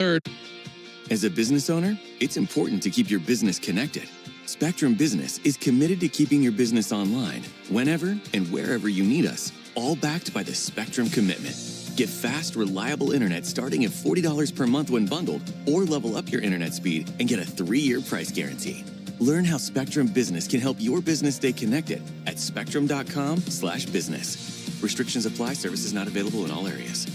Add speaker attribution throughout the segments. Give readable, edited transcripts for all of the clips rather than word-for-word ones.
Speaker 1: As a business owner, it's important to keep your business connected. Spectrum Business is committed to keeping your business online whenever and wherever you need us, all backed by the Spectrum Commitment. Get fast, reliable internet starting at $40 per month when bundled, or level up your internet speed and get a 3-year price guarantee. Learn how Spectrum Business can help your business stay connected at spectrum.com/business. Restrictions apply. Services not available in all areas.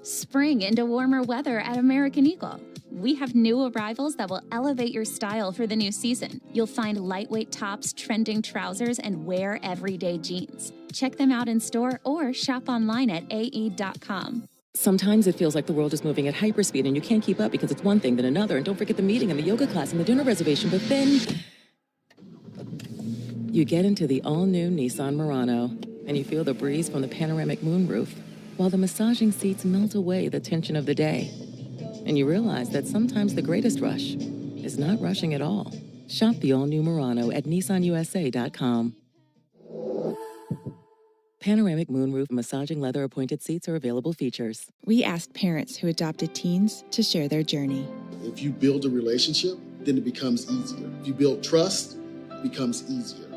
Speaker 2: Spring into warmer weather at American Eagle. We have new arrivals that will elevate your style for the new season. You'll find lightweight tops, trending trousers, and wear everyday jeans. Check them out in store or shop online at ae.com.
Speaker 3: Sometimes it feels like the world is moving at hyperspeed and you can't keep up because it's one thing then another. And don't forget the meeting and the yoga class and the dinner reservation. But then you get into the all-new Nissan Murano and you feel the breeze from the panoramic moonroof while the massaging seats melt away the tension of the day. And you realize that sometimes the greatest rush is not rushing at all. Shop the all-new Murano at nissanusa.com. Panoramic moonroof massaging leather appointed seats are available features.
Speaker 4: We asked parents who adopted teens to share their journey.
Speaker 5: If you build a relationship, then it becomes easier. If you build trust, it becomes easier.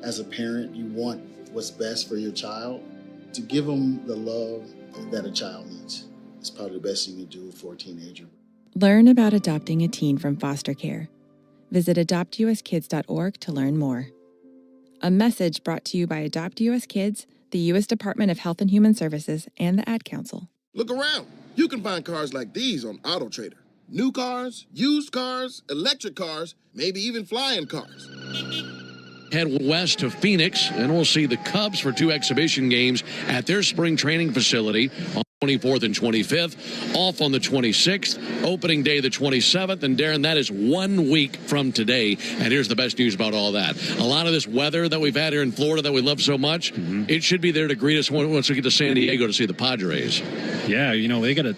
Speaker 5: As a parent, you want what's best for your child. To give them the love that a child needs is probably the best you can do for a teenager.
Speaker 4: Learn about adopting a teen from foster care. Visit adoptuskids.org to learn more. A message brought to you by Adopt US Kids, the U.S. Department of Health and Human Services, and the Ad Council.
Speaker 6: Look around. You can find cars like these on AutoTrader. New cars, used cars, electric cars, maybe even flying cars.
Speaker 7: Head west to Phoenix, and we'll see the Cubs for 2 exhibition games at their spring training facility on 24th and 25th, off on the 26th, opening day the 27th, and Darren, that is 1 week from today, and here's the best news about all that. A lot of this weather that we've had here in Florida that we love so much, it should be there to greet us once we get to San Diego to see the Padres.
Speaker 8: Yeah, you know, they got to...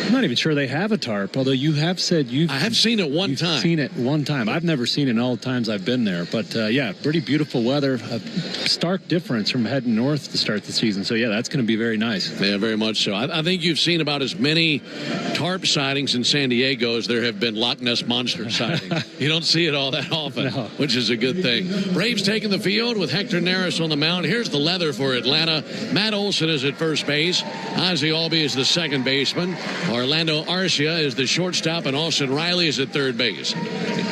Speaker 8: I'm not even sure they have a tarp, although you have said I have
Speaker 7: seen it one time.
Speaker 8: Seen it one time. I've never seen it in all the times I've been there. But, yeah, pretty beautiful weather. A stark difference from heading north to start the season. So, yeah, that's going to be very nice.
Speaker 7: Yeah, very much so. I think you've seen about as many tarp sightings in San Diego as there have been Loch Ness Monster sightings. You don't see it all that often, which is a good thing. Braves taking the field with Hector Neris on the mound. Here's the leather for Atlanta. Matt Olson is at first base. Ozzie Albies is the second baseman. Orlando Arcia is the shortstop, and Austin Riley is at third base.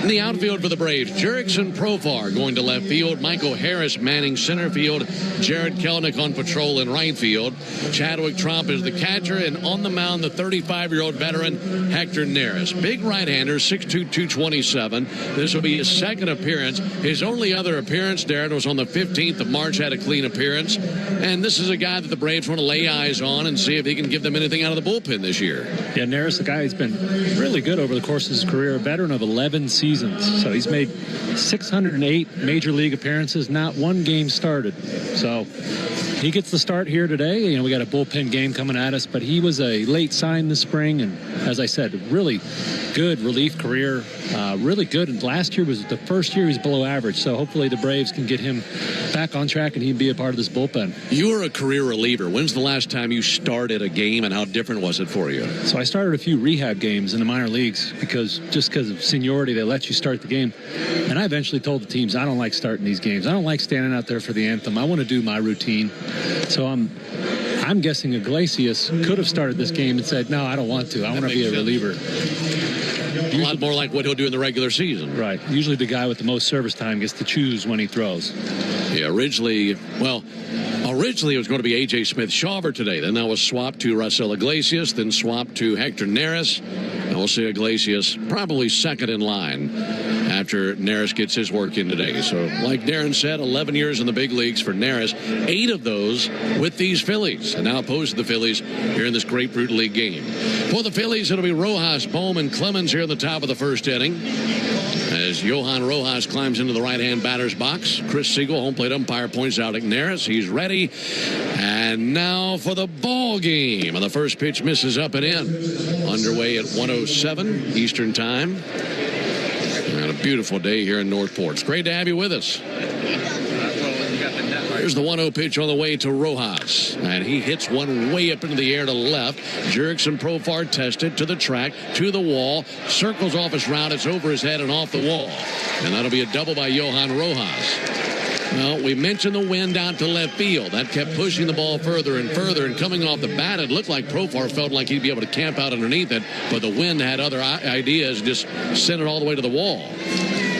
Speaker 7: In the outfield for the Braves, Jurickson Profar going to left field, Michael Harris manning center field, Jared Kelenic on patrol in right field. Chadwick Tromp is the catcher, and on the mound, the 35-year-old veteran Hector Neris. Big right-hander, 6'2", 227. This will be his second appearance. His only other appearance, Darren, was on the 15th of March, had a clean appearance. And this is a guy that the Braves want to lay eyes on and see if he can give them anything out of the bullpen this year.
Speaker 8: Yeah, Neris, the guy who's been really good over the course of his career, a veteran of 11 seasons. So he's made 608 major league appearances, not one game started. So he gets the start here today. You know, we got a bullpen game coming at us, but he was a late sign this spring. And as I said, really good relief career, really good. And last year was the first year he was below average. So hopefully the Braves can get him back on track and he'd be a part of this bullpen.
Speaker 7: You were a career reliever. When's the last time you started a game, and how different was it for you?
Speaker 8: So I started a few rehab games in the minor leagues because of seniority, they let you start the game. And I eventually told the teams, I don't like starting these games. I don't like standing out there for the anthem. I want to do my routine. So I'm guessing Iglesias could have started this game and said, no, I don't want to. I want to be a reliever.
Speaker 7: A lot more like what he'll do in the regular season.
Speaker 8: Right. Usually the guy with the most service time gets to choose when he throws.
Speaker 7: Yeah, originally it was going to be A.J. Smith-Shawver today. Then that was swapped to Raisel Iglesias, then swapped to Hector Neris. And we'll see Iglesias probably second in line after Neris gets his work in today. So, like Darren said, 11 years in the big leagues for Neris, 8 of those with these Phillies, and now opposed to the Phillies here in this Grapefruit League game. For the Phillies, it'll be Rojas, Bowman, Clemens here in the top of the first inning. As Johan Rojas climbs into the right-hand batter's box, Chris Siegel, home plate umpire, points out Neris. He's ready. And now for the ball game. And the first pitch misses up and in. Underway at 1:07 Eastern Time. And a beautiful day here in Northport. It's great to have you with us. Here's the 1-0 pitch on the way to Rojas. And he hits one way up into the air to left. Jurickson Profar tested to the track, to the wall. Circles off his route. It's over his head and off the wall. And that'll be a double by Johan Rojas. Well, we mentioned the wind out to left field. That kept pushing the ball further and further. And coming off the bat, it looked like Profar felt like he'd be able to camp out underneath it. But the wind had other ideas, just sent it all the way to the wall.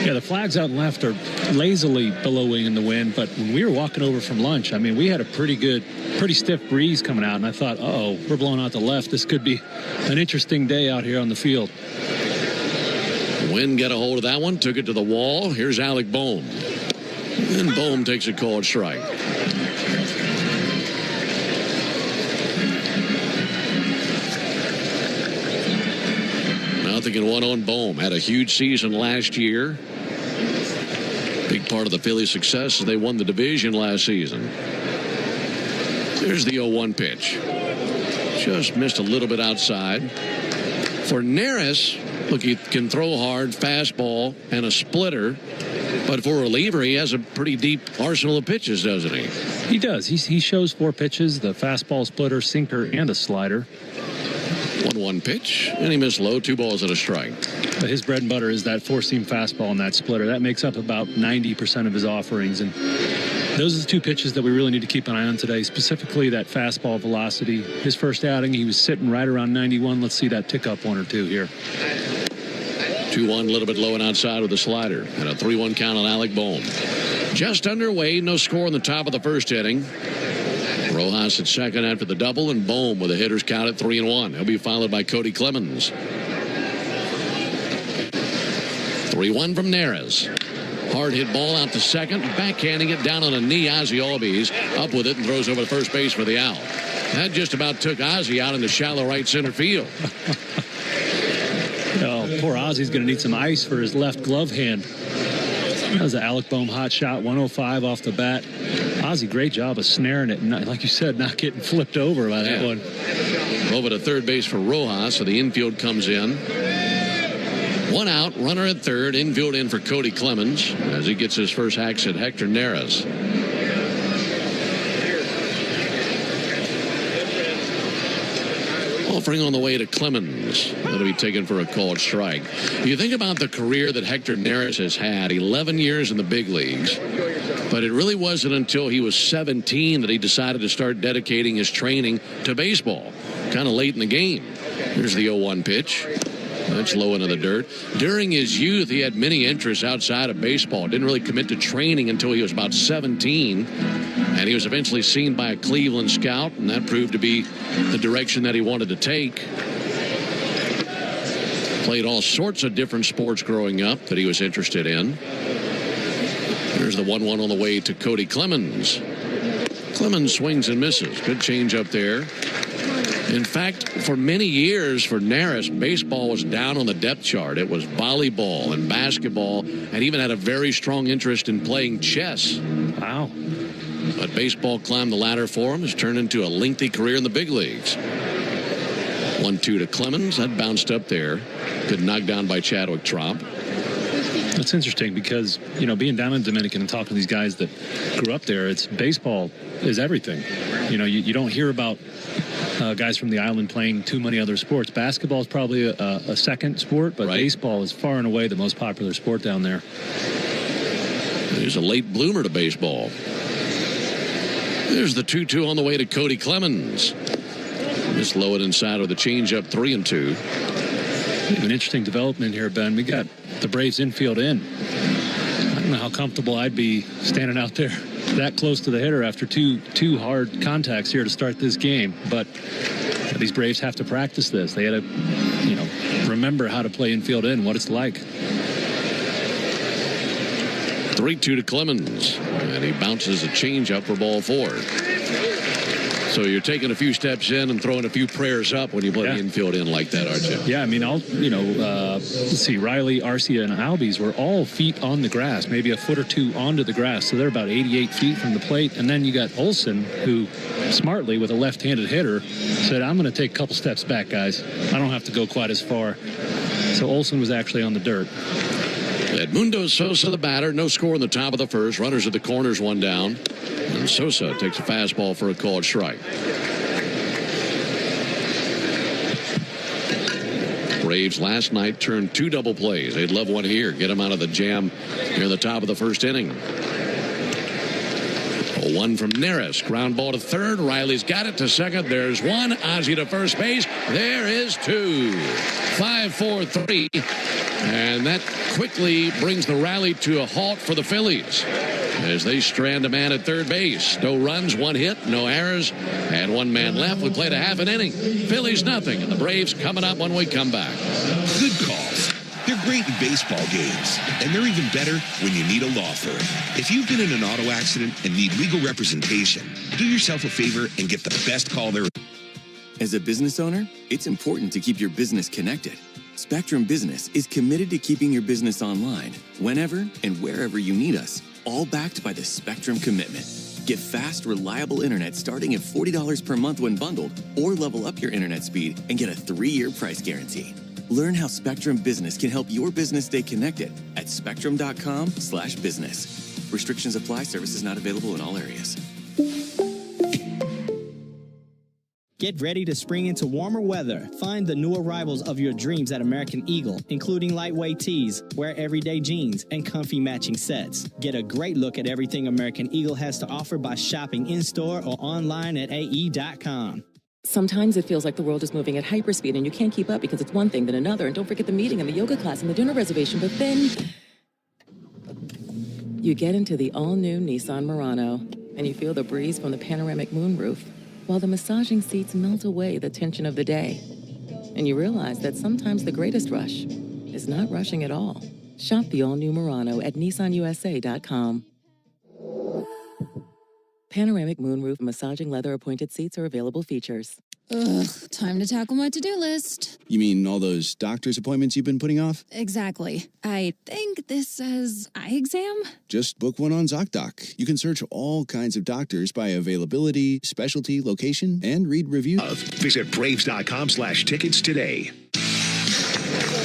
Speaker 8: Yeah, the flags out left are lazily billowing in the wind. But when we were walking over from lunch, I mean, we had a pretty stiff breeze coming out. And I thought, uh-oh, we're blowing out the left. This could be an interesting day out here on the field.
Speaker 7: Wind got a hold of that one, took it to the wall. Here's Alec Bohm. And Bohm takes a called strike. Nothing in one on Bohm. Had a huge season last year. Big part of the Phillies' success is they won the division last season. There's the 0-1 pitch. Just missed a little bit outside. For Neris, look, he can throw hard, fastball, and a splitter. But for a reliever, he has a pretty deep arsenal of pitches, doesn't he?
Speaker 8: He does. He shows 4 pitches, the fastball, splitter, sinker, and a slider.
Speaker 7: 1-1 pitch, and he missed low, 2 balls and a strike.
Speaker 8: But his bread and butter is that 4-seam fastball and that splitter. That makes up about 90% of his offerings. And those are the 2 pitches that we really need to keep an eye on today, specifically that fastball velocity. His first outing, he was sitting right around 91. Let's see that tick up 1 or 2 here.
Speaker 7: 2-1, a little bit low and outside with the slider. And a 3-1 count on Alec Bohm. Just underway, no score in the top of the first inning. Rojas at second after the double, and Bohm with a hitter's count at 3-1. He'll be followed by Cody Clemens. 3-1 from Neris. Hard hit ball out to second, backhanding it down on a knee. Ozzie Albies up with it and throws over to first base for the out. That just about took Ozzie out in the shallow right center field.
Speaker 8: Oh, poor Ozzie's going to need some ice for his left glove hand. That was an Alec Bohm hot shot, 105 off the bat. Ozzie, great job of snaring it, and like you said, not getting flipped over by that one.
Speaker 7: Over to third base for Rojas, so the infield comes in. 1 out, runner at third, infield in for Cody Clemens as he gets his first hacks at Hector Neris. Offering on the way to Clemens. That'll be taken for a called strike. You think about the career that Hector Neris has had, 11 years in the big leagues. But it really wasn't until he was 17 that he decided to start dedicating his training to baseball. Kind of late in the game. Here's the 0-1 pitch. That's low into the dirt. During his youth, he had many interests outside of baseball. Didn't really commit to training until he was about 17. And he was eventually seen by a Cleveland scout, and that proved to be the direction that he wanted to take. Played all sorts of different sports growing up that he was interested in. Here's the 1-1 on the way to Cody Clemens. Clemens swings and misses. Good change up there. In fact, for many years for Neris, baseball was down on the depth chart. It was volleyball and basketball, and even had a very strong interest in playing chess.
Speaker 8: Wow.
Speaker 7: But baseball climbed the ladder for him, has turned into a lengthy career in the big leagues. 1-2 to Clemens. That bounced up there. Good knockdown by Chadwick Tromp.
Speaker 8: That's interesting because, you know, being down in Dominican and talking to these guys that grew up there, it's baseball is everything. You know, you don't hear about guys from the island playing too many other sports. Basketball is probably a second sport, but baseball is far and away the most popular sport down there.
Speaker 7: He's a late bloomer to baseball. There's the 2-2 on the way to Cody Clemens. Just low it inside with the changeup, 3-2.
Speaker 8: An interesting development here, Ben. We got the Braves infield in. I don't know how comfortable I'd be standing out there that close to the hitter after two hard contacts here to start this game. But these Braves have to practice this. They had to, you know, remember how to play infield in, what it's like.
Speaker 7: 3-2 to Clemens, and he bounces a changeup for ball 4. So you're taking a few steps in and throwing a few prayers up when you play the infield in like that, aren't you?
Speaker 8: Yeah, I mean, let's see, Riley, Arcia, and Albies were all feet on the grass, maybe a foot or two onto the grass, so they're about 88 feet from the plate. And then you got Olson, who smartly, with a left-handed hitter, said, I'm going to take a couple steps back, guys. I don't have to go quite as far. So Olson was actually on the dirt.
Speaker 7: Edmundo Sosa, the batter. No score in the top of the first. Runners at the corners, 1 down. And Sosa takes a fastball for a called strike. Braves last night turned 2 double plays. They'd love one here. Get them out of the jam near the top of the first inning. A one from Neris. Ground ball to third. Riley's got it to second. There's one. Ozzie to first base. There is 2. 5-4-3. And that quickly brings the rally to a halt for the Phillies as they strand a man at third base. No runs, 1 hit, no errors, and 1 man left. We played a half an inning. Phillies nothing, and the Braves coming up when we come back.
Speaker 9: Good calls. They're great in baseball games, and they're even better when you need a law firm. If you've been in an auto accident and need legal representation, do yourself a favor and get the best call there.
Speaker 1: As a business owner, it's important to keep your business connected. Spectrum Business is committed to keeping your business online, whenever and wherever you need us, all backed by the Spectrum Commitment. Get fast, reliable internet starting at $40 per month when bundled, or level up your internet speed and get a 3-year price guarantee. Learn how Spectrum Business can help your business stay connected at spectrum.com/business. Restrictions apply. Services not available in all areas.
Speaker 10: Get ready to spring into warmer weather. Find the new arrivals of your dreams at American Eagle, including lightweight tees, wear everyday jeans, and comfy matching sets. Get a great look at everything American Eagle has to offer by shopping in-store or online at ae.com.
Speaker 3: Sometimes it feels like the world is moving at hyperspeed and you can't keep up because it's one thing then another. And don't forget the meeting and the yoga class and the dinner reservation. But then you get into the all-new Nissan Murano and you feel the breeze from the panoramic moonroof, while the massaging seats melt away the tension of the day. And you realize that sometimes the greatest rush is not rushing at all. Shop the all-new Murano at nissanusa.com. Panoramic moonroof massaging leather appointed seats are available features.
Speaker 11: Ugh, time to tackle my to-do list.
Speaker 12: You mean all those doctor's appointments you've been putting off?
Speaker 11: Exactly. I think this says eye exam.
Speaker 12: Just book one on ZocDoc. You can search all kinds of doctors by availability, specialty, location, and read reviews.
Speaker 9: Visit Braves.com/tickets today.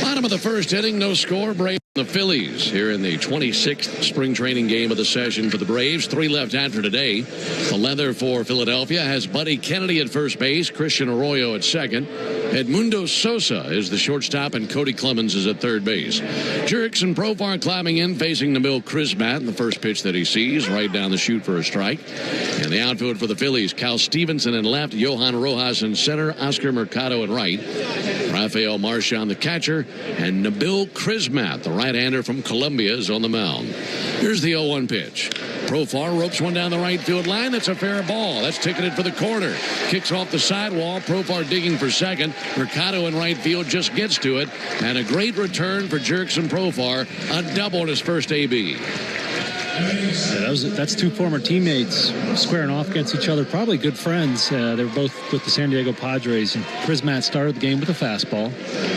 Speaker 7: Bottom of the first inning, no score. Braves the Phillies here in the 26th spring training game of the session for the Braves. 3 left after today. The leather for Philadelphia has Buddy Kennedy at first base, Christian Arroyo at second. Edmundo Sosa is the shortstop, and Cody Clemens is at third base. Jurickson Profar climbing in, facing Nabil Crismatt. The first pitch that he sees, right down the chute for a strike. And the outfield for the Phillies, Cal Stevenson in left, Johan Rojas in center, Oscar Mercado at right. Rafael Marchand, the catcher, and Nabil Crismatt, the right-hander from Colombia, is on the mound. Here's the 0-1 pitch. Profar ropes one down the right field line. That's a fair ball. That's ticketed for the corner. Kicks off the sidewall. Profar digging for second. Mercado in right field just gets to it. And a great return for Jurickson Profar. A double in his first AB.
Speaker 8: Yeah, that's 2 former teammates squaring off against each other, probably good friends. They were both with the San Diego Padres, and Crismatt started the game with a fastball.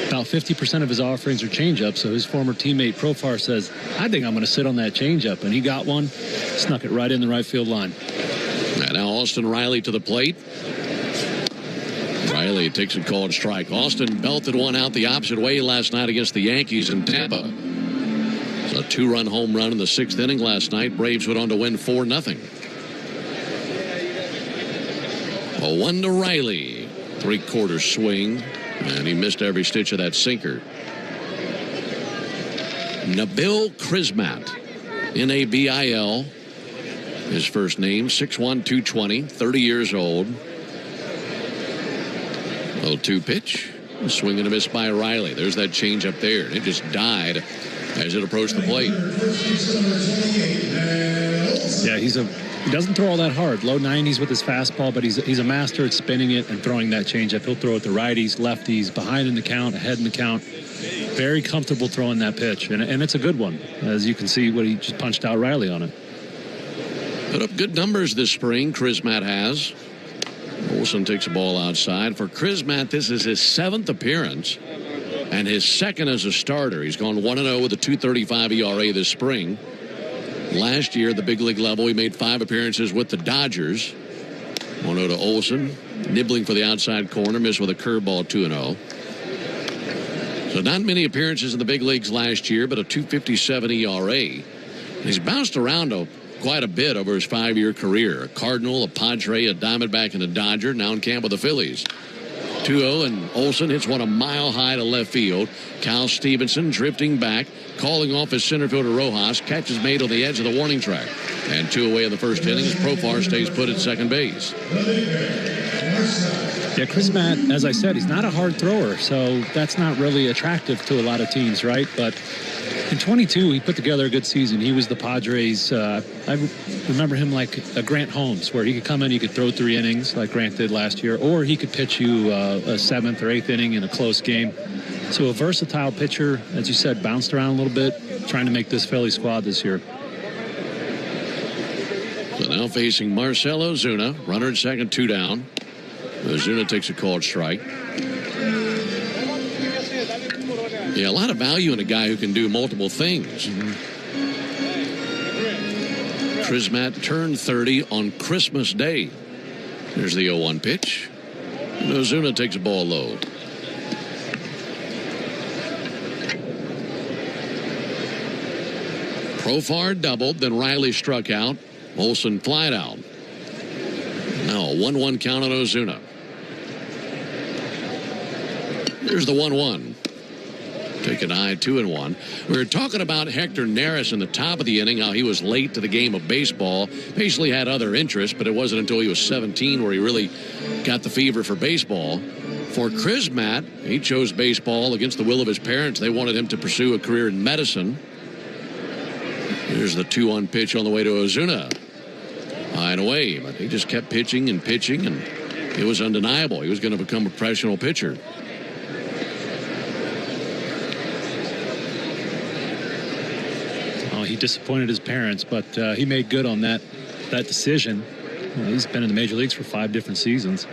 Speaker 8: About 50% of his offerings are changeup, so his former teammate Profar says, I think I'm going to sit on that changeup, and he got one, snuck it right in the right field line.
Speaker 7: And now Austin Riley to the plate. Riley takes a called strike. Austin belted one out the opposite way last night against the Yankees in Tampa. A 2-run home run in the 6th inning last night. Braves went on to win 4-0. A 1 to Riley. 3/4 swing. And he missed every stitch of that sinker. Nabil Crismatt. Nabil. His first name. 6'1", 220. 30 years old. 0-2 pitch. A swing and a miss by Riley. There's that change up there. It just died as it approached the plate.
Speaker 8: Yeah, he doesn't throw all that hard. Low 90s with his fastball, but he's a master at spinning it and throwing that changeup. He'll throw it to righties, lefties, behind in the count, ahead in the count. Very comfortable throwing that pitch, and it's a good one. As you can see, what he just punched out Riley on it.
Speaker 7: Put up good numbers this spring, Crismatt has. Olson takes a ball outside. For Crismatt, this is his 7th appearance and his 2nd as a starter. He's gone 1-0 with a 2.35 ERA this spring. Last year, at the big league level, he made 5 appearances with the Dodgers. 1-0 to Olson, nibbling for the outside corner, missed with a curveball, 2-0. So not many appearances in the big leagues last year, but a 2.57 ERA. And he's bounced around quite a bit over his 5-year career. A Cardinal, a Padre, a Diamondback, and a Dodger. Now in camp with the Phillies. 2-0, and Olson hits one a mile high to left field. Kyle Stevenson drifting back, calling off his center fielder Rojas. Catch is made on the edge of the warning track. And 2 away in the first inning as Profar stays put at second base.
Speaker 8: Yeah, Chris Matt, as I said, he's not a hard thrower, so that's not really attractive to a lot of teams, right? But in 22, he put together a good season. He was the Padres. I remember him like a Grant Holmes, where he could come in, he could throw 3 innings like Grant did last year, or he could pitch you a 7th or 8th inning in a close game. So a versatile pitcher, as you said, bounced around a little bit, trying to make this Philly squad this year.
Speaker 7: So now facing Marcell Ozuna, runner at second, 2 down. Ozuna takes a called strike. Yeah, a lot of value in a guy who can do multiple things. Chris Matt turned 30 on Christmas Day. There's the 0-1 pitch. And Ozuna takes a ball low. Profar doubled, then Riley struck out. Olson flied out. Now a 1-1 count on Ozuna. Here's the 1-1. Taking high, 2-1. We were talking about Hector Neris in the top of the inning, how he was late to the game of baseball. Basically had other interests, but it wasn't until he was 17 where he really got the fever for baseball. For Chris Matt, he chose baseball against the will of his parents. They wanted him to pursue a career in medicine. Here's the 2-1 pitch on the way to Ozuna. High and away, but he just kept pitching, and it was undeniable. He was going to become a professional pitcher.
Speaker 8: He disappointed his parents, but he made good on that decision. He's been in the major leagues for 5 different seasons.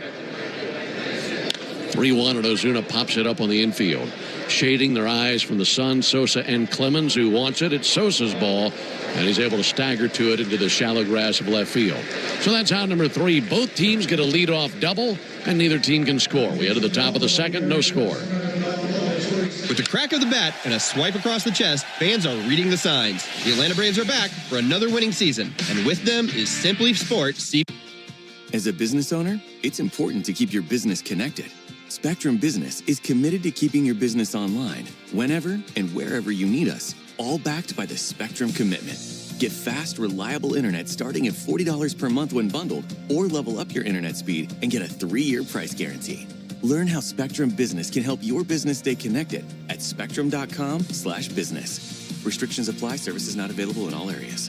Speaker 7: 3-1, and Ozuna pops it up on the infield. Shading their eyes from the sun, Sosa and Clemens, who wants it. It's Sosa's ball, and he's able to stagger to it into the shallow grass of left field. So that's out number 3. Both teams get a leadoff double, and neither team can score. We head to the top of the second, no score.
Speaker 13: With the crack of the bat and a swipe across the chest, fans are reading the signs. The Atlanta Braves are back for another winning season, and with them is Simply Sport.
Speaker 1: As a business owner, it's important to keep your business connected. Spectrum Business is committed to keeping your business online, whenever and wherever you need us, all backed by the Spectrum Commitment. Get fast, reliable internet starting at $40 per month when bundled, or level up your internet speed and get a 3-year price guarantee. Learn how Spectrum Business can help your business stay connected at spectrum.com/business. Restrictions apply. Services not available in all areas.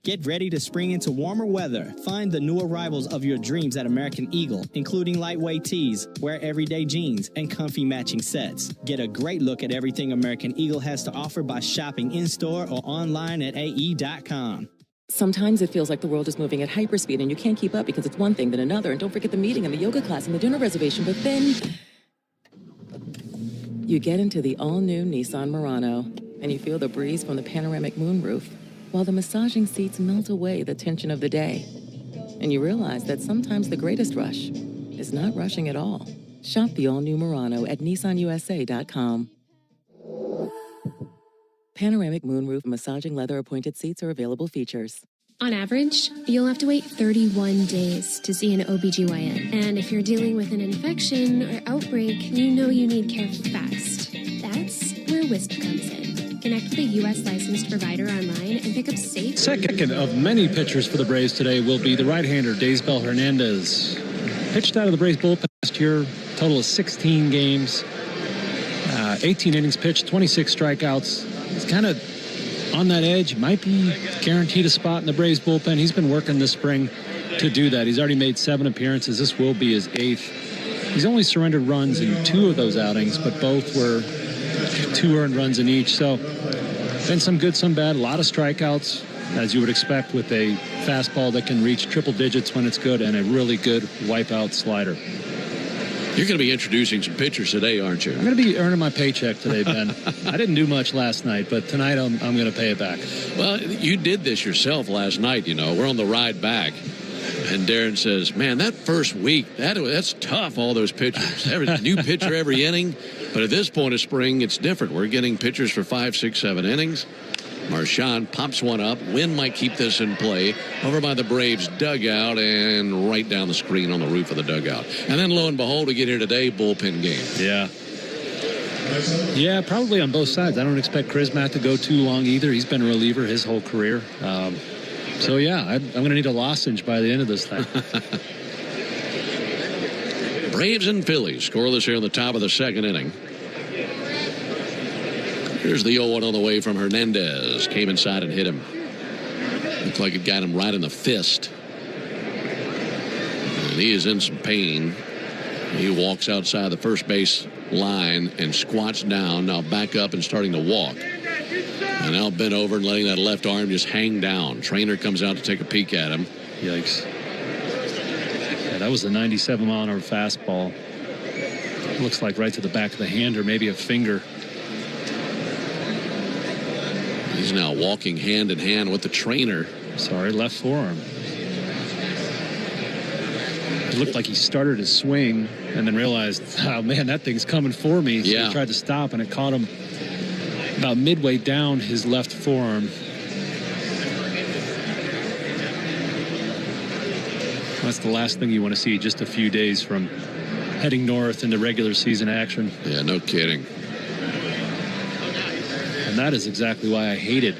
Speaker 10: Get ready to spring into warmer weather. Find the new arrivals of your dreams at American Eagle, including lightweight tees, wear everyday jeans, and comfy matching sets. Get a great look at everything American Eagle has to offer by shopping in-store or online at ae.com.
Speaker 3: Sometimes it feels like the world is moving at hyperspeed and you can't keep up because it's one thing then another. And don't forget the meeting and the yoga class and the dinner reservation. But then you get into the all-new Nissan Murano and you feel the breeze from the panoramic moonroof while the massaging seats melt away the tension of the day. And you realize that sometimes the greatest rush is not rushing at all. Shop the all-new Murano at nissanusa.com. Panoramic moonroof massaging leather appointed seats are available features.
Speaker 14: On average, you'll have to wait 31 days to see an OBGYN. And if you're dealing with an infection or outbreak, you know you need care fast. That's where Wisp comes in. Connect with a U.S. licensed provider online and pick up safe...
Speaker 8: Second of many pitchers for the Braves today will be the right-hander, Daysbel Hernandez. Pitched out of the Braves bullpen last year, total of 16 games, 18 innings pitched, 26 strikeouts. He's kind of on that edge, might be guaranteed a spot in the Braves bullpen. He's been working this spring to do that. He's already made 7 appearances. This will be his 8th. He's only surrendered runs in 2 of those outings, but both were 2 earned runs in each. So been some good, some bad, a lot of strikeouts, as you would expect with a fastball that can reach triple digits when it's good and a really good wipeout slider.
Speaker 7: You're going to be introducing some pitchers today, aren't you?
Speaker 8: I'm going to be earning my paycheck today, Ben. I didn't do much last night, but tonight I'm going to pay it back.
Speaker 7: Well, you did this yourself last night, you know. We're on the ride back. And Darren says, man, that first week, that's tough, all those pitchers. New pitcher every inning. But at this point of spring, it's different. We're getting pitchers for 5, 6, 7 innings. Marchand pops one up. Wind might keep this in play over by the Braves dugout and right down the screen on the roof of the dugout. And then lo and behold, we get here today, bullpen game.
Speaker 8: Yeah. Yeah, probably on both sides. I don't expect Crismatt to go too long either. He's been a reliever his whole career. So, yeah, I'm going to need a lozenge by the end of this thing.
Speaker 7: Braves and Phillies scoreless here in the top of the second inning. Here's the 0-1 on the way from Hernandez. Came inside and hit him. Looked like it got him right in the fist. And he is in some pain. He walks outside the first base line and squats down. Now back up and starting to walk. And now bent over and letting that left arm just hang down. Trainer comes out to take a peek at him.
Speaker 8: Yikes. Yeah, that was a 97-mile-an-hour fastball. Looks like right to the back of the hand or maybe a finger.
Speaker 7: He's now walking hand in hand with the trainer.
Speaker 8: Sorry, left forearm. It looked like he started his swing and then realized, oh, man, that thing's coming for me. So he tried to stop, and it caught him about midway down his left forearm. That's the last thing you want to see just a few days from heading north into regular season action.
Speaker 7: Yeah, no kidding.
Speaker 8: And that is exactly why I hated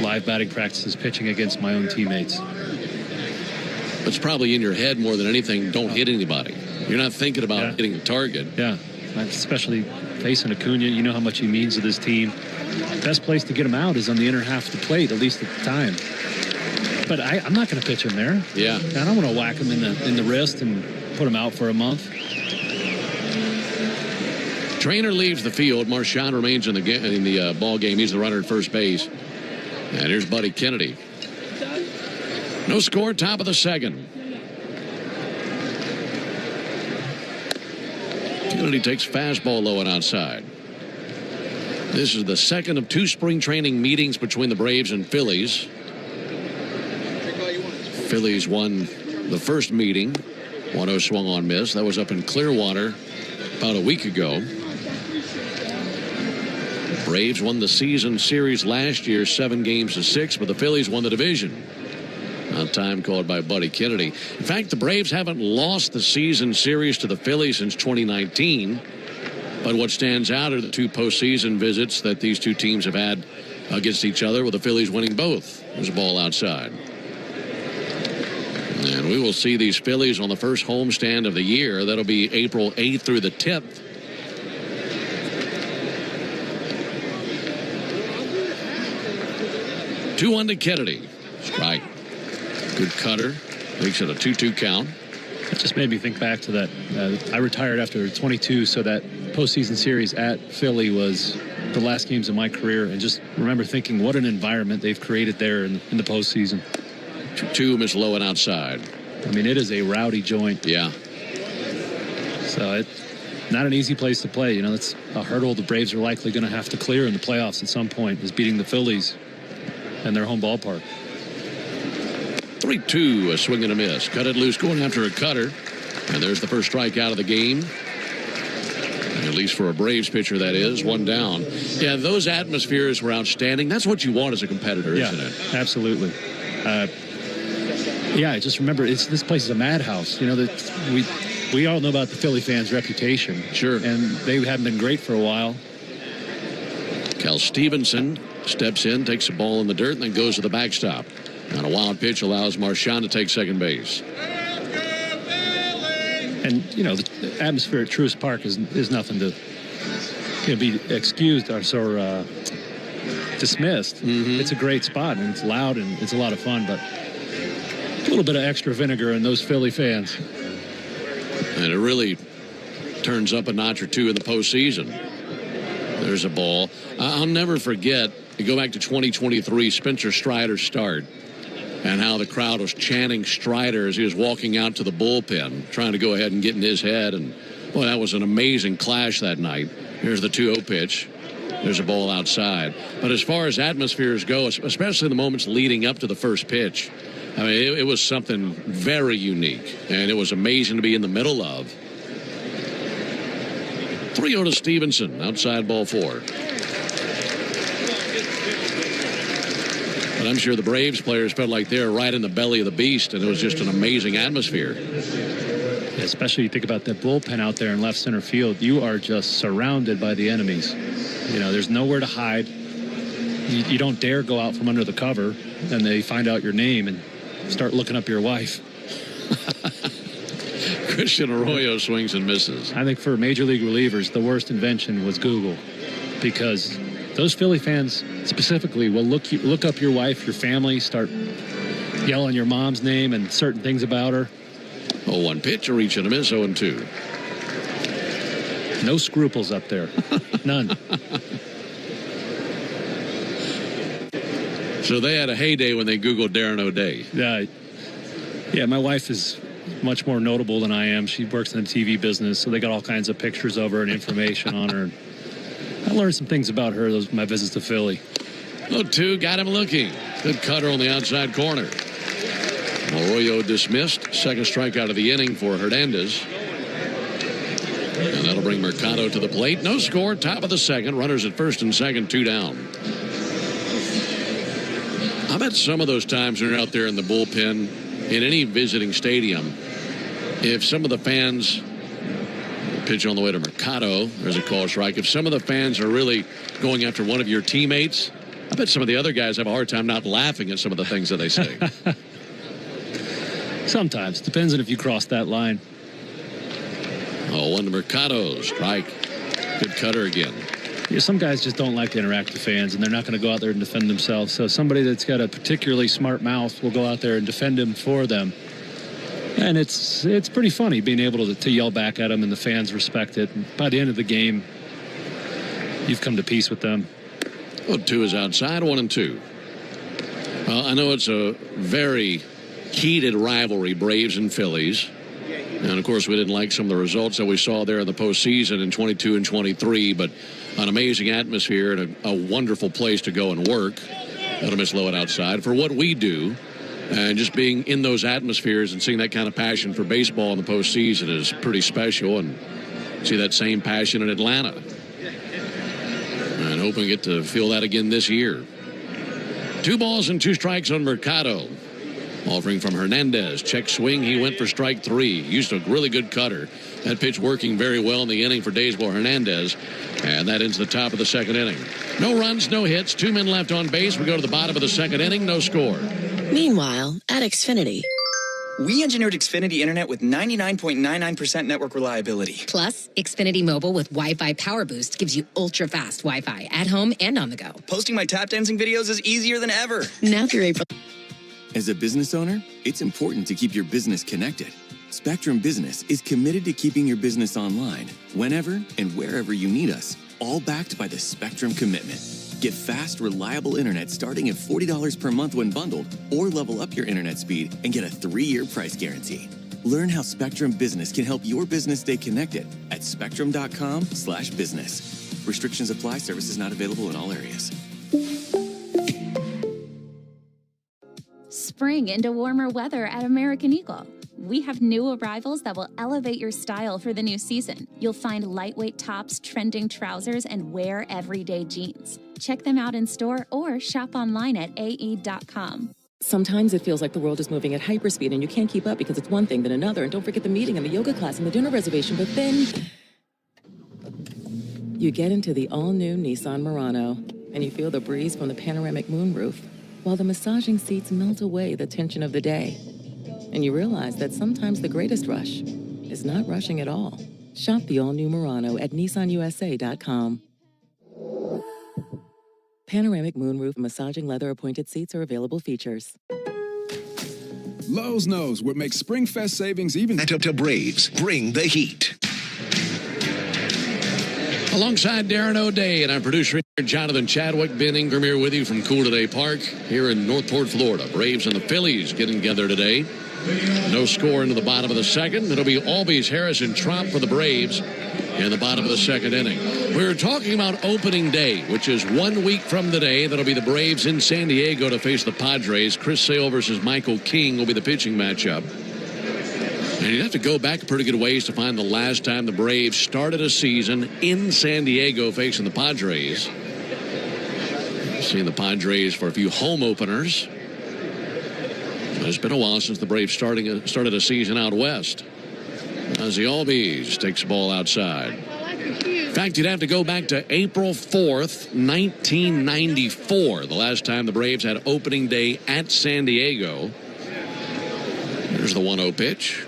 Speaker 8: live batting practices pitching against my own teammates.
Speaker 7: It's probably in your head more than anything. Don't hit anybody. You're not thinking about hitting a target.
Speaker 8: Yeah, especially facing Acuna. You know how much he means to this team. Best place to get him out is on the inner half of the plate, at least at the time. But I'm not going to pitch him there.
Speaker 7: Yeah.
Speaker 8: I don't want to whack him in the wrist and put him out for a month.
Speaker 7: Trainer leaves the field. Marchand remains in the ball game. He's the runner at first base. And here's Buddy Kennedy. No score, top of the second. Kennedy takes fastball low and outside. This is the second of two spring training meetings between the Braves and Phillies. Phillies won the first meeting. 1-0 swung on miss. That was up in Clearwater about a week ago. Braves won the season series last year 7-6, but the Phillies won the division. On time called by Buddy Kennedy. In fact, the Braves haven't lost the season series to the Phillies since 2019. But what stands out are the two postseason visits that these two teams have had against each other, with the Phillies winning both. There's a ball outside. And we will see these Phillies on the first homestand of the year. That'll be April 8th through the 10th. Two-1 to Kennedy. Strike. Good cutter. Makes it a 2-2 count.
Speaker 8: It just made me think back to that. I retired after 22, so that postseason series at Philly was the last games of my career, and just remember thinking what an environment they've created there in the postseason.
Speaker 7: 2-2, miss low and outside.
Speaker 8: I mean, it is a rowdy joint.
Speaker 7: Yeah.
Speaker 8: So it's not an easy place to play. You know, it's a hurdle the Braves are likely going to have to clear in the playoffs at some point, is beating the Phillies in their home ballpark.
Speaker 7: 3-2, a swing and a miss. Cut it loose, going after a cutter. And there's the first strikeout of the game. At least for a Braves pitcher, that is. One down. Yeah, those atmospheres were outstanding. That's what you want as a competitor, isn't it?
Speaker 8: Absolutely. Yeah, I just remember this place is a madhouse. You know, that we all know about the Philly fans' reputation.
Speaker 7: Sure.
Speaker 8: And they haven't been great for a while.
Speaker 7: Cal Stevenson steps in, takes the ball in the dirt, and then goes to the backstop. And a wild pitch allows Marchand to take second base.
Speaker 8: And, you know, the atmosphere at Truist Park is nothing to be excused or dismissed.
Speaker 7: Mm-hmm.
Speaker 8: It's a great spot, and it's loud, and it's a lot of fun, but a little bit of extra vinegar in those Philly fans.
Speaker 7: And it really turns up a notch or two in the postseason. There's a ball. I'll never forget, you go back to 2023, Spencer Strider's start, and how the crowd was chanting Strider as he was walking out to the bullpen, trying to go ahead and get in his head. And, boy, that was an amazing clash that night. Here's the 2-0 pitch. There's a ball outside. But as far as atmospheres go, especially the moments leading up to the first pitch, I mean, it was something very unique, and it was amazing to be in the middle of. 3-0 to Stevenson, outside ball 4. But I'm sure the Braves players felt like they were right in the belly of the beast, and it was just an amazing atmosphere.
Speaker 8: Especially you think about that bullpen out there in left center field. You are just surrounded by the enemies. You know, there's nowhere to hide. You don't dare go out from under the cover, and they find out your name and start looking up your wife.
Speaker 7: Christian Arroyo swings and misses.
Speaker 8: I think for Major League relievers, the worst invention was Google, because those Philly fans specifically will look up your wife, your family, start yelling your mom's name and certain things about her.
Speaker 7: 0-1 pitch, a reach and a miss, 0-2.
Speaker 8: No scruples up there. None.
Speaker 7: So they had a heyday when they Googled Darren O'Day.
Speaker 8: Yeah, my wife is much more notable than I am. She works in the TV business, so they got all kinds of pictures of her and information on her. I learned some things about her, my visits to Philly.
Speaker 7: 0-2, got him looking. Good cutter on the outside corner. Arroyo dismissed. Second strikeout of the inning for Hernandez. And that'll bring Mercado to the plate. No score, top of the second. Runners at first and second, 2 down. I bet some of those times when you're out there in the bullpen in any visiting stadium, if some of the fans pitch on the way to Mercado, there's a call strike. If some of the fans are really going after one of your teammates, I bet some of the other guys have a hard time not laughing at some of the things that they say.
Speaker 8: Sometimes. Depends on if you cross that line.
Speaker 7: 0-1 to Mercado. Strike. Good cutter again.
Speaker 8: Yeah, some guys just don't like to interact with fans, and they're not going to go out there and defend themselves. So somebody that's got a particularly smart mouth will go out there and defend him for them. And it's pretty funny being able to yell back at them, and the fans respect it. And by the end of the game, you've come to peace with them.
Speaker 7: 0-2 is outside, 1-2. I know it's a very heated rivalry, Braves and Phillies. And, of course, we didn't like some of the results that we saw there in the postseason in 22 and 23, but an amazing atmosphere and a wonderful place to go and work. That'll miss low and outside. For what we do, and just being in those atmospheres and seeing that kind of passion for baseball in the postseason is pretty special, and see that same passion in Atlanta. And hoping to get to feel that again this year. 2 balls and 2 strikes on Mercado. Offering from Hernandez. Check swing. He went for strike 3. Used a really good cutter. That pitch working very well in the inning for Daysbel Hernandez. And that ends the top of the second inning. No runs, no hits. 2 men left on base. We go to the bottom of the second inning. No score.
Speaker 15: Meanwhile, at Xfinity.
Speaker 16: We engineered Xfinity Internet with 99.99% network reliability.
Speaker 17: Plus, Xfinity Mobile with Wi-Fi Power Boost gives you ultra-fast Wi-Fi at home and on the go.
Speaker 16: Posting my tap dancing videos is easier than ever.
Speaker 15: Now through April.
Speaker 1: As a business owner, it's important to keep your business connected. Spectrum Business is committed to keeping your business online, whenever and wherever you need us, all backed by the Spectrum Commitment. Get fast, reliable internet starting at $40 per month when bundled, or level up your internet speed and get a 3-year price guarantee. Learn how Spectrum Business can help your business stay connected at spectrum.com/business. Restrictions apply. Services not available in all areas.
Speaker 2: Spring into warmer weather at American Eagle. We have new arrivals that will elevate your style for the new season. You'll find lightweight tops, trending trousers, and wear everyday jeans. Check them out in store or shop online at ae.com.
Speaker 3: Sometimes it feels like the world is moving at hyperspeed and you can't keep up because it's one thing then another. And don't forget the meeting and the yoga class and the dinner reservation. But then you get into the all-new Nissan Murano and you feel the breeze from the panoramic moonroof while the massaging seats melt away the tension of the day. And you realize that sometimes the greatest rush is not rushing at all. Shop the all-new Murano at nissanusa.com. Panoramic moonroof massaging leather appointed seats are available features.
Speaker 18: Lowe's knows what makes SpringFest savings even...
Speaker 9: At up to Braves, bring the heat.
Speaker 7: Alongside Darren O'Day and our producer Jonathan Chadwick, Ben Ingram here with you from Cool Today Park here in Northport, Florida. Braves and the Phillies getting together today. No score into the bottom of the second. It'll be Albies, Harris, and Trump for the Braves in the bottom of the second inning. We were talking about opening day, which is 1 week from today. That'll be the Braves in San Diego to face the Padres. Chris Sale versus Michael King will be the pitching matchup. And you'd have to go back a pretty good ways to find the last time the Braves started a season in San Diego facing the Padres. Seeing the Padres for a few home openers. It's been a while since the Braves started a season out west. Ozzie Albies takes the ball outside. In fact, you'd have to go back to April 4th, 1994, the last time the Braves had opening day at San Diego. There's the 1-0 pitch.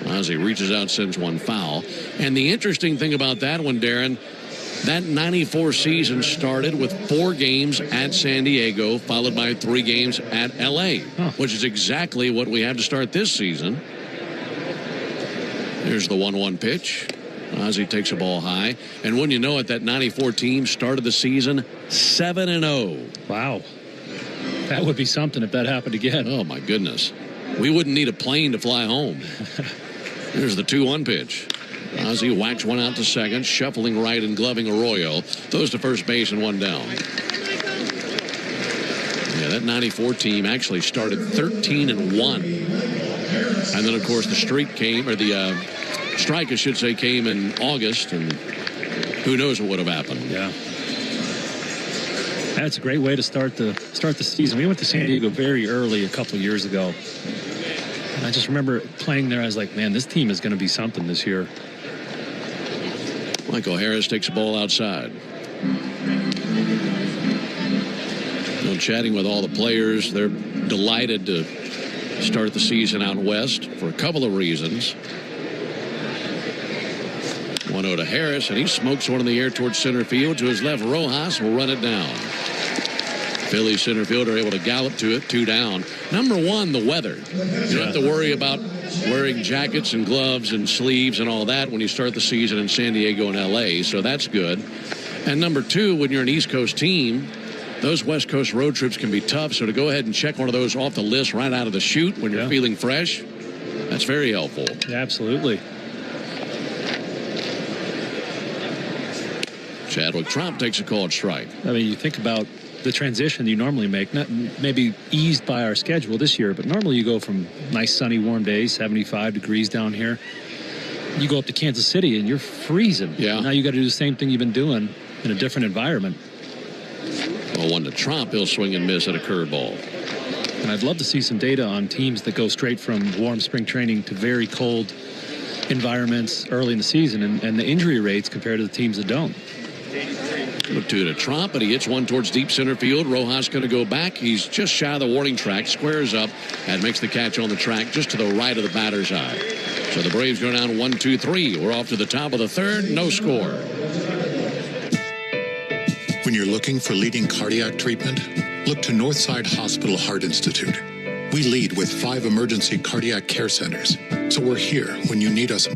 Speaker 7: Ozzie reaches out, sends one foul. And the interesting thing about that one, Darren, that 94 season started with 4 games at San Diego, followed by 3 games at L.A., which is exactly what we have to start this season. There's the 1-1 pitch. Ozzie takes a ball high. And when you know it, that 94 team started the season 7-0.
Speaker 8: Wow. That would be something if that happened again.
Speaker 7: Oh, my goodness. We wouldn't need a plane to fly home. There's the 2-1 pitch. Ozzie whacks one out to second, shuffling right and gloving Arroyo. Throws to first base and one down. Yeah, that 94 team actually started 13-1. And then, of course, the streak came, or the strike, I should say, came in August, and who knows what would have happened.
Speaker 8: Yeah. That's a great way to start the season. We went to San Diego very early a couple of years ago. And I just remember playing there. I was like, man, this team is going to be something this year.
Speaker 7: Michael Harris takes the ball outside. Chatting with all the players. They're delighted to start the season out west for a couple of reasons. 1-0 to Harris, and he smokes one in the air towards center field. To his left, Rojas will run it down. Phillies center fielder able to gallop to it, 2 down. Number 1, the weather. You don't have to worry about wearing jackets and gloves and sleeves and all that when you start the season in San Diego and L.A., so that's good. And number 2, when you're an East Coast team, those West Coast road trips can be tough, so to go ahead and check one of those off the list right out of the chute when you're feeling fresh, that's very helpful.
Speaker 8: Yeah, absolutely.
Speaker 7: Chadwick Tromp takes a called strike.
Speaker 8: I mean, you think about the transition you normally make, not maybe eased by our schedule this year, but normally you go from nice sunny warm days, 75 degrees down here. You go up to Kansas City and you're freezing.
Speaker 7: Yeah.
Speaker 8: Now you got to do the same thing you've been doing in a different environment.
Speaker 7: Well, 1 to Tromp, he'll swing and miss at a curveball.
Speaker 8: And I'd love to see some data on teams that go straight from warm spring training to very cold environments early in the season and the injury rates compared to the teams that don't.
Speaker 7: 2 to Tromp, but he hits one towards deep center field. Rojas going to go back. He's just shy of the warning track, squares up, and makes the catch on the track just to the right of the batter's eye. So the Braves go down 1-2-3. We're off to the top of the third. No score.
Speaker 19: When you're looking for leading cardiac treatment, look to Northside Hospital Heart Institute. We lead with 5 emergency cardiac care centers, so we're here when you need us.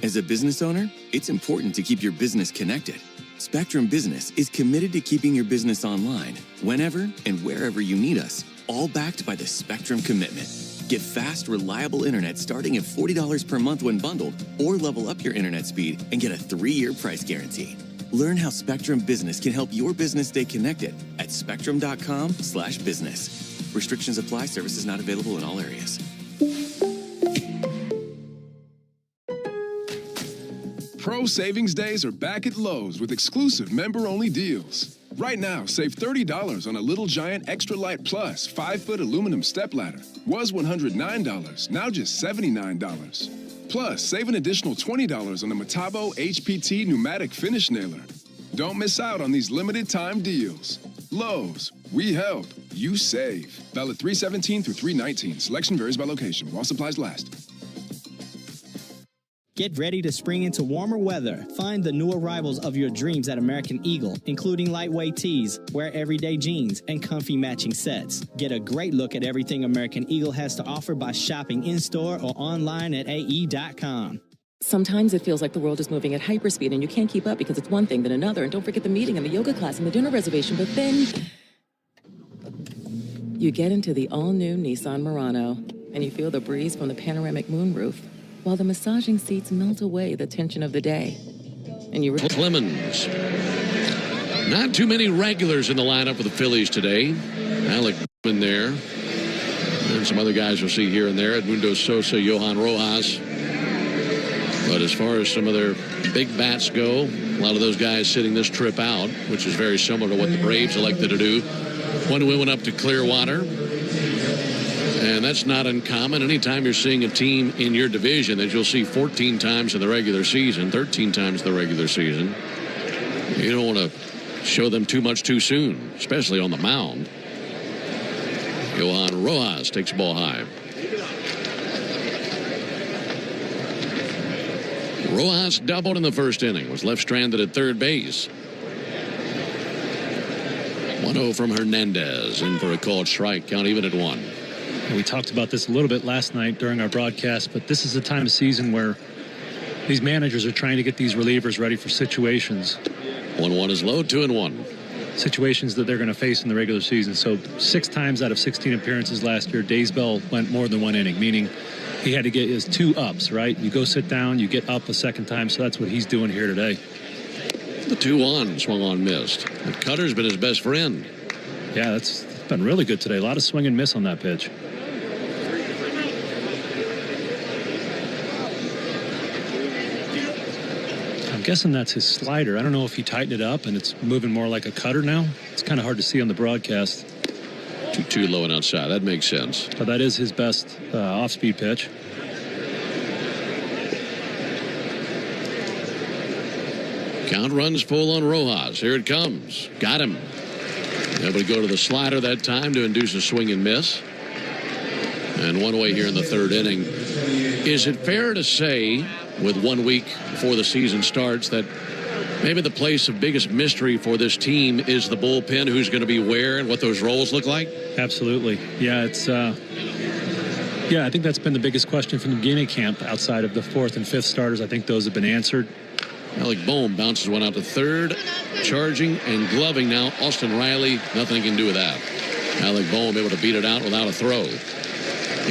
Speaker 1: As a business owner, it's important to keep your business connected. Spectrum Business is committed to keeping your business online, whenever and wherever you need us, all backed by the Spectrum Commitment. Get fast, reliable internet starting at $40 per month when bundled, or level up your internet speed and get a 3-year price guarantee. Learn how Spectrum Business can help your business stay connected at spectrum.com/business. Restrictions apply. Services not available in all areas.
Speaker 18: Pro Savings Days are back at Lowe's with exclusive member-only deals. Right now, save $30 on a Little Giant Extra Light Plus 5-foot aluminum stepladder. Was $109, now just $79. Plus, save an additional $20 on the Metabo HPT pneumatic finish nailer. Don't miss out on these limited time deals. Lowe's, we help, you save. Valid 3/17 through 3/19. Selection varies by location while supplies last.
Speaker 10: Get ready to spring into warmer weather. Find the new arrivals of your dreams at American Eagle, including lightweight tees, wear everyday jeans, and comfy matching sets. Get a great look at everything American Eagle has to offer by shopping in-store or online at AE.com.
Speaker 3: Sometimes it feels like the world is moving at hyperspeed and you can't keep up because it's one thing then another. And don't forget the meeting and the yoga class and the dinner reservation. But then you get into the all-new Nissan Murano and you feel the breeze from the panoramic moonroof, while the massaging seats melt away the tension of the day. And you
Speaker 7: Clemens. Not too many regulars in the lineup for the Phillies today. Alec in there. And some other guys you'll see here and there. Edmundo Sosa, Johan Rojas. But as far as some of their big bats go, a lot of those guys sitting this trip out, which is very similar to what the Braves elected to do. When we went up to Clearwater, and that's not uncommon. Anytime you're seeing a team in your division that you'll see 14 times in the regular season, 13 times in the regular season, you don't want to show them too much too soon, especially on the mound. Johan Rojas takes the ball high. Rojas doubled in the first inning, was left stranded at third base. 1-0 from Hernandez, in for a called strike, count even at 1.
Speaker 8: And we talked about this a little bit last night during our broadcast, but this is the time of season where these managers are trying to get these relievers ready for situations.
Speaker 7: 1-1 is low, 2-1.
Speaker 8: Situations that they're going to face in the regular season. So 6 times out of 16 appearances last year, Daysbell went more than 1 inning, meaning he had to get his 2 ups, right? You go sit down, you get up a second time, so that's what he's doing here today.
Speaker 7: The 2-1 swung on, missed. The cutter's been his best friend.
Speaker 8: Yeah, that's been really good today. A lot of swing and miss on that pitch. I'm guessing that's his slider. I don't know if he tightened it up and it's moving more like a cutter now. It's kind of hard to see on the broadcast.
Speaker 7: 2-2 low and outside. That makes sense.
Speaker 8: But that is his best off-speed pitch.
Speaker 7: Count runs full on Rojas. Here it comes. Got him. Able to go to the slider that time to induce a swing and miss. And one away here in the third inning. Is it fair to say, with 1 week before the season starts, that maybe the place of biggest mystery for this team is the bullpen, who's going to be where and what those roles look like?
Speaker 8: Absolutely. Yeah, it's I think that's been the biggest question from the beginning of camp. Outside of the 4th and 5th starters, I think those have been answered.
Speaker 7: Alec Bohm bounces one out to third, charging and gloving now. Austin Riley, nothing he can do with that. Alec Bohm able to beat it out without a throw.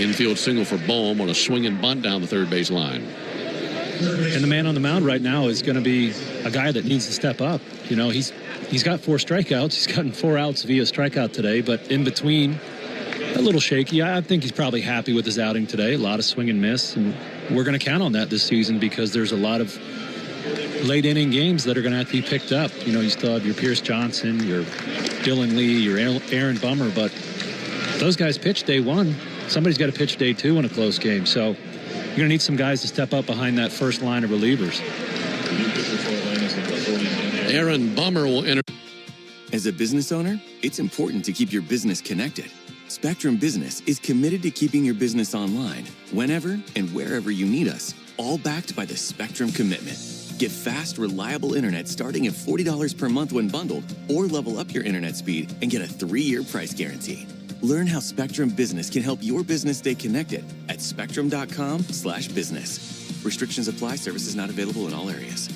Speaker 7: Infield single for Bohm on a swing and bunt down the third base line.
Speaker 8: And the man on the mound right now is going to be a guy that needs to step up. You know, he's got 4 strikeouts. He's gotten 4 outs via strikeout today, but in between, a little shaky. I think he's probably happy with his outing today. A lot of swing and miss, and we're going to count on that this season because there's a lot of late inning games that are going to have to be picked up. You know, you still have your Pierce Johnson, your Dylan Lee, your Aaron Bummer, but those guys pitch day 1. Somebody's got to pitch day 2 in a close game. So you're going to need some guys to step up behind that first line of relievers.
Speaker 7: Aaron Bummer will enter.
Speaker 1: As a business owner, it's important to keep your business connected. Spectrum Business is committed to keeping your business online whenever and wherever you need us, all backed by the Spectrum Commitment. Get fast, reliable internet starting at $40 per month when bundled, or level up your internet speed and get a 3-year price guarantee. Learn how Spectrum Business can help your business stay connected at spectrum.com/business. Restrictions apply. Services not available in all areas.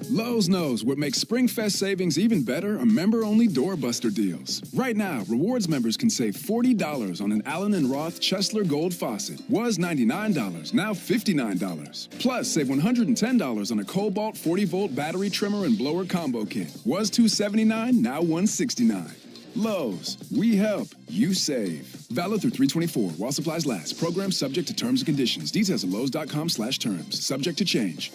Speaker 18: Lowe's knows what makes SpringFest savings even better are member-only doorbuster deals. Right now, rewards members can save $40 on an Allen & Roth Chesler Gold faucet. Was $99, now $59. Plus, save $110 on a Cobalt 40-volt battery trimmer and blower combo kit. Was $279, now $169. Lowe's, we help, you save. Valid through 3/24 while supplies last. Program subject to terms and conditions. Details at lowes.com/terms. Subject to change.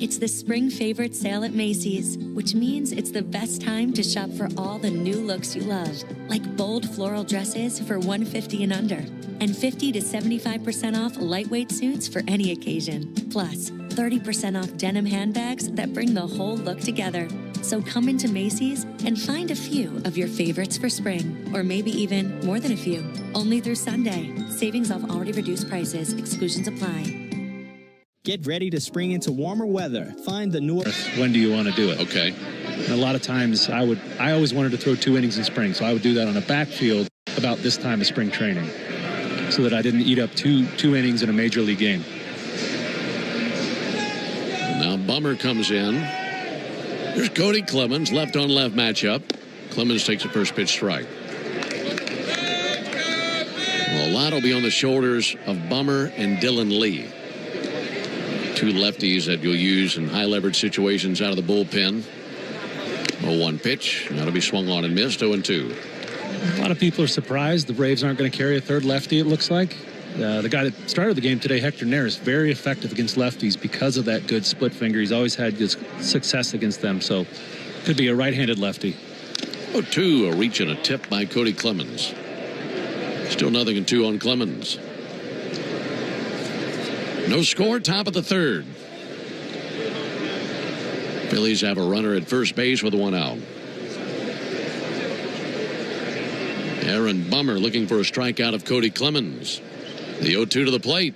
Speaker 20: It's the spring favorite sale at Macy's, which means it's the best time to shop for all the new looks you love, like bold floral dresses for $150 and under, and 50 to 75% off lightweight suits for any occasion. Plus, 30% off denim handbags that bring the whole look together. So come into Macy's and find a few of your favorites for spring, or maybe even more than a few. Only through Sunday. Savings off already reduced prices. Exclusions apply.
Speaker 10: Get ready to spring into warmer weather. Find the new...
Speaker 8: When do you want to do it?
Speaker 7: Okay.
Speaker 8: And a lot of times I always wanted to throw 2 innings in spring, so I would do that on a backfield about this time of spring training so that I didn't eat up two innings in a major league game.
Speaker 7: Now Bummer comes in. There's Cody Clemens, left on left matchup. Clemens takes a first pitch strike. Well, a lot will be on the shoulders of Bummer and Dylan Lee. 2 lefties that you'll use in high leverage situations out of the bullpen. 0-1 pitch. That'll be swung on and missed. 0-2.
Speaker 8: A lot of people are surprised the Braves aren't going to carry a third lefty, it looks like. The guy that started the game today, Hector Neris, very effective against lefties because of that good split finger. He's always had good success against them, so could be a right-handed lefty.
Speaker 7: 0-2, a reach and a tip by Cody Clemens. Still 0-2 on Clemens. No score, top of the third. Phillies have a runner at first base with one out. Aaron Bummer looking for a strikeout of Cody Clemens. The 0-2 to the plate.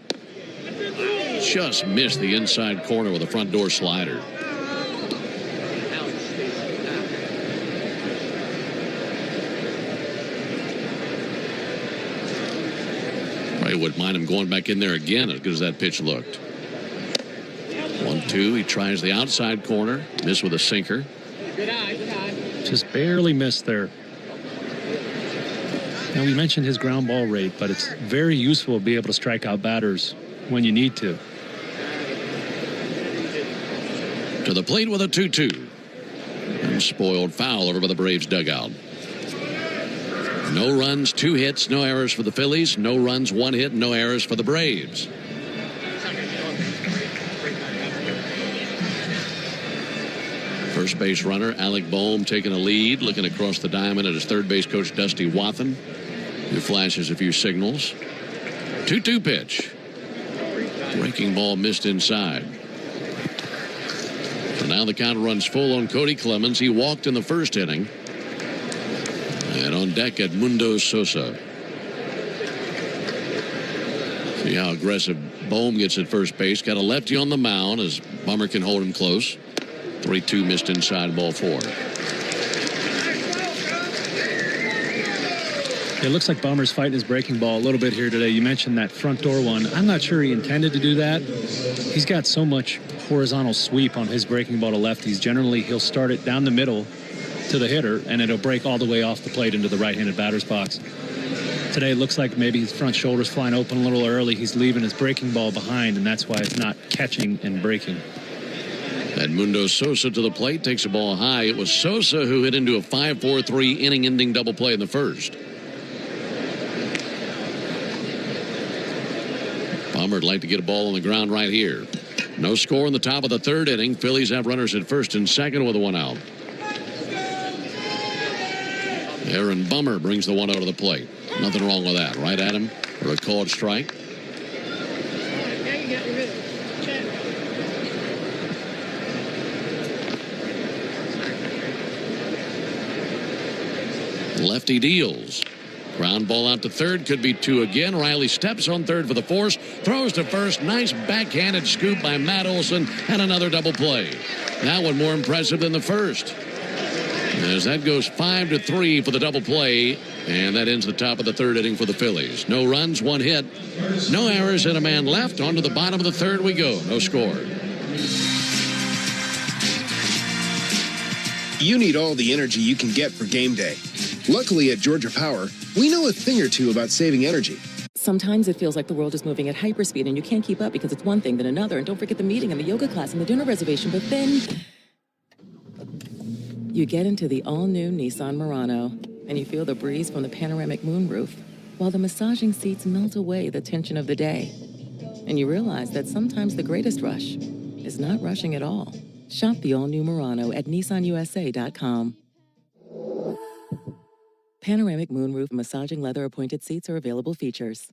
Speaker 7: Just missed the inside corner with a front door slider. Probably wouldn't mind him going back in there again as good as that pitch looked. 1-2. He tries the outside corner. Missed with a sinker.
Speaker 8: Just barely missed there. Now, we mentioned his ground ball rate, but it's very useful to be able to strike out batters when you need to.
Speaker 7: To the plate with a 2-2. And spoiled foul over by the Braves dugout. No runs, 2 hits, no errors for the Phillies. No runs, 1 hit, no errors for the Braves. First base runner Alec Bohm taking a lead, looking across the diamond at his third base coach Dusty Wathan, who flashes a few signals. 2-2 pitch. Breaking ball missed inside. So now the count runs full on Cody Clemens. He walked in the first inning. And on deck Edmundo Sosa. See how aggressive Bohm gets at first base. Got a lefty on the mound as Bummer can hold him close. 3-2 missed inside, ball 4.
Speaker 8: It looks like Bummer's fighting his breaking ball a little bit here today. You mentioned that front door one. I'm not sure he intended to do that. He's got so much horizontal sweep on his breaking ball to lefties. Generally, he'll start it down the middle to the hitter, and it'll break all the way off the plate into the right-handed batter's box. Today, it looks like maybe his front shoulder's flying open a little early. He's leaving his breaking ball behind, and that's why it's not catching and breaking.
Speaker 7: Edmundo Sosa to the plate, takes a ball high. It was Sosa who hit into a 5-4-3 inning-ending double play in the first. Bummer would like to get a ball on the ground right here. No score in the top of the third inning. Phillies have runners at first and second with 1 out. Aaron Bummer brings the 1 out to the plate. Nothing wrong with that, right, Adam? For a called strike. Lefty deals. Ground ball out to third. Could be 2 again. Riley steps on third for the force. Throws to first. Nice backhanded scoop by Matt Olson. And another double play. That one more impressive than the first. As that goes 5-3 for the double play. And that ends the top of the third inning for the Phillies. No runs, 1 hit. No errors and a man left. On to the bottom of the third we go. No score.
Speaker 21: You need all the energy you can get for game day. Luckily at Georgia Power, we know a thing or two about saving energy.
Speaker 3: Sometimes it feels like the world is moving at hyperspeed and you can't keep up because it's one thing then another. And don't forget the meeting and the yoga class and the dinner reservation. But then you get into the all-new Nissan Murano and you feel the breeze from the panoramic moonroof while the massaging seats melt away the tension of the day. And you realize that sometimes the greatest rush is not rushing at all. Shop the all-new Murano at nissanusa.com. Panoramic moonroof massaging leather-appointed seats are available features.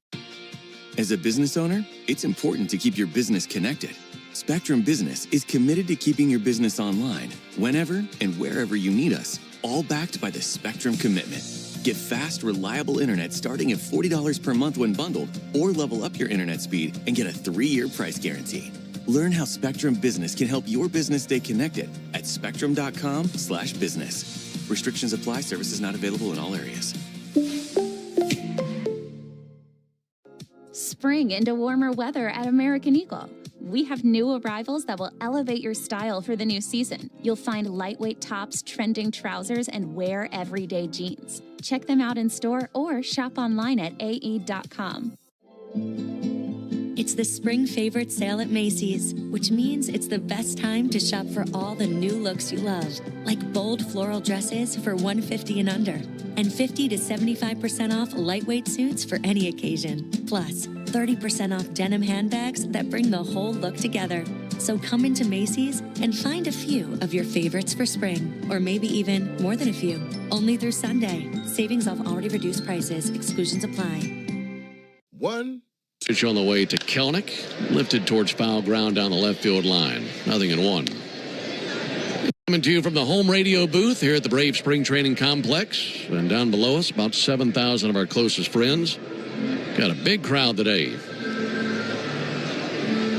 Speaker 1: As a business owner, it's important to keep your business connected. Spectrum Business is committed to keeping your business online, whenever and wherever you need us, all backed by the Spectrum Commitment. Get fast, reliable internet starting at $40 per month when bundled, or level up your internet speed and get a 3-year price guarantee. Learn how Spectrum Business can help your business stay connected at spectrum.com/business. Restrictions apply. Services not available in all areas.
Speaker 2: Spring into warmer weather at American Eagle. We have new arrivals that will elevate your style for the new season. You'll find lightweight tops, trending trousers, and wear everyday jeans. Check them out in store or shop online at ae.com.
Speaker 20: It's the spring favorite sale at Macy's, which means it's the best time to shop for all the new looks you love, like bold floral dresses for $150 and under, and 50 to 75% off lightweight suits for any occasion. Plus, 30% off denim handbags that bring the whole look together. So come into Macy's and find a few of your favorites for spring, or maybe even more than a few. Only through Sunday. Savings off already reduced prices. Exclusions apply.
Speaker 6: One.
Speaker 7: Pitch on the way to Kelnick, lifted towards foul ground down the left field line. 0-1. Coming to you from the home radio booth here at the Brave Spring Training Complex. And down below us, about 7,000 of our closest friends. Got a big crowd today.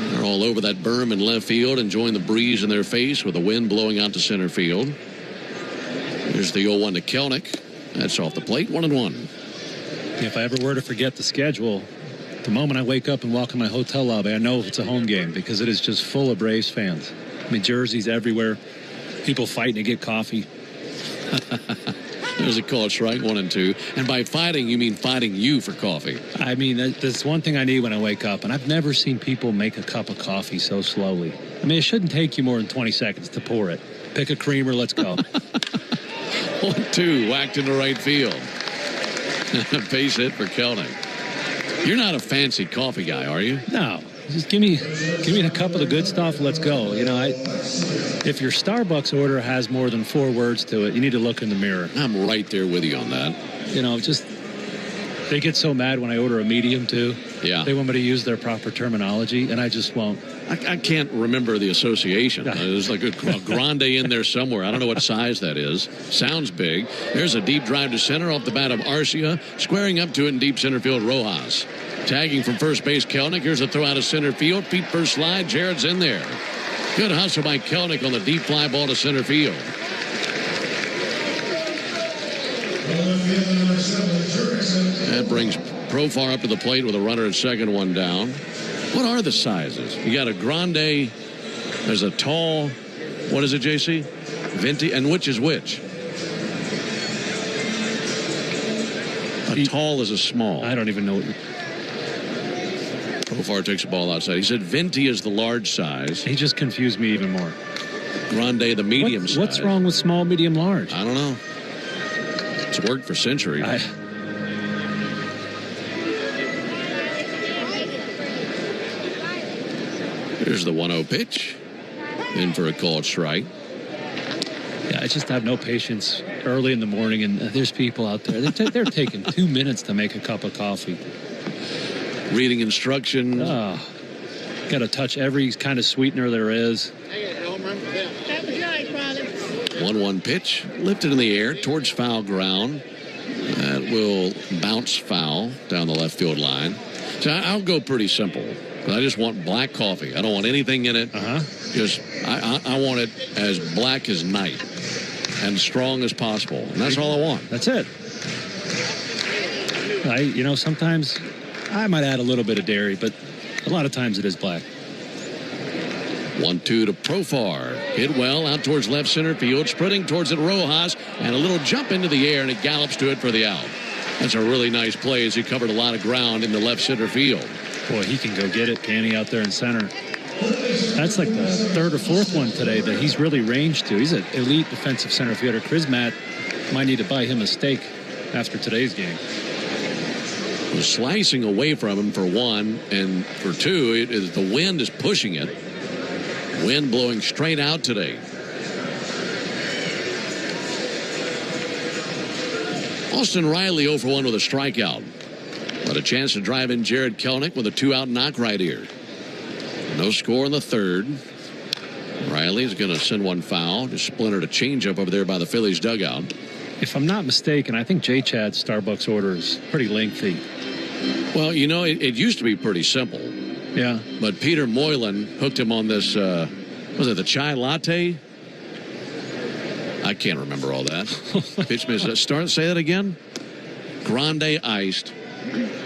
Speaker 7: They're all over that berm in left field, enjoying the breeze in their face with the wind blowing out to center field. Here's the 0-1 to Kelnick. That's off the plate, 1-1.
Speaker 8: If I ever were to forget the schedule, the moment I wake up and walk in my hotel lobby, I know it's a home game because it is just full of Braves fans. I mean, jerseys everywhere, people fighting to get coffee.
Speaker 7: There's a call, strike 1 and 2. And by fighting, you mean fighting you for coffee.
Speaker 8: I mean, that's one thing I need when I wake up, and I've never seen people make a cup of coffee so slowly. I mean, it shouldn't take you more than 20 seconds to pour it. Pick a creamer, let's go.
Speaker 7: 1-2, whacked into right field. Base hit for Kelnick. You're not a fancy coffee guy, are you?
Speaker 8: No. Just give me a cup of the good stuff. Let's go. You know, if your Starbucks order has more than 4 words to it, you need to look in the mirror.
Speaker 7: I'm right there with you on that.
Speaker 8: You know, just they get so mad when I order a medium too.
Speaker 7: Yeah.
Speaker 8: They want me to use their proper terminology, and I just won't.
Speaker 7: I can't remember the association. There's like a grande in there somewhere. I don't know what size that is. Sounds big. There's a deep drive to center off the bat of Arcia. Squaring up to it in deep center field, Rojas. Tagging from first base, Kelnick. Here's a throw out of center field. Feet first slide. Jared's in there. Good hustle by Kelnick on the deep fly ball to center field. That brings Profar up to the plate with a runner at second, 1 down. What are the sizes? You got a grande, there's a tall, what is it, JC? Venti, and which is which? A tall is a small.
Speaker 8: I don't even know what
Speaker 7: Profar takes the ball outside. He said Venti is the large size.
Speaker 8: He just confused me even more.
Speaker 7: Grande, the medium size.
Speaker 8: What's wrong with small, medium, large?
Speaker 7: I don't know. It's worked for centuries. Here's the 1-0 pitch. In for a called strike.
Speaker 8: Yeah, I just have no patience early in the morning, and there's people out there. They're taking 2 minutes to make a cup of coffee.
Speaker 7: Reading instructions.
Speaker 8: Got to touch every kind of sweetener there is.
Speaker 7: 1-1 pitch. Lifted in the air towards foul ground. That will bounce foul down the left field line. So I'll go pretty simple. But I just want black coffee. I don't want anything in it. Just I want it as black as night and strong as possible. And that's all I want.
Speaker 8: That's it. Sometimes I might add a little bit of dairy, but a lot of times it is black.
Speaker 7: 1-2 to Profar. Hit well out towards left center field. Sprinting towards it, Rojas. And a little jump into the air, and it gallops to it for the out. That's a really nice play as he covered a lot of ground in the left center field.
Speaker 8: Boy, he can go get it, can he, out there in center. That's like the 3rd or 4th one today that he's really ranged to. He's an elite defensive center fielder. Krismat might need to buy him a steak after today's game.
Speaker 7: Was slicing away from him for 1, and for 2, the wind is pushing it. Wind blowing straight out today. Austin Riley 0 for 1 with a strikeout. But a chance to drive in Jared Kelnick with a 2-out knock right here. No score in the 3rd. Riley's going to send one foul. Just splintered a changeup over there by the Phillies dugout.
Speaker 8: If I'm not mistaken, I think J. Chad's Starbucks order is pretty lengthy.
Speaker 7: Well, it used to be pretty simple.
Speaker 8: Yeah.
Speaker 7: But Peter Moylan hooked him on this, was it the chai latte? I can't remember all that. Say that again? Grande iced,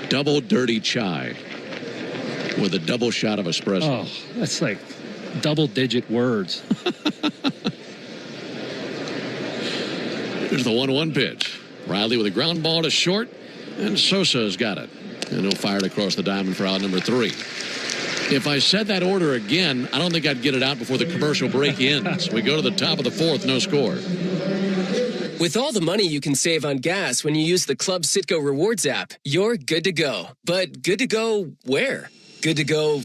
Speaker 7: double dirty chai with a double shot of espresso.
Speaker 8: Oh, that's like double-digit words.
Speaker 7: Here's the 1-1 pitch. Riley with a ground ball to short, and Sosa's got it. And he'll fire it across the diamond for out number 3. If I said that order again, I don't think I'd get it out before the commercial break ends. We go to the top of the fourth, no score.
Speaker 5: With all the money you can save on gas when you use the Club Citgo Rewards app, you're good to go. But good to go where? Good to go.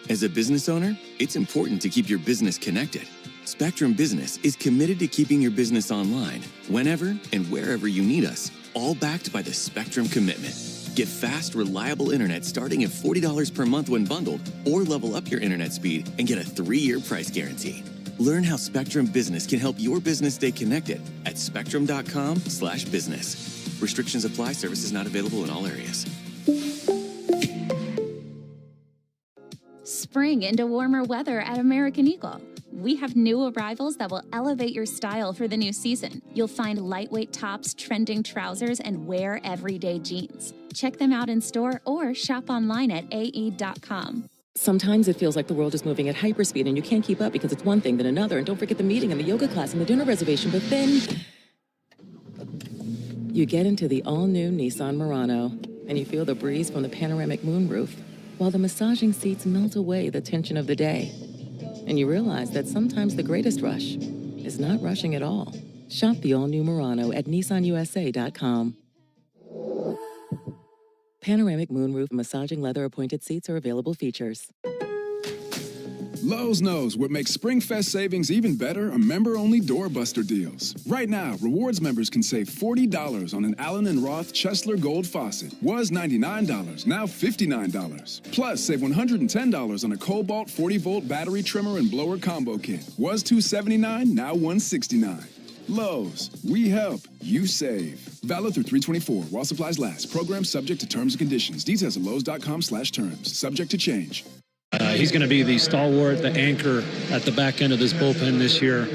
Speaker 1: As a business owner, it's important to keep your business connected. Spectrum Business is committed to keeping your business online whenever and wherever you need us, all backed by the Spectrum Commitment. Get fast, reliable internet starting at $40 per month when bundled, or level up your internet speed and get a 3-year price guarantee. Learn how Spectrum Business can help your business stay connected at spectrum.com/business. Restrictions apply. Services not available in all areas.
Speaker 2: Spring into warmer weather at American Eagle. We have new arrivals that will elevate your style for the new season. You'll find lightweight tops, trending trousers, and wear everyday jeans. Check them out in store or shop online at ae.com.
Speaker 3: Sometimes it feels like the world is moving at hyperspeed and you can't keep up because it's one thing then another. And don't forget the meeting and the yoga class and the dinner reservation. But then you get into the all-new Nissan Murano and you feel the breeze from the panoramic moonroof while the massaging seats melt away the tension of the day. And you realize that sometimes the greatest rush is not rushing at all. Shop the all-new Murano at nissanusa.com. Panoramic moonroof massaging leather appointed seats are available features.
Speaker 18: Lowe's knows what makes SpringFest savings even better are member-only doorbuster deals. Right now, rewards members can save $40 on an Allen & Roth Chesler Gold faucet. Was $99, now $59. Plus, save $110 on a Cobalt 40-volt battery trimmer and blower combo kit. Was $279, now $169. Lowe's, we help, you save. Valid through 3/24 while supplies last. Program subject to terms and conditions. Details at lowes.com/terms. Subject to change.
Speaker 8: He's going to be the stalwart, the anchor at the back end of this bullpen this year.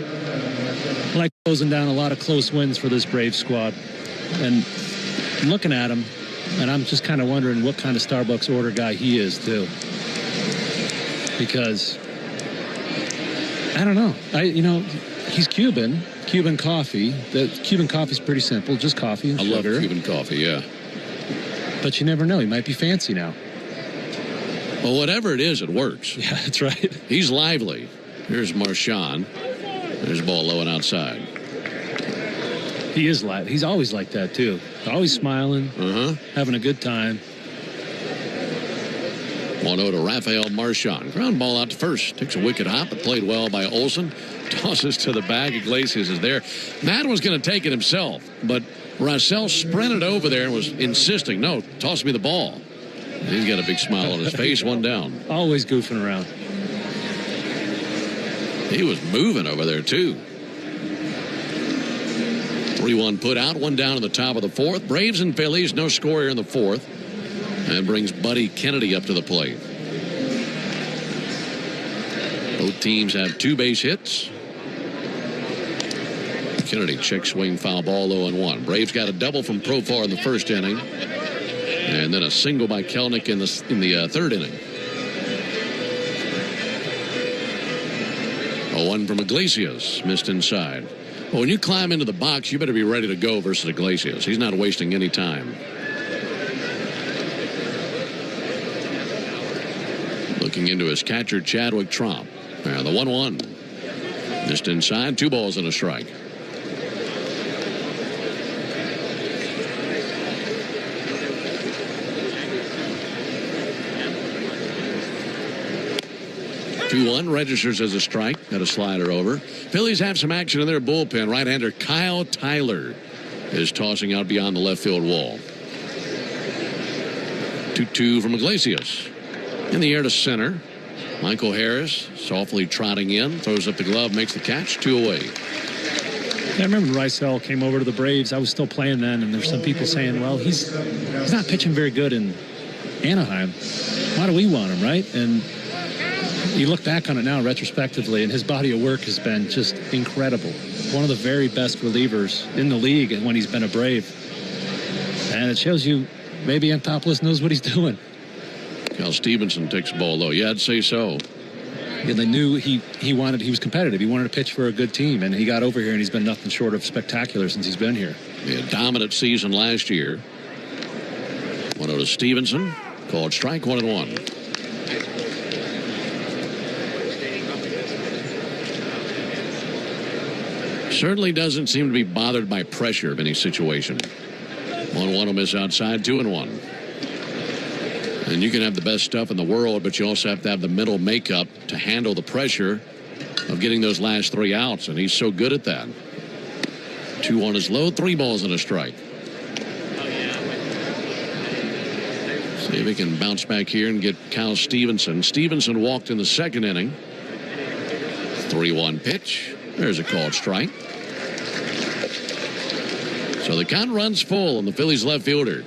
Speaker 8: Like closing down a lot of close wins for this Braves squad. And I'm looking at him, and I'm just kind of wondering what kind of Starbucks order guy he is, too. Because, I don't know. He's Cuban. Cuban coffee. The Cuban coffee's pretty simple, just coffee and sugar.
Speaker 7: I love Cuban coffee, yeah.
Speaker 8: But you never know. He might be fancy now.
Speaker 7: Well, whatever it is, it works.
Speaker 8: Yeah, that's right.
Speaker 7: He's lively. Here's Marchand. There's the ball low and outside.
Speaker 8: He is lively. He's always like that, too. Always smiling, having a good time.
Speaker 7: 1-0 to Rafael Marchand. Ground ball out to first. Takes a wicked hop, but played well by Olsen. Tosses to the bag. Iglesias is there. Matt was going to take it himself, but Raisel sprinted over there and was insisting, no, toss me the ball. And he's got a big smile on his face, one down.
Speaker 8: Always goofing around.
Speaker 7: He was moving over there, too. 3-1 put out, one down in the top of the fourth. Braves and Phillies, no score here in the fourth. That brings Buddy Kennedy up to the plate. Both teams have 2 base hits. Kennedy check swing foul ball 0-1. Braves got a double from Profar in the first inning. And then a single by Kelnick in the third inning. 0-1 from Iglesias. Missed inside. Well, when you climb into the box, you better be ready to go versus Iglesias. He's not wasting any time. Looking into his catcher, Chadwick Tromp. The 1-1. Missed inside. 2 balls and a strike. Two-1 registers as a strike. Got a slider over. Phillies have some action in their bullpen. Right-hander Kyle Tyler is tossing out beyond the left field wall. 2-2 from Iglesias. In the air to center. Michael Harris softly trotting in. Throws up the glove, makes the catch. 2 away.
Speaker 8: I remember when Raisel came over to the Braves. I was still playing then, and there's some people saying, well, he's not pitching very good in Anaheim. Why do we want him, right? And you look back on it now retrospectively, and his body of work has been just incredible. One of the very best relievers in the league when he's been a Brave. And it shows you maybe Anthopoulos knows what he's doing.
Speaker 7: Cal Stevenson takes the ball low. Yeah, I'd say so.
Speaker 8: Yeah, they knew he was competitive. He wanted to pitch for a good team, and he got over here, and he's been nothing short of spectacular since he's been here.
Speaker 7: Yeah, dominant season last year. 1-0 to Stevenson. Called strike, 1-1. Certainly doesn't seem to be bothered by pressure of any situation. 1-1 will miss outside, 2-1. And you can have the best stuff in the world, but you also have to have the mental makeup to handle the pressure of getting those last 3 outs, and he's so good at that. 2-1 is low, 3 balls and a strike. See if he can bounce back here and get Kyle Stevenson. Stevenson walked in the second inning. 3-1 pitch. There's a called strike. So the count runs full on the Phillies left fielder.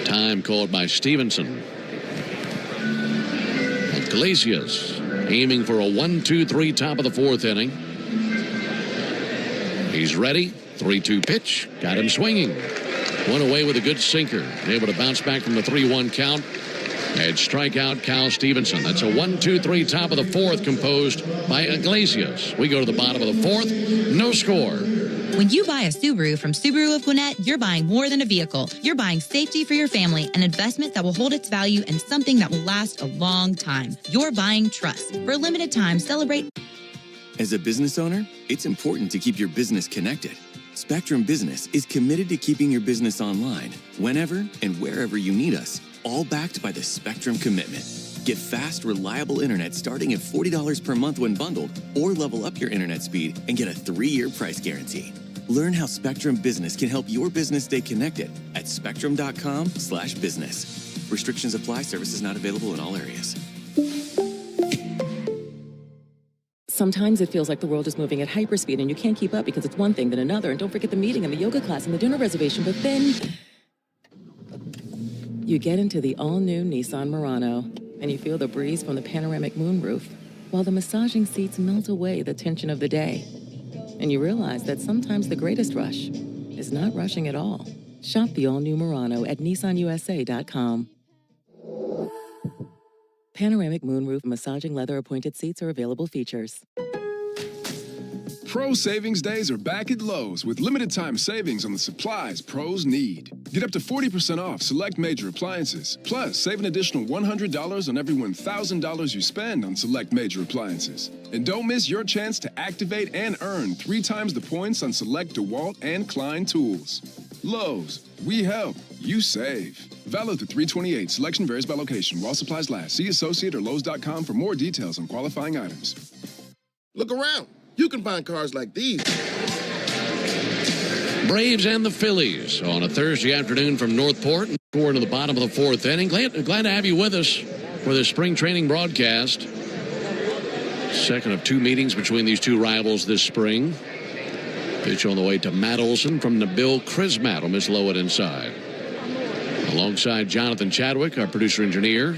Speaker 7: Time called by Stevenson. Iglesias aiming for a 1-2-3 top of the 4th inning. He's ready. 3-2 pitch. Got him swinging. Went away with a good sinker. Able to bounce back from the 3-1 count. And strikeout Kyle Stevenson. That's a 1-2-3 top of the 4th composed by Iglesias. We go to the bottom of the 4th. No score.
Speaker 4: When you buy a Subaru from Subaru of Gwinnett, you're buying more than a vehicle. You're buying safety for your family, an investment that will hold its value, and something that will last a long time. You're buying trust. For a limited time, celebrate.
Speaker 1: As a business owner, it's important to keep your business connected. Spectrum Business is committed to keeping your business online, whenever and wherever you need us, all backed by the Spectrum Commitment. Get fast, reliable internet starting at $40 per month when bundled, or level up your internet speed and get a 3-year price guarantee. Learn how Spectrum Business can help your business stay connected at spectrum.com/business. Restrictions apply. Services not available in all areas.
Speaker 3: Sometimes it feels like the world is moving at hyperspeed and you can't keep up because it's one thing then another. And don't forget the meeting and the yoga class and the dinner reservation. But then you get into the all-new Nissan Murano and you feel the breeze from the panoramic moonroof while the massaging seats melt away the tension of the day. And you realize that sometimes the greatest rush is not rushing at all. Shop the all-new Murano at nissanusa.com. Panoramic moonroof massaging leather appointed seats are available features.
Speaker 18: Pro Savings Days are back at Lowe's with limited time savings on the supplies pros need. Get up to 40% off select major appliances. Plus, save an additional $100 on every $1,000 you spend on select major appliances. And don't miss your chance to activate and earn 3 times the points on select DeWalt and Klein tools. Lowe's, we help, you save. Valid through 3/28. Selection varies by location. While supplies last. See Associate or Lowe's.com for more details on qualifying items.
Speaker 6: Look around. You can find cars like these.
Speaker 7: Braves and the Phillies on a Thursday afternoon from Northport. We're into the bottom of the 4th inning. Glad to have you with us for this spring training broadcast. Second of 2 meetings between these 2 rivals this spring. Pitch on the way to Matt Olson from Nabil Crismat. Will miss low and inside. Alongside Jonathan Chadwick, our producer-engineer.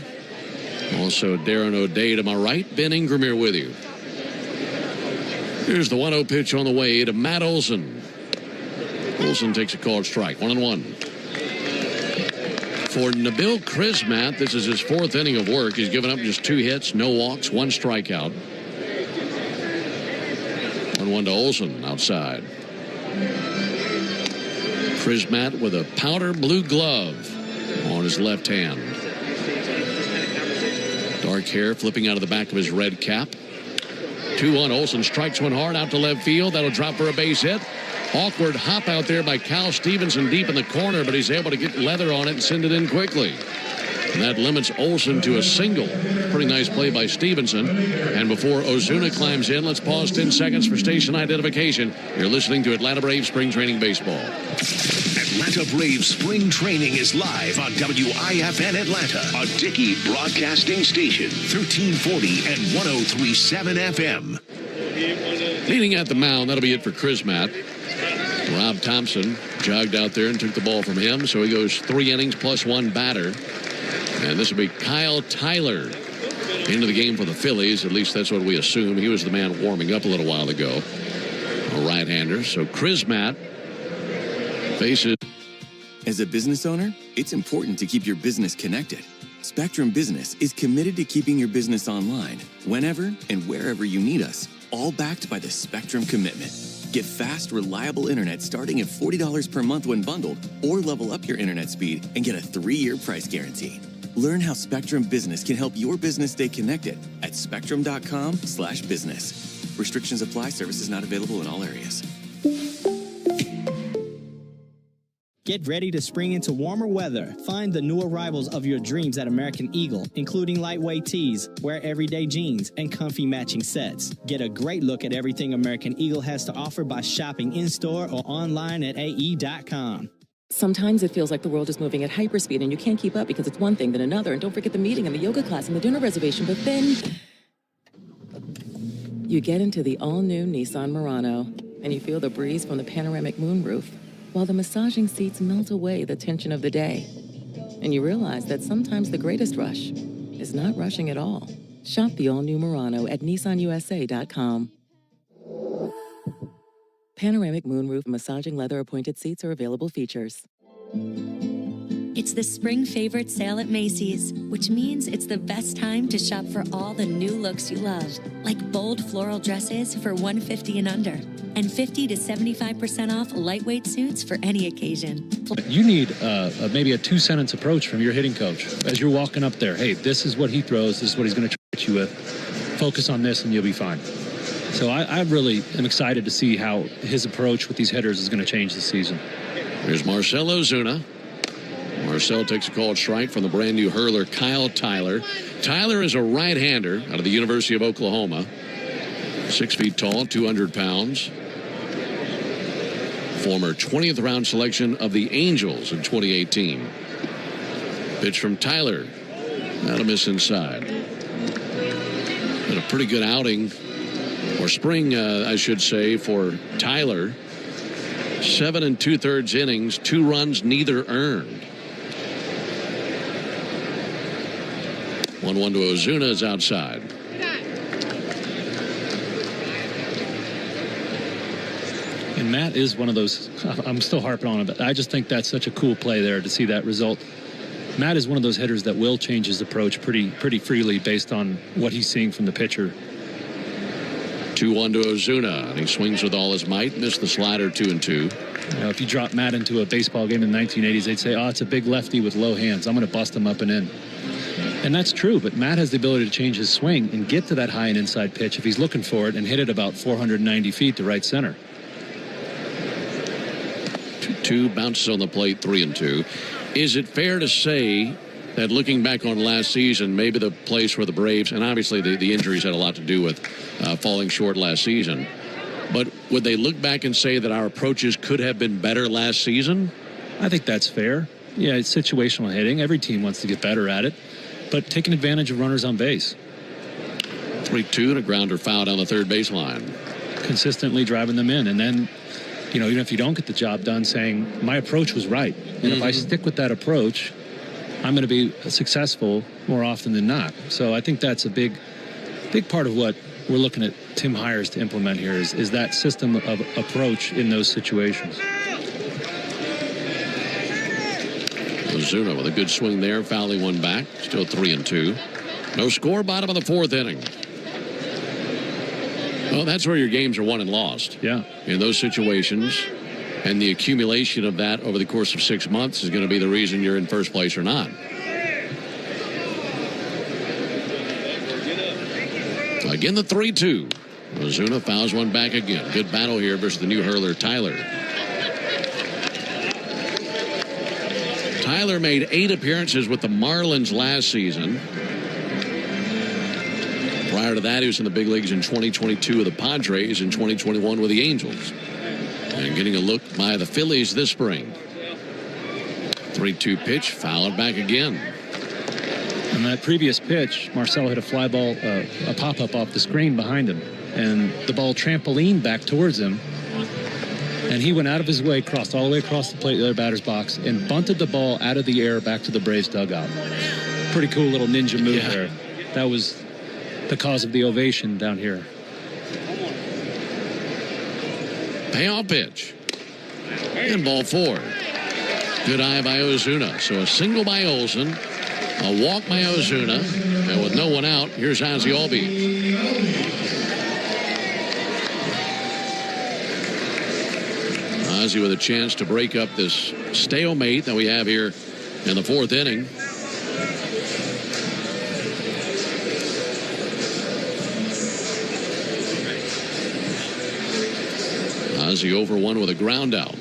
Speaker 7: Also Darren O'Day to my right. Ben Ingram here with you. Here's the 1-0 pitch on the way to Matt Olson. Olson takes a called strike. 1-1. For Nabil Crismat, this is his 4th inning of work. He's given up just 2 hits, no walks, 1 strikeout. 1-1 to Olson outside. Crismat with a powder blue glove on his left hand. Dark hair flipping out of the back of his red cap. 2-1. Olson strikes one hard out to left field. That'll drop for a base hit. Awkward hop out there by Kyle Stevenson deep in the corner, but he's able to get leather on it and send it in quickly. And that limits Olson to a single. Pretty nice play by Stevenson. And before Ozuna climbs in, let's pause 10 seconds for station identification. You're listening to Atlanta Braves Spring Training Baseball.
Speaker 9: Atlanta Braves Spring Training is live on WIFN Atlanta, a Dickey broadcasting station, 1340 and 103.7 FM.
Speaker 7: Leading at the mound, that'll be it for Crismat. Rob Thompson jogged out there and took the ball from him, so he goes 3 innings plus 1 batter. And this will be Kyle Tyler into the game for the Phillies. At least that's what we assume. He was the man warming up a little while ago. A right-hander. So Crismat faces.
Speaker 1: As a business owner, it's important to keep your business connected. Spectrum Business is committed to keeping your business online, whenever and wherever you need us, all backed by the Spectrum Commitment. Get fast, reliable internet starting at $40 per month when bundled, or level up your internet speed and get a 3-year price guarantee. Learn how Spectrum Business can help your business stay connected at spectrum.com/business. Restrictions apply. Services not available in all areas.
Speaker 10: Get ready to spring into warmer weather. Find the new arrivals of your dreams at American Eagle, including lightweight tees, wear everyday jeans, and comfy matching sets. Get a great look at everything American Eagle has to offer by shopping in-store or online at ae.com.
Speaker 3: Sometimes it feels like the world is moving at hyperspeed and you can't keep up because it's one thing then another. And don't forget the meeting and the yoga class and the dinner reservation. But then you get into the all-new Nissan Murano and you feel the breeze from the panoramic moonroof while the massaging seats melt away the tension of the day. And you realize that sometimes the greatest rush is not rushing at all. Shop the all-new Murano at nissanusa.com. Panoramic moonroof massaging leather appointed seats are available features.
Speaker 20: It's the spring favorite sale at Macy's, which means it's the best time to shop for all the new looks you love, like bold floral dresses for $150 and under, and 50 to 75% off lightweight suits for any occasion.
Speaker 8: You need maybe a two-sentence approach from your hitting coach as you're walking up there. Hey, this is what he throws. This is what he's going to treat you with. Focus on this and you'll be fine. So I really am excited to see how his approach with these hitters is going to change this season.
Speaker 7: Here's Marcell Ozuna. Marcell takes a called strike from the brand new hurler Kyle Tyler. Tyler is a right-hander out of the University of Oklahoma. 6 feet tall, 200 pounds. Former 20th round selection of the Angels in 2018. Pitch from Tyler. Not a miss inside. And a pretty good outing, or spring, I should say, for Tyler. 7 2/3 innings, 2 runs, neither earned. 1-1 to Ozuna is outside.
Speaker 8: And Matt is one of those, I'm still harping on it, but I just think that's such a cool play there to see that result. Matt is one of those hitters that will change his approach pretty freely based on what he's seeing from the pitcher.
Speaker 7: 2-1 to Ozuna, and he swings with all his might. Missed the slider 2-2.
Speaker 8: You know, if you drop Matt into a baseball game in the 1980s, they'd say, oh, it's a big lefty with low hands. I'm going to bust him up and in. And that's true, but Matt has the ability to change his swing and get to that high and inside pitch if he's looking for it and hit it about 490 feet to right center.
Speaker 7: 2-2, bounces on the plate, 3-2. Is it fair to say that looking back on last season, maybe the place where the Braves, and obviously the injuries had a lot to do with falling short last season, but would they look back and say that our approaches could have been better last season?
Speaker 8: I think that's fair. Yeah, it's situational hitting. Every team wants to get better at it, but taking advantage of runners on base.
Speaker 7: 3-2 and a grounder foul down the third baseline.
Speaker 8: Consistently driving them in, and then, you know, even if you don't get the job done, saying my approach was right, and if I stick with that approach, I'm going to be successful more often than not. So I think that's a big part of what we're looking at Tim Hires to implement here is that system of approach in those situations.
Speaker 7: Ozuna with a good swing there, fouling one back. Still 3-2. No score, bottom of the 4th inning. Well, that's where your games are won and lost.
Speaker 8: Yeah.
Speaker 7: In those situations, and the accumulation of that over the course of 6 months is going to be the reason you're in first place or not. Again, the 3-2. Ozuna fouls one back again. Good battle here versus the new hurler, Tyler. Tyler made 8 appearances with the Marlins last season. Prior to that, he was in the big leagues in 2022 with the Padres, in 2021 with the Angels. And getting a look by the Phillies this spring. 3-2 pitch, fouled back again.
Speaker 8: On that previous pitch, Marcell hit a fly ball, a pop-up off the screen behind him. And the ball trampolined back towards him. And he went out of his way, crossed all the way across the plate, the other batter's box, and bunted the ball out of the air back to the Braves dugout. Pretty cool little ninja move there. That was the cause of the ovation down here.
Speaker 7: Payoff pitch. And ball 4. Good eye by Ozuna. So a single by Olson, a walk by Ozuna, and with no one out, here's Ozzie Albies. Ozzie with a chance to break up this stalemate that we have here in the 4th inning. Ozzie over one with a ground out.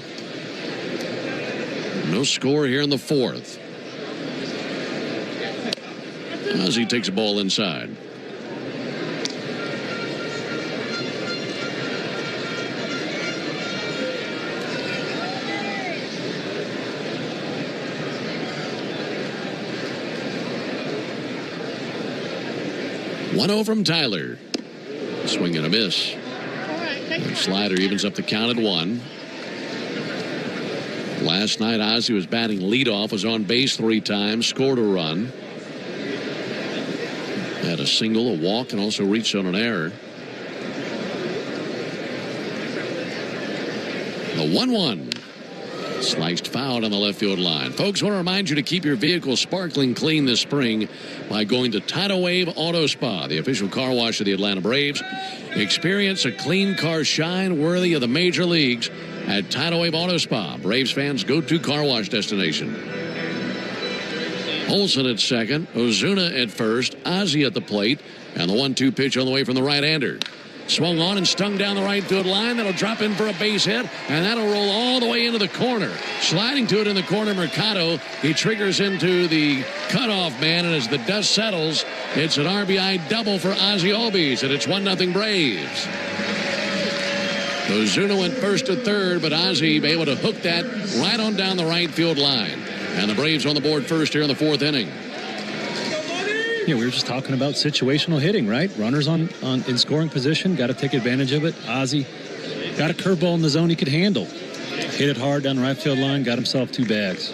Speaker 7: No score here in the fourth. Ozzie takes a ball inside. One oh from Tyler. Swing and a miss. And slider evens up the count at 1. Last night, Ozzie was batting leadoff, was on base 3 times, scored a run. Had a single, a walk, and also reached on an error. The 1-1. Sliced foul on the left field line. Folks, want to remind you to keep your vehicle sparkling clean this spring by going to Tidal Wave Auto Spa, the official car wash of the Atlanta Braves. Experience a clean car shine worthy of the major leagues at Tidal Wave Auto Spa, Braves fans' go-to car wash destination. Olson at second, Ozuna at first, Ozzie at the plate, and the 1-2 pitch on the way from the right-hander. Swung on and stung down the right field line. That'll drop in for a base hit, and that'll roll all the way into the corner. Sliding to it in the corner, Mercado. He triggers into the cutoff man, and as the dust settles, it's an RBI double for Ozzie Albies, and it's 1-0 Braves. Ozuna went first to third, but Ozzie able to hook that right on down the right field line. And the Braves on the board first here in the fourth inning.
Speaker 8: Yeah, we were just talking about situational hitting, right? Runners in scoring position, got to take advantage of it. Ozzie got a curveball in the zone he could handle. Hit it hard down the right field line, got himself 2 bags.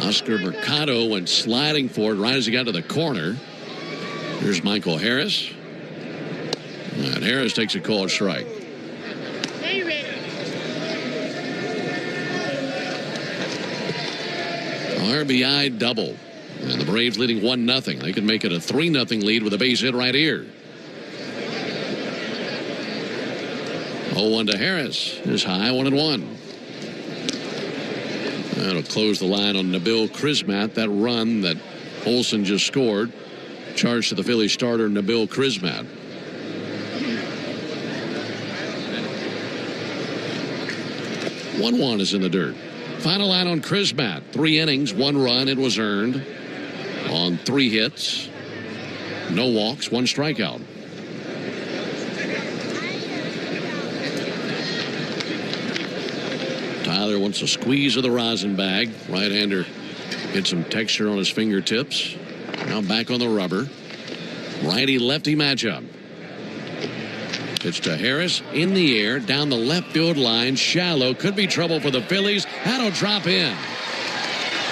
Speaker 7: Oscar Mercado went sliding for it right as he got to the corner. Here's Michael Harris. And Harris takes a called strike. RBI double. And the Braves leading 1-0. They could make it a 3-0 lead with a base hit right here. 0-1 to Harris is high, 1-1. That'll close the line on Nabil Crismatt. That run that Olson just scored. Charged to the Phillies starter Nabil Crismatt. One is in the dirt. Final line on Crismatt. 3 innings, 1 run. It was earned on 3 hits. No walks, 1 strikeout. Tyler wants a squeeze of the rosin bag. Right-hander gets some texture on his fingertips. Now back on the rubber. Righty-lefty matchup. Pitch to Harris in the air down the left field line. Shallow. Could be trouble for the Phillies. That'll drop in.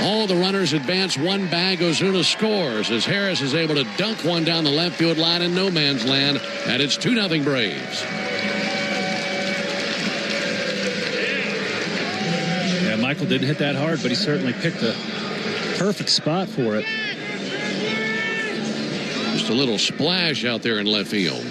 Speaker 7: All the runners advance 1 bag. Ozuna scores as Harris is able to dunk one down the left field line in no man's land. And it's 2-0 Braves.
Speaker 8: Yeah, Michael didn't hit that hard, but he certainly picked a perfect spot for it.
Speaker 7: Just a little splash out there in left field.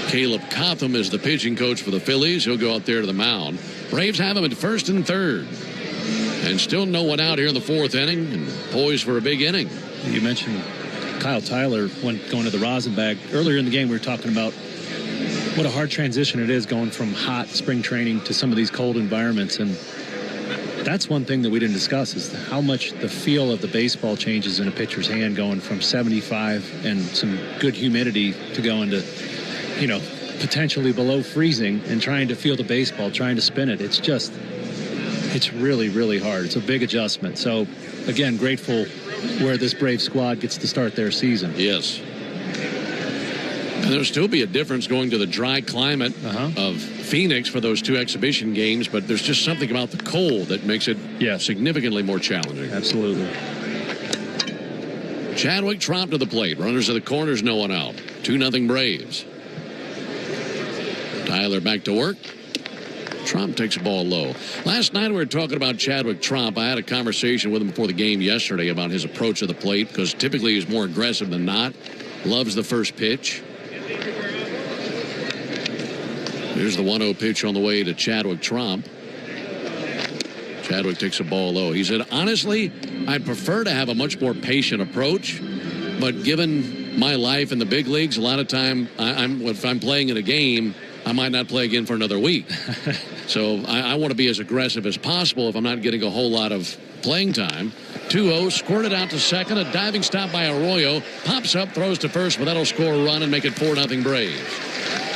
Speaker 7: Caleb Cotham is the pitching coach for the Phillies. He'll go out there to the mound. Braves have him at first and third. And still no one out here in the 4th inning and poised for a big inning.
Speaker 8: You mentioned Kyle Tyler going to the rosin bag. Earlier in the game, we were talking about what a hard transition it is going from hot spring training to some of these cold environments. And that's one thing that we didn't discuss is how much the feel of the baseball changes in a pitcher's hand going from 75 and some good humidity to going to, you know, potentially below freezing and trying to feel the baseball, trying to spin it. It's really, really hard. It's a big adjustment. So, again, grateful where this Brave squad gets to start their season.
Speaker 7: Yes. And there'll still be a difference going to the dry climate of Phoenix for those 2 exhibition games, but there's just something about the cold that makes it significantly more challenging.
Speaker 8: Absolutely.
Speaker 7: Chadwick Tromp to the plate. Runners at the corners, no one out. 2-0 Braves. Tyler back to work. Tromp takes the ball low. Last night we were talking about Chadwick Tromp. I had a conversation with him before the game yesterday about his approach to the plate because typically he's more aggressive than not. Loves the first pitch. Here's the 1-0 pitch on the way to Chadwick Tromp. Chadwick takes a ball low. He said, honestly, I prefer to have a much more patient approach But given my life in the big leagues, a lot of time, if I'm playing in a game, I might not play again for another week. So I want to be as aggressive as possible if I'm not getting a whole lot of playing time. 2-0, squirted out to second. A diving stop by Arroyo. Pops up, throws to first, but that'll score a run and make it 4-0 Braves.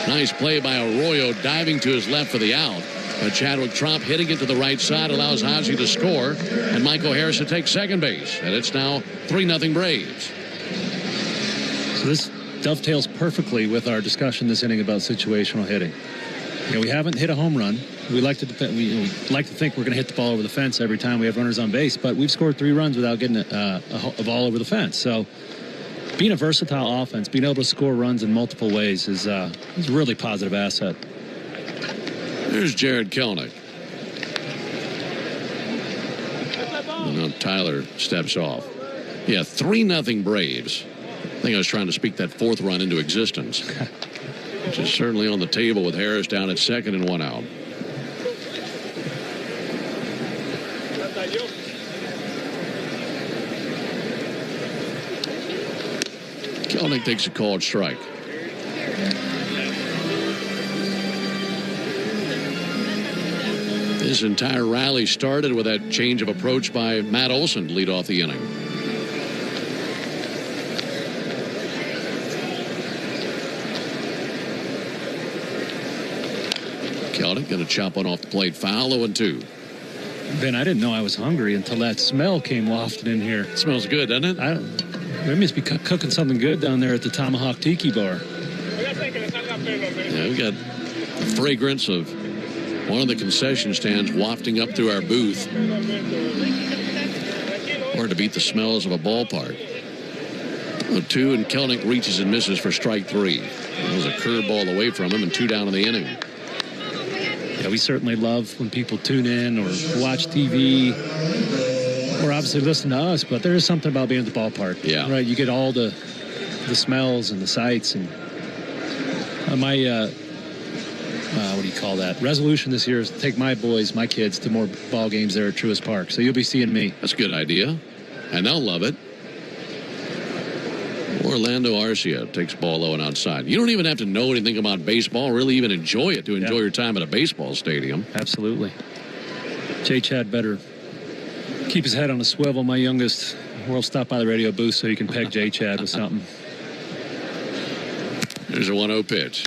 Speaker 7: Nice play by Arroyo, diving to his left for the out. But Chadwick Tromp hitting it to the right side allows Ozzie to score, and Michael Harris to take second base. And it's now 3-0 Braves.
Speaker 8: So this dovetails perfectly with our discussion this inning about situational hitting. You know, we haven't hit a home run. We like to think we're going to hit the ball over the fence every time we have runners on base, but we've scored 3 runs without getting a ball over the fence. So being a versatile offense, being able to score runs in multiple ways is a really positive asset.
Speaker 7: There's Jared Kelenic. And now Tyler steps off. Yeah, 3-0 Braves. I think I was trying to speak that 4th run into existence. Which is certainly on the table with Harris down at second and 1 out. Kelenic takes a called strike. This entire rally started with that change of approach by Matt Olson to lead off the inning. Kelenic going to chop one off the plate. Foul, 0-2.
Speaker 8: Ben, I didn't know I was hungry until that smell came wafted in here.
Speaker 7: It smells good, doesn't it?
Speaker 8: We must be cooking something good down there at the Tomahawk Tiki Bar.
Speaker 7: Yeah, we got the fragrance of one of the concession stands wafting up through our booth. Hard to beat the smells of a ballpark. 0-2, and Kelenic reaches and misses for strike 3. It was a curveball away from him, and 2 down in the inning.
Speaker 8: Yeah, we certainly love when people tune in or watch TV or obviously listen to us, but there is something about being at the ballpark.
Speaker 7: Yeah.
Speaker 8: Right, you get all the smells and the sights. And my what do you call that? Resolution this year is to take my kids to more ball games there at Truist Park. So you'll be seeing me.
Speaker 7: That's a good idea, and they'll love it. Orlando Arcia takes ball low and outside. You don't even have to know anything about baseball, really even enjoy it to enjoy your time at a baseball stadium.
Speaker 8: Absolutely. Jay Chad better keep his head on a swivel. My youngest will stop by the radio booth so you can peg Jay Chad with something.
Speaker 7: There's a 1-0 pitch.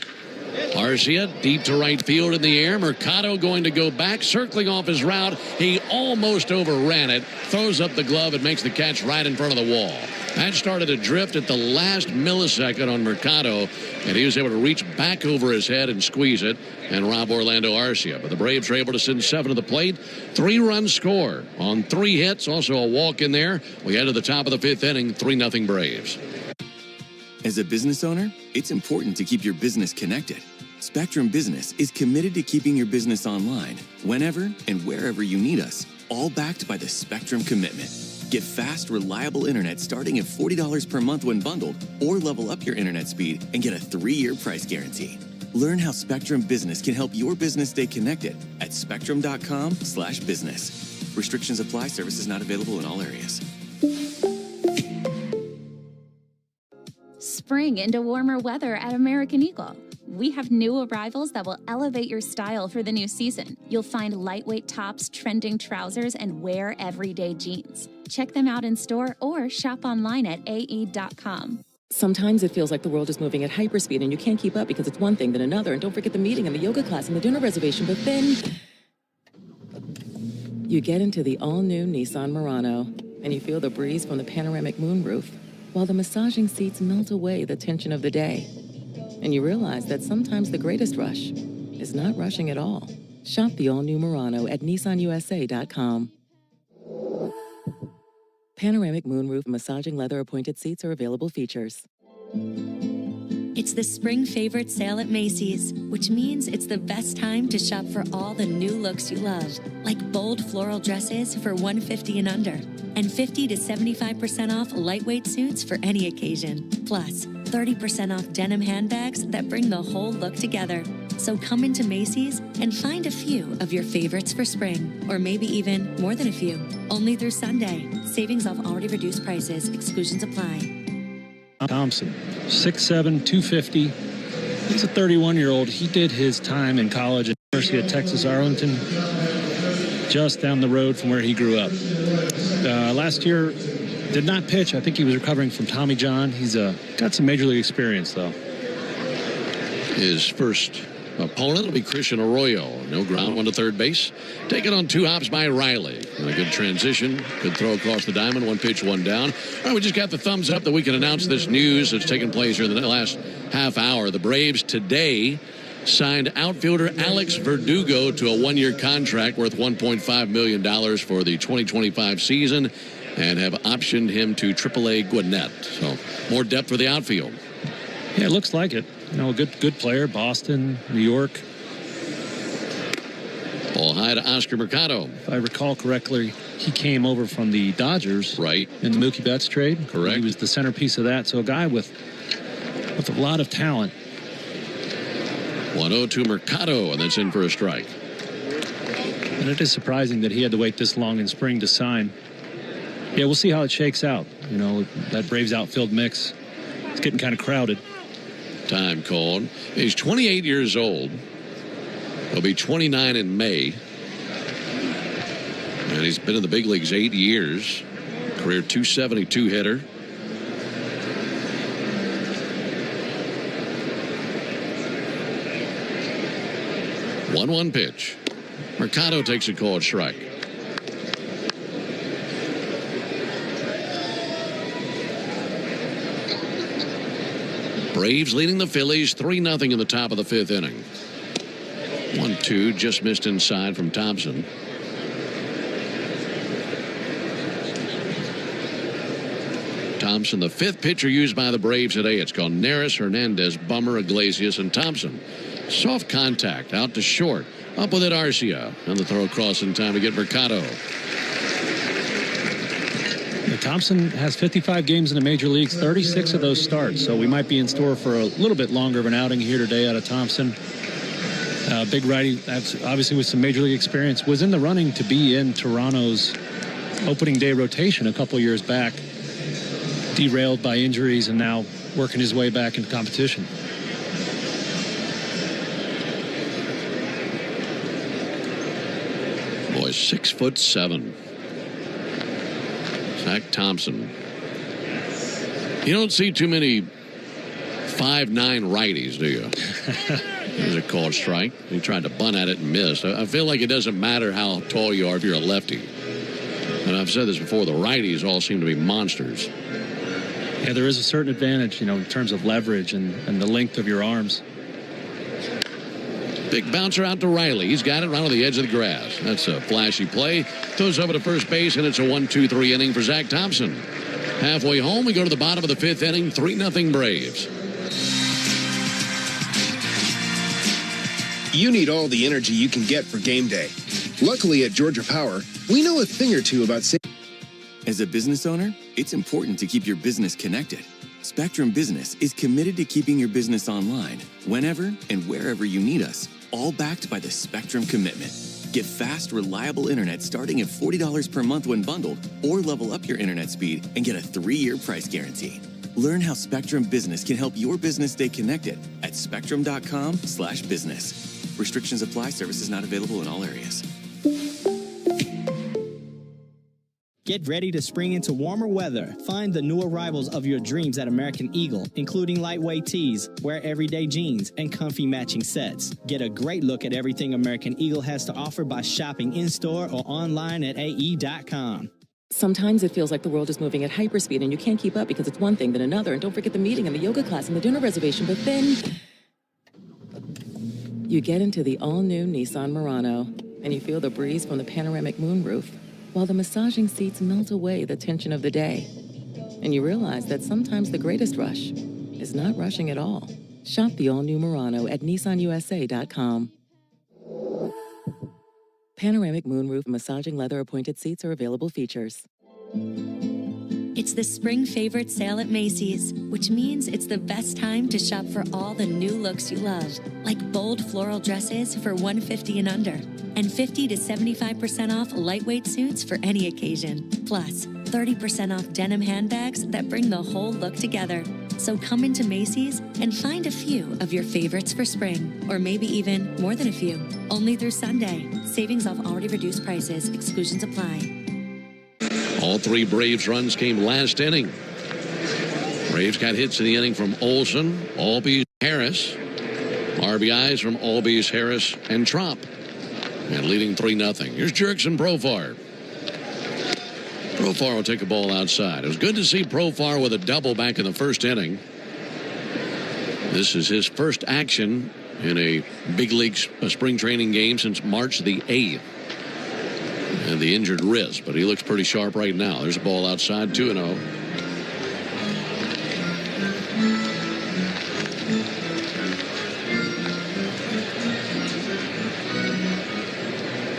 Speaker 7: Arcia deep to right field in the air. Mercado going to go back, circling off his route. He almost overran it. Throws up the glove and makes the catch right in front of the wall. That started a drift at the last millisecond on Mercado, and he was able to reach back over his head and squeeze it and rob Orlando Arcia. But the Braves are able to send 7 to the plate. 3-run score on 3 hits. Also a walk in there. We head to the top of the 5th inning, 3-0 Braves.
Speaker 1: As a business owner, it's important to keep your business connected. Spectrum Business is committed to keeping your business online whenever and wherever you need us, all backed by the Spectrum Commitment. Get fast, reliable internet starting at $40 per month when bundled, or level up your internet speed and get a 3-year price guarantee. Learn how Spectrum Business can help your business stay connected at spectrum.com/business. Restrictions apply. Services not available in all areas.
Speaker 2: Spring into warmer weather at American Eagle. We have new arrivals that will elevate your style for the new season. You'll find lightweight tops, trending trousers, and wear everyday jeans. Check them out in store or shop online at ae.com.
Speaker 3: Sometimes it feels like the world is moving at hyperspeed and you can't keep up because it's one thing then another. And don't forget the meeting and the yoga class and the dinner reservation. But then you get into the all-new Nissan Murano and you feel the breeze from the panoramic moonroof while the massaging seats melt away the tension of the day. And you realize that sometimes the greatest rush is not rushing at all. Shop the all-new Murano at nissanusa.com. Panoramic moonroof massaging leather appointed seats are available features.
Speaker 20: It's the spring favorite sale at Macy's, which means it's the best time to shop for all the new looks you love, like bold floral dresses for $150 and under, and 50 to 75% off lightweight suits for any occasion. Plus, 30% off denim handbags that bring the whole look together. So come into Macy's and find a few of your favorites for spring, or maybe even more than a few. Only through Sunday. Savings off already reduced prices. Exclusions apply.
Speaker 8: Thompson, 6'7", 250. He's a 31-year-old. He did his time in college at the University of Texas Arlington, just down the road from where he grew up. Last year, did not pitch. I think he was recovering from Tommy John. He's got some major league experience, though.
Speaker 7: His first opponent will be Christian Arroyo. No ground, one to third base. Taken on 2 hops by Riley. And a good transition. Good throw across the diamond. 1 pitch, 1 down. All right, we just got the thumbs up that we can announce this news that's taken place here in the last half hour. The Braves today signed outfielder Alex Verdugo to a 1-year contract worth $1.5 million for the 2025 season and have optioned him to AAA Gwinnett. So more depth for the outfield.
Speaker 8: Yeah, it looks like it. You know, a good player. Boston, New York.
Speaker 7: Ball high to Oscar Mercado.
Speaker 8: If I recall correctly, he came over from the Dodgers.
Speaker 7: Right.
Speaker 8: In the Mookie Betts trade.
Speaker 7: Correct.
Speaker 8: He was the centerpiece of that. So a guy with a lot of talent.
Speaker 7: 1-0 to Mercado, and that's in for a strike.
Speaker 8: And it is surprising that he had to wait this long in spring to sign. Yeah, we'll see how it shakes out. You know, that Braves outfield mix, it's getting kind of crowded.
Speaker 7: Time called. He's 28 years old. He'll be 29 in May. And he's been in the big leagues 8 years. Career .272 hitter. One pitch. Mercado takes a called strike. Braves leading the Phillies 3-0 in the top of the 5th inning. 1-2 just missed inside from Thompson. Thompson, the 5th pitcher used by the Braves today. It's called Neris, Hernandez, Bummer, Iglesias, and Thompson. Soft contact out to short. Up with it, Arcia. And the throw across in time to get Mercado.
Speaker 8: Thompson has 55 games in the major leagues, 36 of those starts. So we might be in store for a little bit longer of an outing here today out of Thompson. Big righty, that's obviously with some major league experience. Was in the running to be in Toronto's opening day rotation a couple years back. Derailed by injuries and now working his way back into competition.
Speaker 7: Boy, 6'7". Zach Thompson. You don't see too many 5'9" righties, do you? There's a called strike. He tried to bunt at it and missed. I feel like it doesn't matter how tall you are if you're a lefty. And I've said this before, the righties all seem to be monsters.
Speaker 8: Yeah, there is a certain advantage, you know, in terms of leverage and the length of your arms.
Speaker 7: Big bouncer out to Riley. He's got it right on the edge of the grass. That's a flashy play. Throws over to first base, and it's a 1-2-3 inning for Zach Thompson. Halfway home, we go to the bottom of the 5th inning, 3-0 Braves.
Speaker 21: You need all the energy you can get for game day. Luckily at Georgia Power, we know a thing or two about safety.
Speaker 1: As a business owner, it's important to keep your business connected. Spectrum Business is committed to keeping your business online, whenever and wherever you need us, all backed by the Spectrum Commitment. Get fast, reliable internet starting at $40 per month when bundled, or level up your internet speed and get a 3-year price guarantee. Learn how Spectrum Business can help your business stay connected at spectrum.com/business. Restrictions apply. Services not available in all areas.
Speaker 10: Get ready to spring into warmer weather. Find the new arrivals of your dreams at American Eagle, including lightweight tees, wear everyday jeans, and comfy matching sets. Get a great look at everything American Eagle has to offer by shopping in-store or online at ae.com.
Speaker 3: Sometimes it feels like the world is moving at hyperspeed and you can't keep up because it's one thing then another. And don't forget the meeting and the yoga class and the dinner reservation. But then you get into the all-new Nissan Murano and you feel the breeze from the panoramic moonroof, while the massaging seats melt away the tension of the day. And you realize that sometimes the greatest rush is not rushing at all. Shop the all-new Murano at nissanusa.com. Panoramic moonroof massaging leather appointed seats are available features.
Speaker 20: It's the spring favorite sale at Macy's, which means it's the best time to shop for all the new looks you love, like bold floral dresses for $150 and under, and 50 to 75% off lightweight suits for any occasion. Plus, 30% off denim handbags that bring the whole look together. So come into Macy's and find a few of your favorites for spring, or maybe even more than a few. Only through Sunday. Savings off already reduced prices. Exclusions apply.
Speaker 7: All three Braves runs came last inning. Braves got hits in the inning from Olson, Albies, Harris. RBIs from Albies, Harris, and Trop. And leading 3-0. Here's Jurickson Profar. Profar will take a ball outside. It was good to see Profar with a double back in the first inning. This is his first action in a big league spring training game since March the 8th. And the injured wrist, but he looks pretty sharp right now. There's a ball outside, 2-0.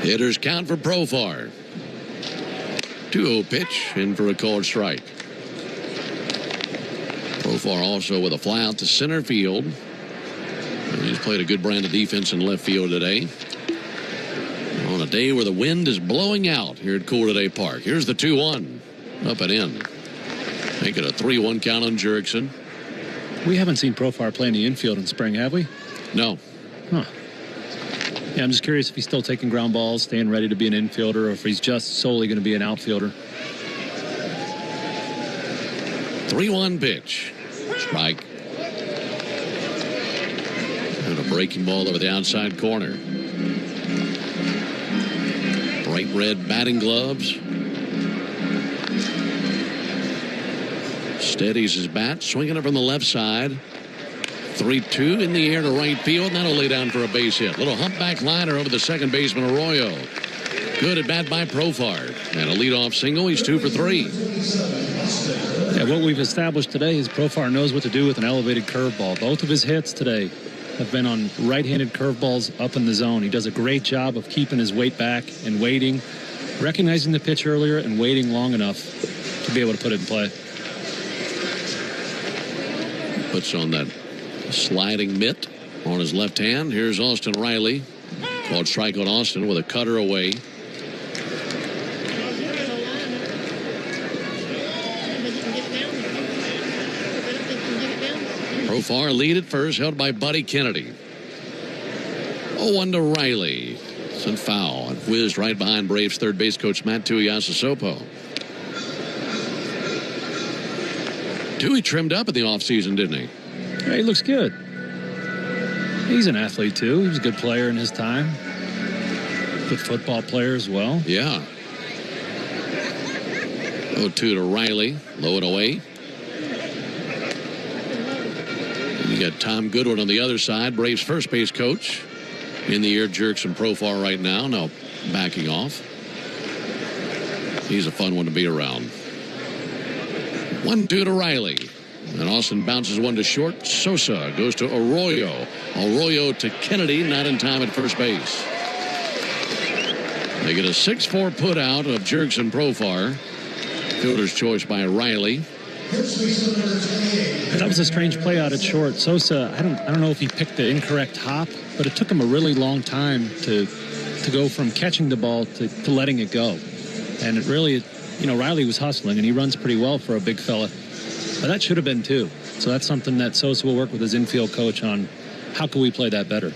Speaker 7: Hitters count for Profar. 2-0 pitch, in for a called strike. Profar also with a fly out to center field. And he's played a good brand of defense in left field today. On a day where the wind is blowing out here at Cool Today Park. Here's the 2-1. Up and in. Make it a 3-1 count on Jurickson.
Speaker 8: We haven't seen Profar play in the infield in spring, have we?
Speaker 7: No.
Speaker 8: Huh. Yeah, I'm just curious if he's still taking ground balls, staying ready to be an infielder, or if he's just solely going to be an outfielder.
Speaker 7: 3-1 pitch. Strike. And a breaking ball over the outside corner. Bright red batting gloves. Steadies his bat, swinging it from the left side. 3-2 in the air to right field, and that'll lay down for a base hit. Little humpback liner over the second baseman, Arroyo. Good at bat by Profar. And a leadoff single. He's 2 for 3.
Speaker 8: Yeah, what we've established today is Profar knows what to do with an elevated curveball. Both of his hits today have been on right-handed curveballs up in the zone. He does a great job of keeping his weight back and waiting, recognizing the pitch earlier and waiting long enough to be able to put it in play.
Speaker 7: Puts on that sliding mitt on his left hand. Here's Austin Riley. Called strike on Austin with a cutter away. Profar lead at first, held by Buddy Kennedy. 0-1 to Riley. Sent foul and whizzed right behind Braves third base coach Matt Tuiasosopo. Tui trimmed up in the offseason, didn't he?
Speaker 8: Yeah, he looks good. He's an athlete, too. He was a good player in his time. Good football player as well.
Speaker 7: Yeah. 0-2 to Riley. Low and away. You got Tom Goodwin on the other side, Braves first base coach. In the air, Jurickson Profar right now. Now backing off. He's a fun one to be around. 1-2 to Riley. And Austin bounces one to short. Sosa goes to Arroyo. Arroyo to Kennedy, not in time at first base. They get a 6-4 put out of Jurickson Profar. Fielder's choice by Riley.
Speaker 8: That was a strange play out at short. Sosa, I don't know if he picked the incorrect hop, but it took him a really long time to go from catching the ball to letting it go. And it really, Riley was hustling, and he runs pretty well for a big fella. But that should have been 2. So that's something that Sosa will work with his infield coach on. How can we play that better?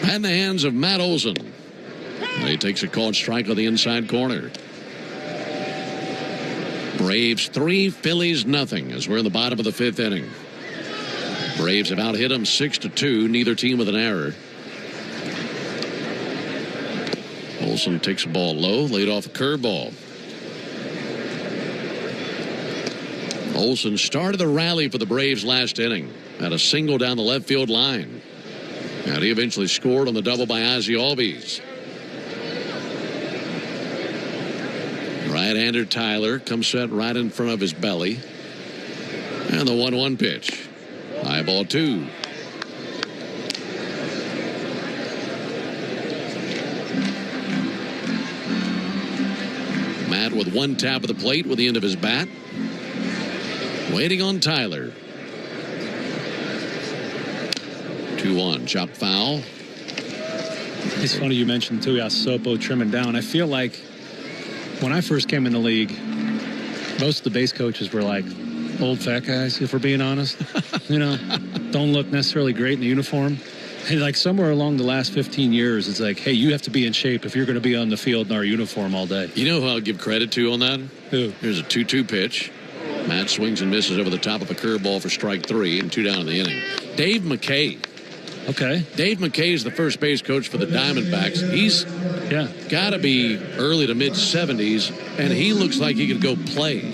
Speaker 7: And the hands of Matt Olson. He takes a called strike on the inside corner. Braves 3, Phillies nothing as we're in the bottom of the 5th inning. Braves have out-hit them 6-2, neither team with an error. Olson takes a ball low, laid off a curveball. Olson started the rally for the Braves last inning. Had a single down the left field line. And he eventually scored on the double by Ozzie Albies. Right-hander Tyler comes set right in front of his belly. And the 1-1 pitch. High ball 2. Matt with one tap of the plate with the end of his bat. Waiting on Tyler. 2-1. Chop foul.
Speaker 8: It's funny you mentioned Tuiasosopo trimming down. I feel like when I first came in the league, most of the base coaches were like, old fat guys, if we're being honest. Don't look necessarily great in the uniform. And like somewhere along the last 15 years, it's like, hey, you have to be in shape if you're going to be on the field in our uniform all day.
Speaker 7: You know who I'll give credit to on that?
Speaker 8: Who?
Speaker 7: Here's a 2-2 pitch. Matt swings and misses over the top of a curveball for strike 3 and 2 down in the inning. Dave McKay.
Speaker 8: Okay.
Speaker 7: Dave McKay is the first base coach for the Diamondbacks. He's got to be early to mid-70s, and he looks like he could go play.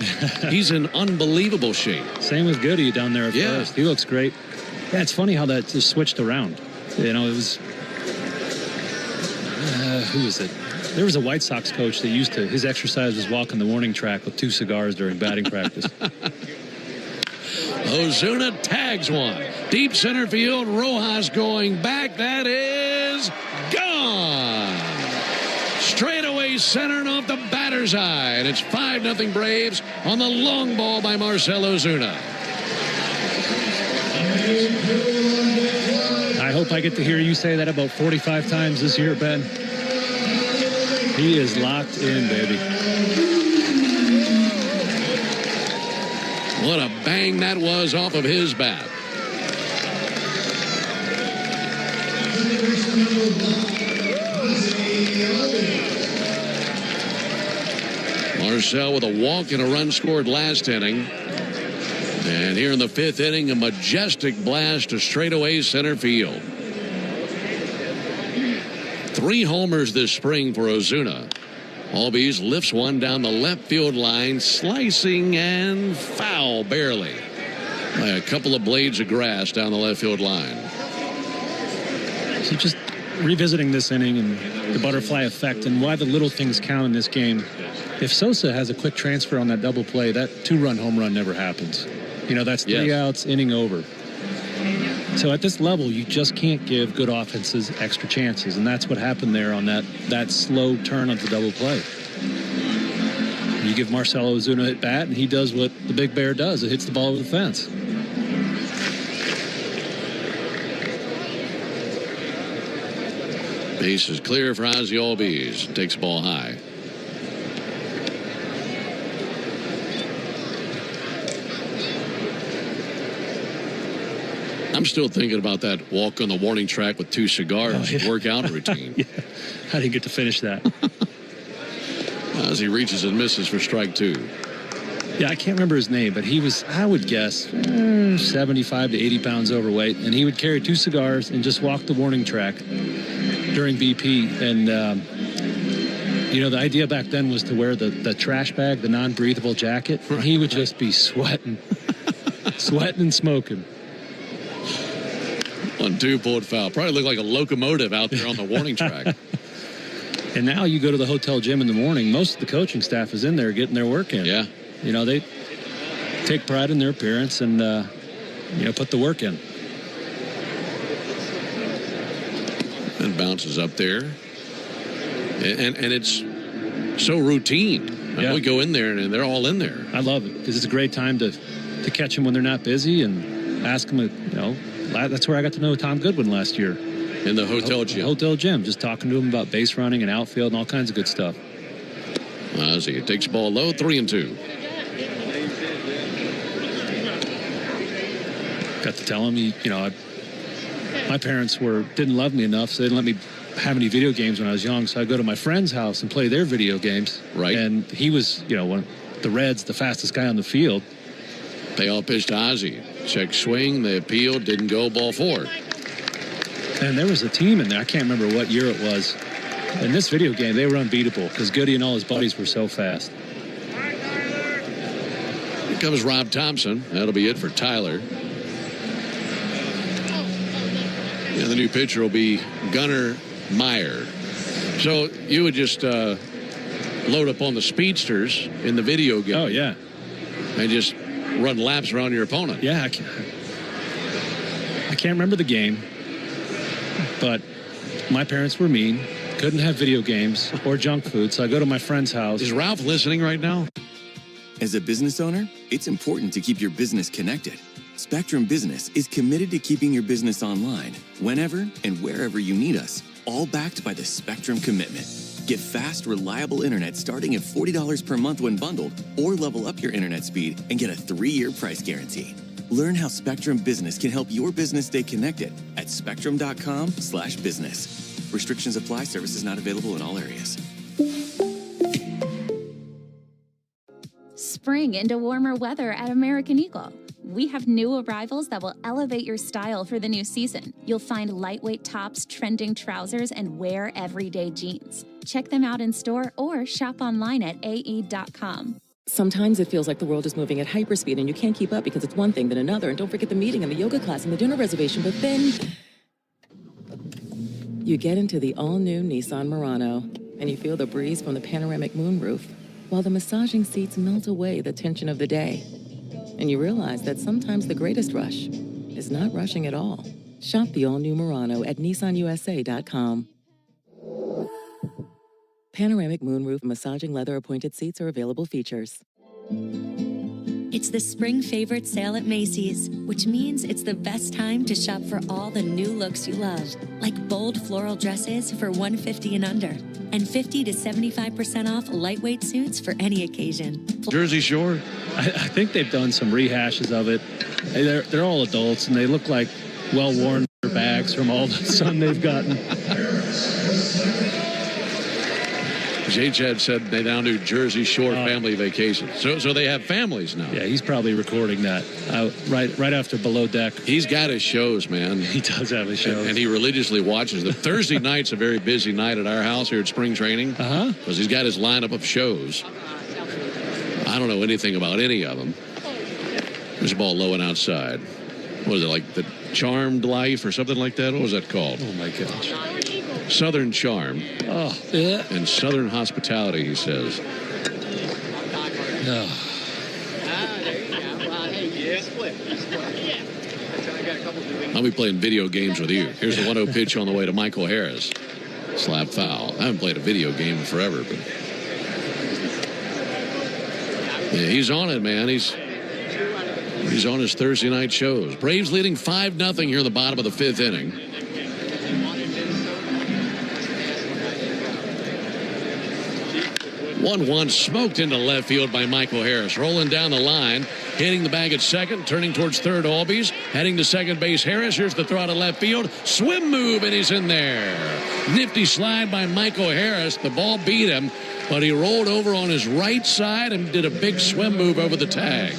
Speaker 7: He's in unbelievable shape.
Speaker 8: Same with Goody down there at first. He looks great. Yeah, it's funny how that just switched around. It was... who was it? There was a White Sox coach that his exercise was walking the warning track with 2 cigars during batting practice.
Speaker 7: Ozuna tags one. Deep center field. Rojas going back. That is gone. Straight away center and off the batter's eye. And it's 5-0 Braves on the long ball by Marcell Ozuna.
Speaker 8: I hope I get to hear you say that about 45 times this year, Ben. He is locked in, baby.
Speaker 7: What a bang that was off of his bat. Marcell with a walk and a run scored last inning. And here in the 5th inning, a majestic blast to straightaway center field. 3 homers this spring for Ozuna. Albies lifts one down the left field line, slicing and foul barely by a couple of blades of grass down the left field line.
Speaker 8: So just revisiting this inning and the butterfly effect and why the little things count in this game. If Sosa has a quick transfer on that double play, that 2-run home run never happens. That's 3 outs, inning over. So at this level, you just can't give good offenses extra chances, and that's what happened there on that slow turn of the double play. You give Marcell Ozuna at bat, and he does what the Big Bear does. It hits the ball over the fence.
Speaker 7: Base is clear for Ozzie Albies. Takes the ball high. I'm still thinking about that walk on the warning track with 2 cigars workout routine.
Speaker 8: I didn't get to finish that.
Speaker 7: As he reaches and misses for strike 2.
Speaker 8: Yeah, I can't remember his name, but he was, I would guess, 75 to 80 pounds overweight, and he would carry 2 cigars and just walk the warning track during BP. And, the idea back then was to wear the trash bag, the non-breathable jacket. Right. He would just be sweating and smoking.
Speaker 7: 1-2 pulled foul. Probably looked like a locomotive out there on the warning track.
Speaker 8: And now you go to the hotel gym in the morning. Most of the coaching staff is in there getting their work in.
Speaker 7: Yeah.
Speaker 8: They take pride in their appearance and, put the work in.
Speaker 7: And bounces up there. And it's so routine. We go in there and they're all in there.
Speaker 8: I love it because it's a great time to catch them when they're not busy and ask them, that's where I got to know Tom Goodwin last year.
Speaker 7: In the hotel gym.
Speaker 8: Hotel gym, just talking to him about base running and outfield and all kinds of good stuff.
Speaker 7: Ozzie takes the ball low, 3-2.
Speaker 8: Got to tell him, my parents didn't love me enough, so they didn't let me have any video games when I was young. So I go to my friend's house and play their video games.
Speaker 7: Right.
Speaker 8: And he was, one of the Reds, the fastest guy on the field.
Speaker 7: They all pitched to Ozzie. Check swing, they appealed, didn't go, ball 4.
Speaker 8: And there was a team in there, I can't remember what year it was. In this video game, they were unbeatable because Goody and all his buddies were so fast.
Speaker 7: Here comes Rob Thompson. That'll be it for Tyler. And the new pitcher will be Gunnar Meyer. So you would just load up on the speedsters in the video game.
Speaker 8: Oh, yeah.
Speaker 7: And just run laps around your opponent.
Speaker 8: Yeah, I can't remember the game, but my parents were mean. Couldn't have video games or junk food, so I go to my friend's house.
Speaker 7: Is Ralph listening right now?
Speaker 1: As a business owner, it's important to keep your business connected. Spectrum Business is committed to keeping your business online, whenever and wherever you need us, all backed by the Spectrum Commitment. Get fast, reliable internet starting at $40 per month when bundled, or level up your internet speed and get a 3-year price guarantee. Learn how Spectrum Business can help your business stay connected at spectrum.com/business. Restrictions apply. Services not available in all areas.
Speaker 2: Spring into warmer weather at American Eagle. We have new arrivals that will elevate your style for the new season. You'll find lightweight tops, trending trousers, and wear everyday jeans. Check them out in store or shop online at ae.com.
Speaker 3: Sometimes it feels like the world is moving at hyperspeed and you can't keep up because it's one thing, then another, and don't forget the meeting and the yoga class and the dinner reservation, but then you get into the all-new Nissan Murano and you feel the breeze from the panoramic moonroof while the massaging seats melt away the tension of the day. And you realize that sometimes the greatest rush is not rushing at all. Shop the all-new Murano at nissanusa.com. Panoramic moonroof massaging leather appointed seats are available features.
Speaker 20: It's the spring favorite sale at Macy's, which means it's the best time to shop for all the new looks you love, like bold floral dresses for $150 and under, and 50 to 75% off lightweight suits for any occasion.
Speaker 7: Jersey Shore?
Speaker 8: I think they've done some rehashes of it. They're all adults, and they look like well-worn bags from all the sun they've gotten.
Speaker 7: J-Chad said they now do Jersey Shore family vacations. So they have families now.
Speaker 8: Yeah, he's probably recording that right after Below Deck.
Speaker 7: He's got his shows, man.
Speaker 8: He does have his shows.
Speaker 7: And he religiously watches them. Thursday night's a very busy night at our house here at spring training. Because he's got his lineup of shows. I don't know anything about any of them. There's a ball low and outside. What was it, like the Charmed Life or something like that? What was that called?
Speaker 8: Oh, my gosh.
Speaker 7: Southern Charm.
Speaker 8: Oh, yeah.
Speaker 7: And Southern Hospitality, he says.
Speaker 8: Oh.
Speaker 7: I'll be playing video games with you. Here's the 1-0 pitch on the way to Michael Harris. Slap foul. I haven't played a video game in forever, but yeah, he's on it, man. He's on his Thursday night shows. Braves leading 5-0 here in the bottom of the 5th inning. 1-1 smoked into left field by Michael Harris. Rolling down the line, hitting the bag at second, turning towards third Albies, heading to second base Harris. Here's the throw out of left field. Swim move, and he's in there. Nifty slide by Michael Harris. The ball beat him, but he rolled over on his right side and did a big swim move over the tag.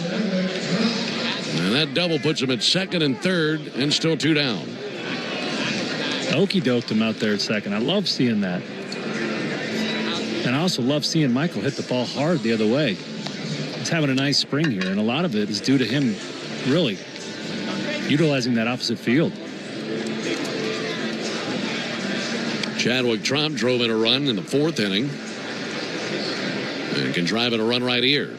Speaker 7: And that double puts him at second and third, and still 2 down.
Speaker 8: Okey-doked him out there at second. I love seeing that. And I also love seeing Michael hit the ball hard the other way. He's having a nice spring here, and a lot of it is due to him really utilizing that opposite field.
Speaker 7: Chadwick Trump drove in a run in the 4th inning and can drive in a run right here.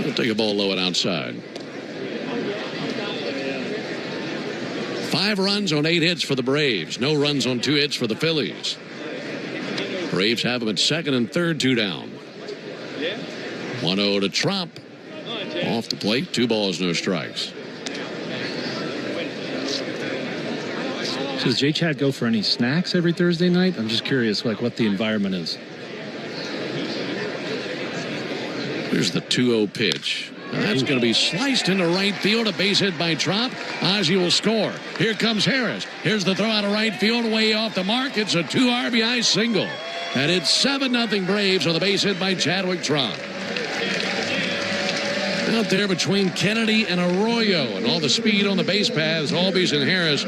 Speaker 7: We'll take a ball low and outside. 5 runs on 8 hits for the Braves. No runs on 2 hits for the Phillies. Braves have him at second and third, 2 down. 1-0 to Trump. Off the plate, 2 balls, no strikes.
Speaker 8: So does J-Chad go for any snacks every Thursday night? I'm just curious, like, what the environment is.
Speaker 7: Here's the 2-0 pitch. And that's going to be sliced into right field. A base hit by Trump. Ozzie will score. Here comes Harris. Here's the throw out of right field, way off the mark. It's a 2 RBI single. And it's 7-0 Braves on the base hit by Chadwick Trump. Out there between Kennedy and Arroyo, and all the speed on the base paths, Albies and Harris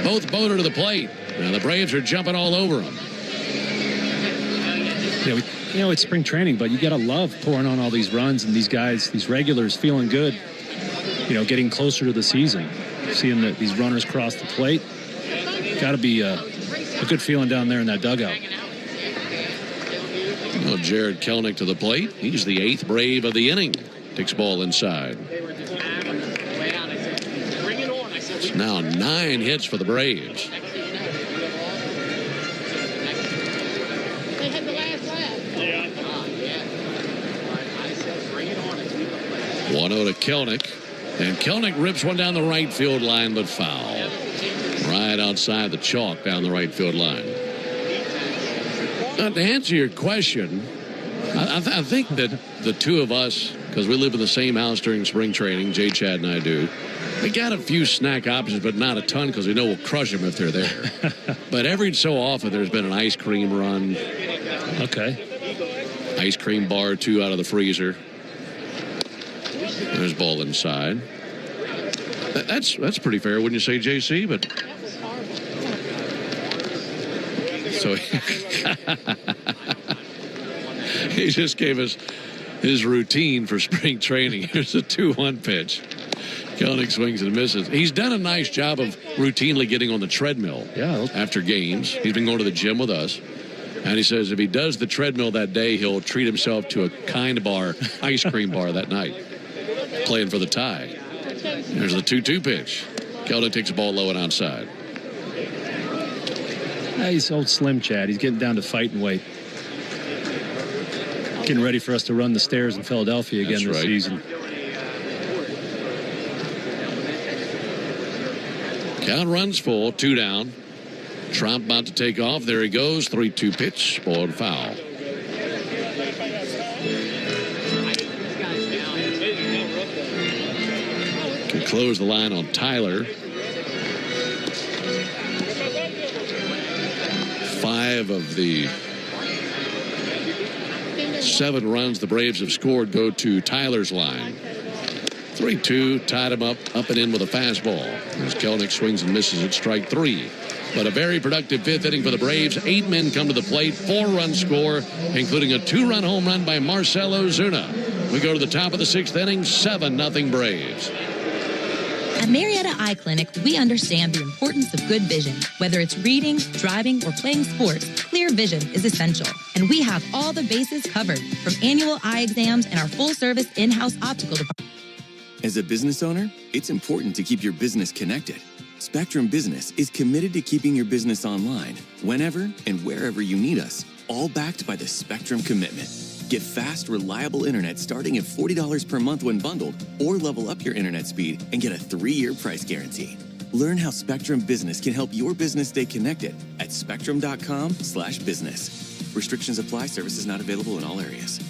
Speaker 7: both boated to the plate. Now the Braves are jumping all over them.
Speaker 8: You know, it's spring training, but you got to love pouring on all these runs and these guys, these regulars feeling good, you know, getting closer to the season. Seeing these runners cross the plate, got to be a good feeling down there in that dugout.
Speaker 7: Well, Jared Kelenic to the plate. He's the 8th Brave of the inning. Takes ball inside. It's now 9 hits for the Braves. One 1-0 to Kelenic. And Kelenic rips one down the right field line, but foul. Right outside the chalk down the right field line. To answer your question, I think that the two of us, because we live in the same house during spring training, Jay, Chad, and I do, we got a few snack options, but not a ton because we know we'll crush them if they're there. But every so often, there's been an ice cream run.
Speaker 8: Okay.
Speaker 7: Ice cream bar or two out of the freezer. There's ball inside. That's pretty fair, wouldn't you say, JC? But so he just gave us his routine for spring training. Here's a 2-1 pitch. Kelenic swings and misses. He's done a nice job of routinely getting on the treadmill after games. He's been going to the gym with us. And he says if he does the treadmill that day, he'll treat himself to a Kind Bar ice cream bar that night, playing for the tie. There's the 2-2 pitch. Kelenic takes the ball low and outside.
Speaker 8: He's old Slim Chad. He's getting down to fighting weight. Getting ready for us to run the stairs in Philadelphia again this season.
Speaker 7: Count runs full, 2 down. Trump about to take off. There he goes. 3-2 pitch. Ball and foul. Can close the line on Tyler. 5 of the 7 runs the Braves have scored go to Tyler's line. 3-2, tied him up and in with a fastball. As Kelenic swings and misses at strike 3. But a very productive 5th inning for the Braves. 8 men come to the plate, 4-run score, including a 2-run home run by Marcell Ozuna. We go to the top of the 6th inning, 7-0 Braves.
Speaker 4: At Marietta Eye Clinic, we understand the importance of good vision. Whether it's reading, driving, or playing sports, clear vision is essential. And we have all the bases covered, from annual eye exams and our full-service in-house optical department.
Speaker 1: As a business owner, it's important to keep your business connected. Spectrum Business is committed to keeping your business online, whenever and wherever you need us, all backed by the Spectrum Commitment. Get fast, reliable internet starting at $40 per month when bundled, or level up your internet speed and get a 3-year price guarantee. Learn how Spectrum Business can help your business stay connected at spectrum.com/business. Restrictions apply. Services not available in all areas.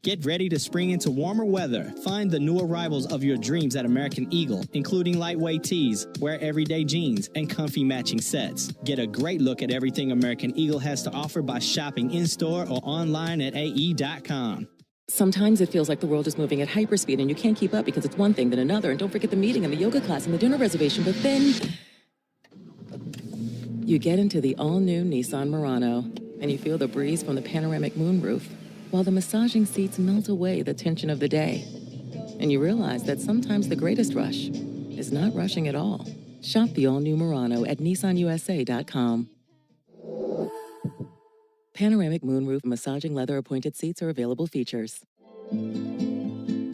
Speaker 10: Get ready to spring into warmer weather. Find the new arrivals of your dreams at American Eagle, including lightweight tees, wear everyday jeans, and comfy matching sets. Get a great look at everything American Eagle has to offer by shopping in-store or online at AE.com.
Speaker 3: Sometimes it feels like the world is moving at hyperspeed and you can't keep up because it's one thing then another. And don't forget the meeting and the yoga class and the dinner reservation. But then you get into the all-new Nissan Murano and you feel the breeze from the panoramic moonroof, while the massaging seats melt away the tension of the day. And you realize that sometimes the greatest rush is not rushing at all. Shop the all-new Murano at nissanusa.com. Panoramic moonroof massaging leather appointed seats are available features.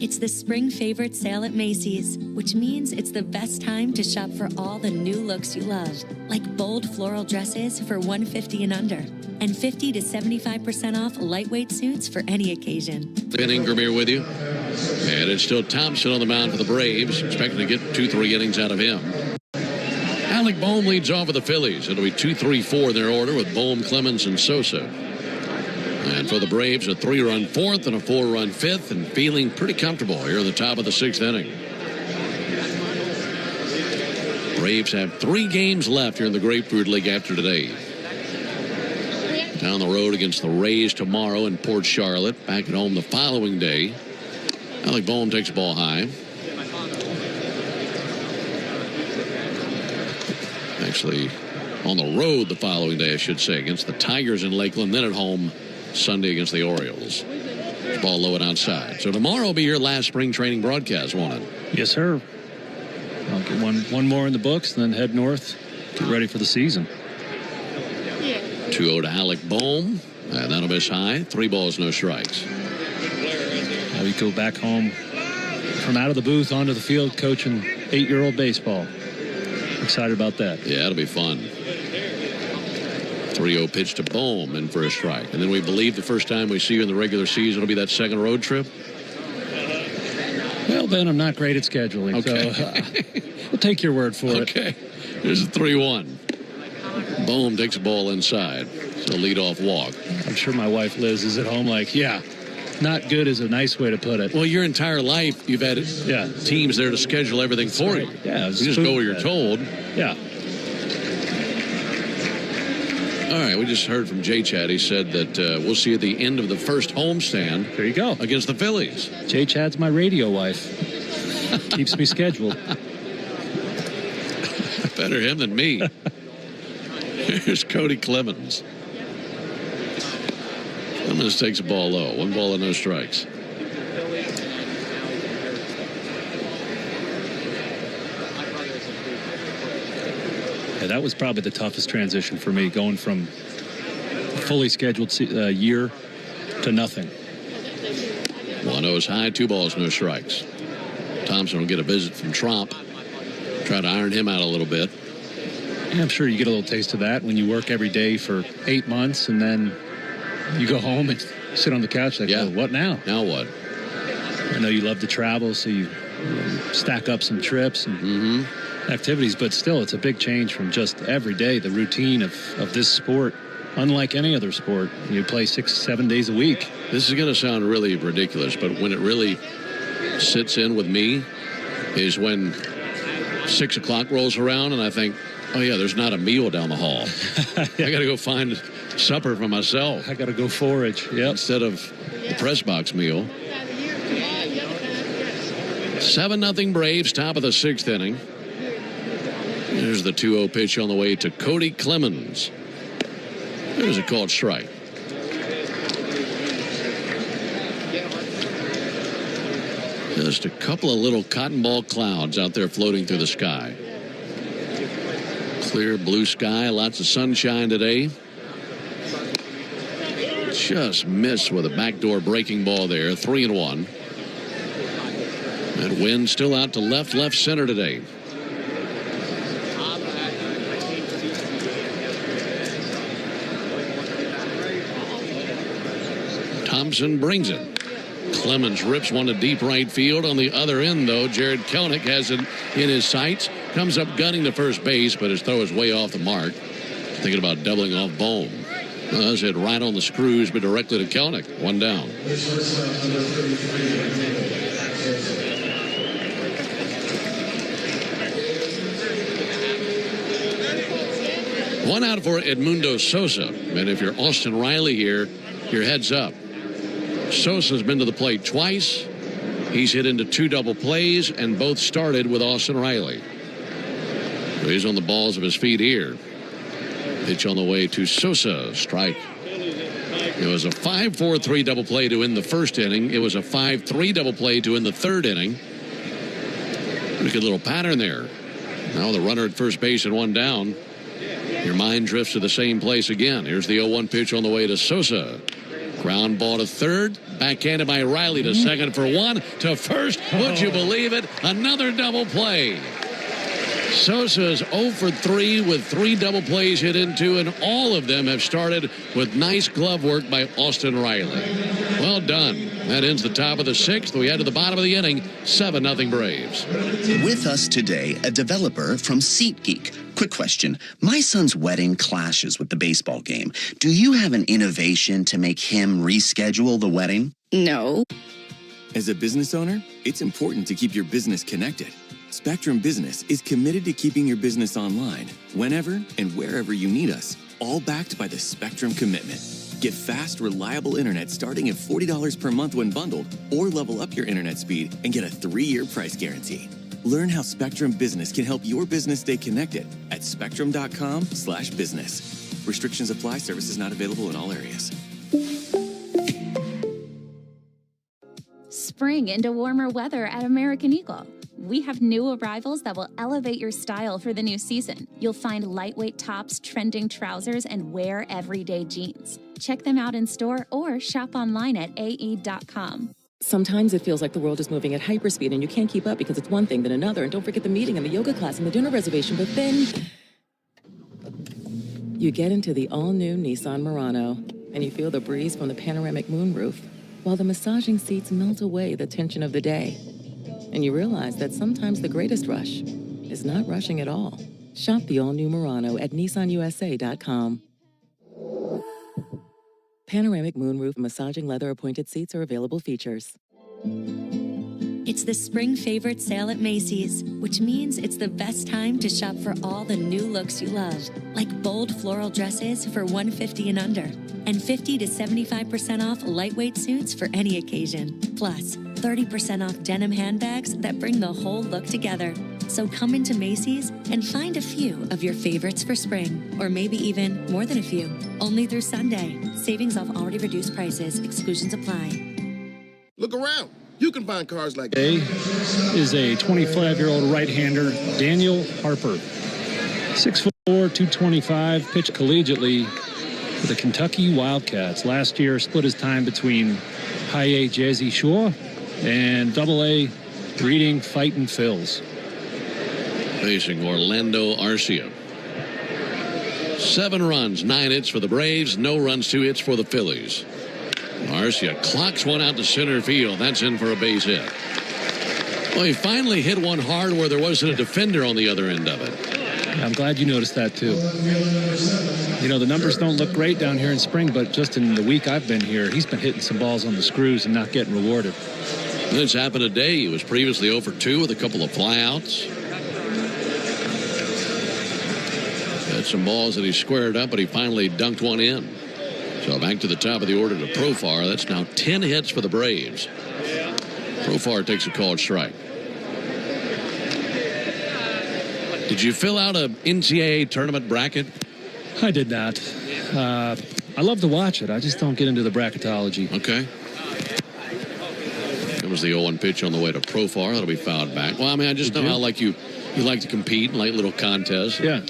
Speaker 20: It's the spring favorite sale at Macy's, which means it's the best time to shop for all the new looks you love, like bold floral dresses for $150 and under, and 50 to 75% off lightweight suits for any occasion.
Speaker 7: Ben Ingram here with you. And it's still Thompson on the mound for the Braves, expecting to get 2-3 innings out of him. Alec Bohm leads off with the Phillies. It'll be 2-3-4 in their order with Bohm, Clemens, and Sosa. And for the Braves, a 3-run 4th and a 4-run 5th, and feeling pretty comfortable here in the top of the 6th inning. Braves have 3 games left here in the Grapefruit League after today. Down the road against the Rays tomorrow in Port Charlotte. Back at home the following day. Alec Bohm takes the ball high. Actually, on the road the following day, I should say, against the Tigers in Lakeland, then at home Sunday against the Orioles. Ball low and outside. So tomorrow will be your last spring training broadcast, won't it?
Speaker 8: Yes, sir. I'll get one more in the books, and then head north, get ready for the season.
Speaker 7: 2-0 to Alec Bohm, and that'll miss high. 3 balls, no strikes.
Speaker 8: Now we go back home from out of the booth onto the field coaching 8-year-old baseball. Excited about that.
Speaker 7: Yeah, it'll be fun. 3-0 pitch to Bohm in for a strike. And then we believe the first time we see you in the regular season will be that second road trip?
Speaker 8: Well, Ben, I'm not great at scheduling,
Speaker 7: okay.
Speaker 8: So we'll take your word for it.
Speaker 7: Okay. Here's a 3-1. Bohm takes the ball inside. So leadoff walk.
Speaker 8: I'm sure my wife Liz is at home like, yeah, not good is a nice way to put it.
Speaker 7: Well, your entire life, you've had teams there to schedule everything for you.
Speaker 8: Yeah.
Speaker 7: You just go where you're told.
Speaker 8: Yeah.
Speaker 7: All right, we just heard from J-Chad. He said that we'll see at the end of the first homestand.
Speaker 8: There you go.
Speaker 7: Against the Phillies.
Speaker 8: J-Chad's my radio wife. Keeps me scheduled.
Speaker 7: Better him than me. Here's Cody Clemens. Clemens takes a ball low. 1 ball and no strikes.
Speaker 8: Yeah, that was probably the toughest transition for me, going from a fully scheduled year to nothing.
Speaker 7: 1-0's high, 2 balls, no strikes. Thompson will get a visit from Tromp. Try to iron him out a little bit.
Speaker 8: Yeah, I'm sure you get a little taste of that when you work every day for 8 months and then you go home and sit on the couch like, well, what now?
Speaker 7: Now what?
Speaker 8: I know you love to travel, so you stack up some trips and activities, but still, it's a big change from just every day, the routine of this sport. Unlike any other sport, you play 6-7 days a week.
Speaker 7: This is going to sound really ridiculous, but when it really sits in with me is when 6 o'clock rolls around and I think, oh, yeah, there's not a meal down the hall. I got to go find supper for myself.
Speaker 8: I got to go forage. Yep.
Speaker 7: Instead of the press box meal. 7-0 Braves, top of the 6th inning. There's the 2-0 pitch on the way to Cody Clemens. There's a called strike. Just a couple of little cotton ball clouds out there floating through the sky. Clear blue sky, lots of sunshine today. Just missed with a backdoor breaking ball there. 3-1. That wind still out to left center today. Thompson brings it. Clemens rips one to deep right field. On the other end, though, Jared Kelenic has it in his sights. Comes up gunning to first base, but his throw is way off the mark. Thinking about doubling off Bohm. That's hit right on the screws, but directly to Kelenic. 1 down. One out for Edmundo Sosa. And if you're Austin Riley here, your head's up. Sosa's been to the plate twice. He's hit into 2 double plays, and both started with Austin Riley. He's on the balls of his feet here. Pitch on the way to Sosa. Strike. It was a 5-4-3 double play to end the first inning. It was a 5-3 double play to end the third inning. Pretty good little pattern there. Now the runner at first base and 1 down. Your mind drifts to the same place again. Here's the 0-1 pitch on the way to Sosa. Ground ball to third. Backhanded by Riley to second for 1. To first. Would you believe it? Another double play. Sosa's 0 for 3 with 3 double plays hit into, and all of them have started with nice glove work by Austin Riley. Well done. That ends the top of the 6th. We head to the bottom of the inning. 7-0 Braves.
Speaker 11: With us today, a developer from SeatGeek. Quick question. My son's wedding clashes with the baseball game. Do you have an innovation to make him reschedule the wedding?
Speaker 14: No.
Speaker 1: As a business owner, it's important to keep your business connected. Spectrum Business is committed to keeping your business online whenever and wherever you need us, all backed by the Spectrum Commitment. Get fast, reliable internet starting at $40 per month when bundled, or level up your internet speed and get a 3-year price guarantee. Learn how Spectrum Business can help your business stay connected at spectrum.com/business. Restrictions apply. Services not available in all areas.
Speaker 2: Spring into warmer weather at American Eagle. We have new arrivals that will elevate your style for the new season. You'll find lightweight tops, trending trousers, and wear everyday jeans. Check them out in store or shop online at ae.com.
Speaker 3: Sometimes it feels like the world is moving at hyperspeed and you can't keep up because it's one thing then another. And don't forget the meeting and the yoga class and the dinner reservation. But then you get into the all-new Nissan Murano and you feel the breeze from the panoramic moonroof while the massaging seats melt away the tension of the day. And you realize that sometimes the greatest rush is not rushing at all. Shop the all-new Murano at nissanusa.com. Panoramic moonroof massaging leather appointed seats are available features.
Speaker 20: It's the spring favorite sale at Macy's, which means it's the best time to shop for all the new looks you love, like bold floral dresses for $150 and under, and 50 to 75% off lightweight suits for any occasion. Plus, 30% off denim handbags that bring the whole look together. So come into Macy's and find a few of your favorites for spring, or maybe even more than a few. Only through Sunday. Savings off already reduced prices. Exclusions apply.
Speaker 6: Look around. You can find cars like
Speaker 8: Today is a 25-year-old right-hander, Daniel Harper. 6'4", 225, pitched collegiately for the Kentucky Wildcats. Last year, split his time between High A Jersey Shore and Double A Reading Fightin' Phils.
Speaker 7: Facing Orlando Arcia. 7 runs, 9 hits for the Braves, no runs, 2 hits for the Phillies. Arcia clocks one out to center field. That's in for a base hit. Well, he finally hit one hard where there wasn't a defender on the other end of it.
Speaker 8: I'm glad you noticed that, too. You know, the numbers don't look great down here in spring, but just in the week I've been here, he's been hitting some balls on the screws and not getting rewarded.
Speaker 7: This happened today. He was previously 0 for 2 with a couple of flyouts. Had some balls that he squared up, but he finally dunked one in. So back to the top of the order to Profar. That's now 10 hits for the Braves. Profar takes a called strike. Did you fill out a NCAA tournament bracket?
Speaker 8: I did not. I love to watch it. I just don't get into the bracketology.
Speaker 7: Okay. It was the 0-1 pitch on the way to Profar. That'll be fouled back. Well, I mean, I just know how you like to compete and like little contests.
Speaker 8: Yeah.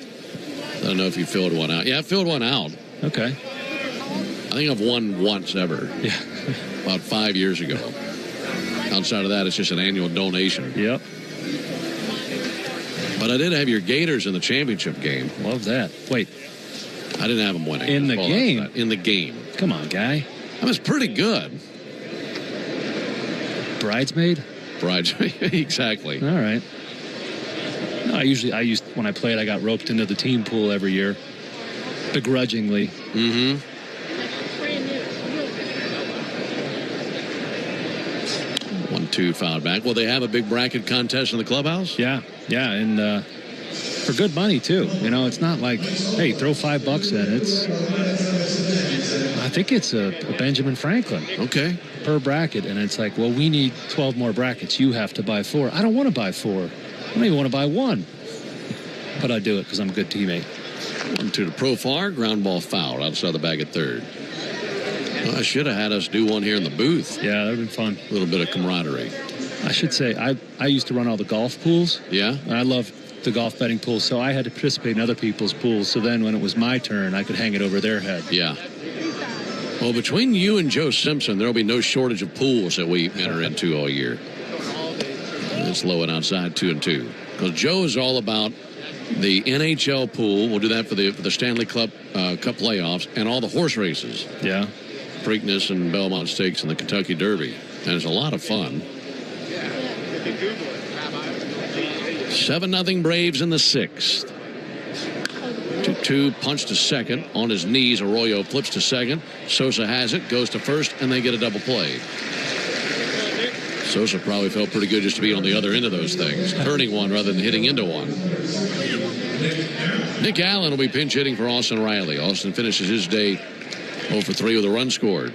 Speaker 7: I don't know if you filled one out. Yeah, I filled one out.
Speaker 8: Okay.
Speaker 7: I think I've won once ever.
Speaker 8: Yeah.
Speaker 7: About 5 years ago. Outside of that, it's just an annual donation.
Speaker 8: Yep.
Speaker 7: But I did have your Gators in the championship game.
Speaker 8: Love that. Wait.
Speaker 7: I didn't have them winning.
Speaker 8: In the game?
Speaker 7: In the game.
Speaker 8: Come on, guy.
Speaker 7: That was pretty good.
Speaker 8: Bridesmaid?
Speaker 7: Bridesmaid, exactly.
Speaker 8: All right. No, when I played, I got roped into the team pool every year. Begrudgingly.
Speaker 7: Mm-hmm. 1-2 fouled back. Will they have a big bracket contest in the clubhouse?
Speaker 8: Yeah, and for good money too. You know, it's not like, hey, throw $5 in. I think it's a Benjamin Franklin.
Speaker 7: Okay.
Speaker 8: Per bracket, and it's like, well, we need 12 more brackets. You have to buy 4. I don't want to buy 4. I don't even want to buy 1. But I do it because I'm a good teammate.
Speaker 7: 1-2 to Profar. Ground ball foul outside the bag at third. Well, I should have had us do one here in the booth.
Speaker 8: Yeah, that would have been fun.
Speaker 7: A little bit of camaraderie.
Speaker 8: I should say, I used to run all the golf pools.
Speaker 7: Yeah?
Speaker 8: And I love the golf betting pools, so I had to participate in other people's pools. So then when it was my turn, I could hang it over their head.
Speaker 7: Yeah. Well, between you and Joe Simpson, there will be no shortage of pools that we enter into all year. It's low and outside 2-2. Because Joe is all about the NHL pool. We'll do that for the Stanley Cup playoffs and all the horse races.
Speaker 8: Yeah.
Speaker 7: Preakness and Belmont Stakes and the Kentucky Derby. And it's a lot of fun. 7-0 Braves in the 6th. 2-2 punch to second on his knees. Arroyo flips to second. Sosa has it, goes to first, and they get a double play. Sosa probably felt pretty good just to be on the other end of those things, turning one rather than hitting into one. Nick Allen will be pinch hitting for Austin Riley. Austin finishes his day 0 for 3 with a run scored.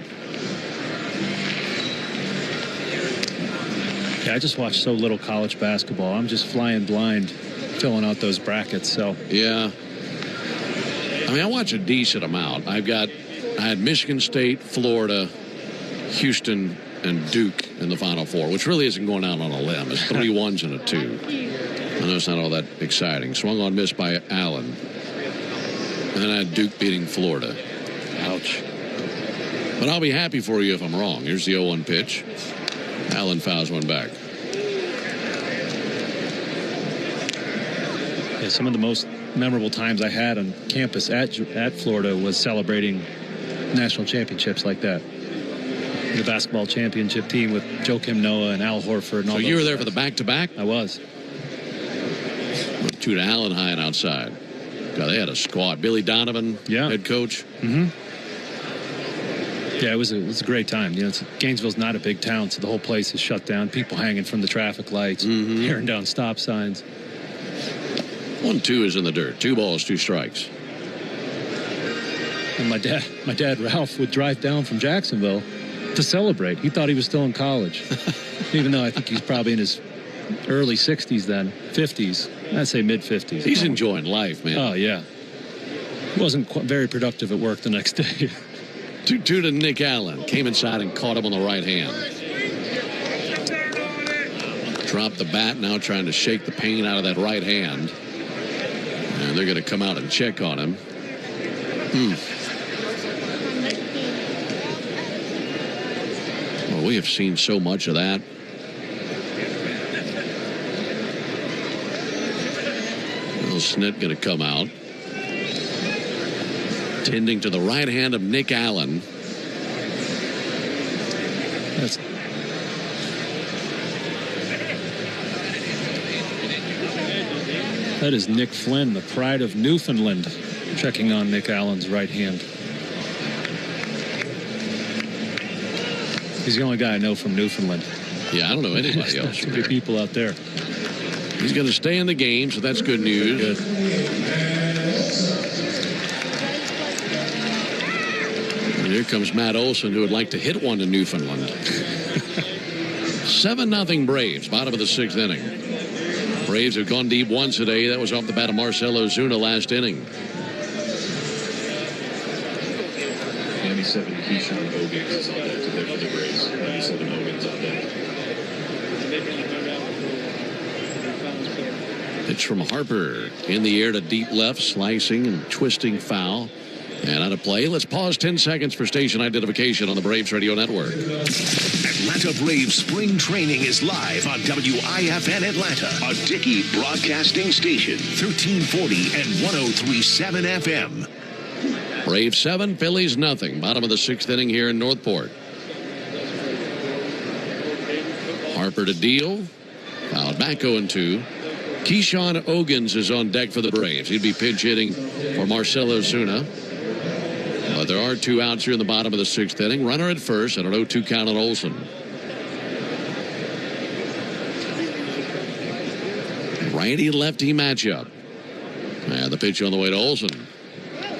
Speaker 8: Yeah, I just watch so little college basketball. I'm just flying blind filling out those brackets. So
Speaker 7: yeah. I mean, I watch a decent amount. I had Michigan State, Florida, Houston, and Duke in the Final Four, which really isn't going out on a limb. It's 3 1s and a 2. I know it's not all that exciting. Swung on, missed by Allen. And then I had Duke beating Florida. Ouch. But I'll be happy for you if I'm wrong. Here's the 0-1 pitch. Allen fouls one back.
Speaker 8: Yeah, some of the most memorable times I had on campus at Florida was celebrating national championships like that. The basketball championship team with Joakim Noah and Al Horford. And all
Speaker 7: so you were there for the back-to-back?
Speaker 8: I was.
Speaker 7: Two to Allen Hyatt outside. God, they had a squad. Billy Donovan, head coach.
Speaker 8: Mm-hmm. Yeah, it was a great time. You know, Gainesville's not a big town, so the whole place is shut down. People hanging from the traffic lights, tearing down stop signs.
Speaker 7: 1-2 is in the dirt. 2 balls, 2 strikes.
Speaker 8: And my dad Ralph would drive down from Jacksonville to celebrate. He thought he was still in college, even though I think he's probably in his early 60s then, 50s. I'd say mid-50s.
Speaker 7: He's enjoying life, man.
Speaker 8: Oh, yeah. Wasn't very productive at work the next day.
Speaker 7: 2-2 to Nick Allen. Came inside and caught him on the right hand. Dropped the bat, now trying to shake the pain out of that right hand. And they're going to come out and check on him. Well, we have seen so much of that. Little Snit going to come out. Tending to the right hand of Nick Allen.
Speaker 8: That is Nick Flynn, the pride of Newfoundland, checking on Nick Allen's right hand. He's the only guy I know from Newfoundland.
Speaker 7: Yeah, I don't know anybody else.
Speaker 8: Some good people out there.
Speaker 7: He's going to stay in the game, so that's good news.
Speaker 8: Good.
Speaker 7: And here comes Matt Olson, who would like to hit one to Newfoundland. 7-0 Braves, bottom of the 6th inning. Braves have gone deep once today. That was off the bat of Marcell Ozuna last inning.
Speaker 12: 97 Keyshawn Ogans is on deck today for the Braves. 97 Ogans on deck.
Speaker 7: Pitch from Harper in the air to deep left, slicing and twisting foul. And out of play. Let's pause 10 seconds for station identification on the Braves Radio Network.
Speaker 9: Atlanta Braves spring training is live on WIFN Atlanta, a Dickey broadcasting station, 1340 and 103.7 FM.
Speaker 7: Braves 7, Phillies nothing. Bottom of the 6th inning here in Northport. Harper to deal. Fouled back 0-2. Keyshawn Ogans is on deck for the Braves. He'd be pinch hitting for Marcell Ozuna. But there are 2 outs here in the bottom of the 6th inning. Runner at first and an 0-2 count on Olson. Righty-lefty matchup. And the pitch on the way to Olson.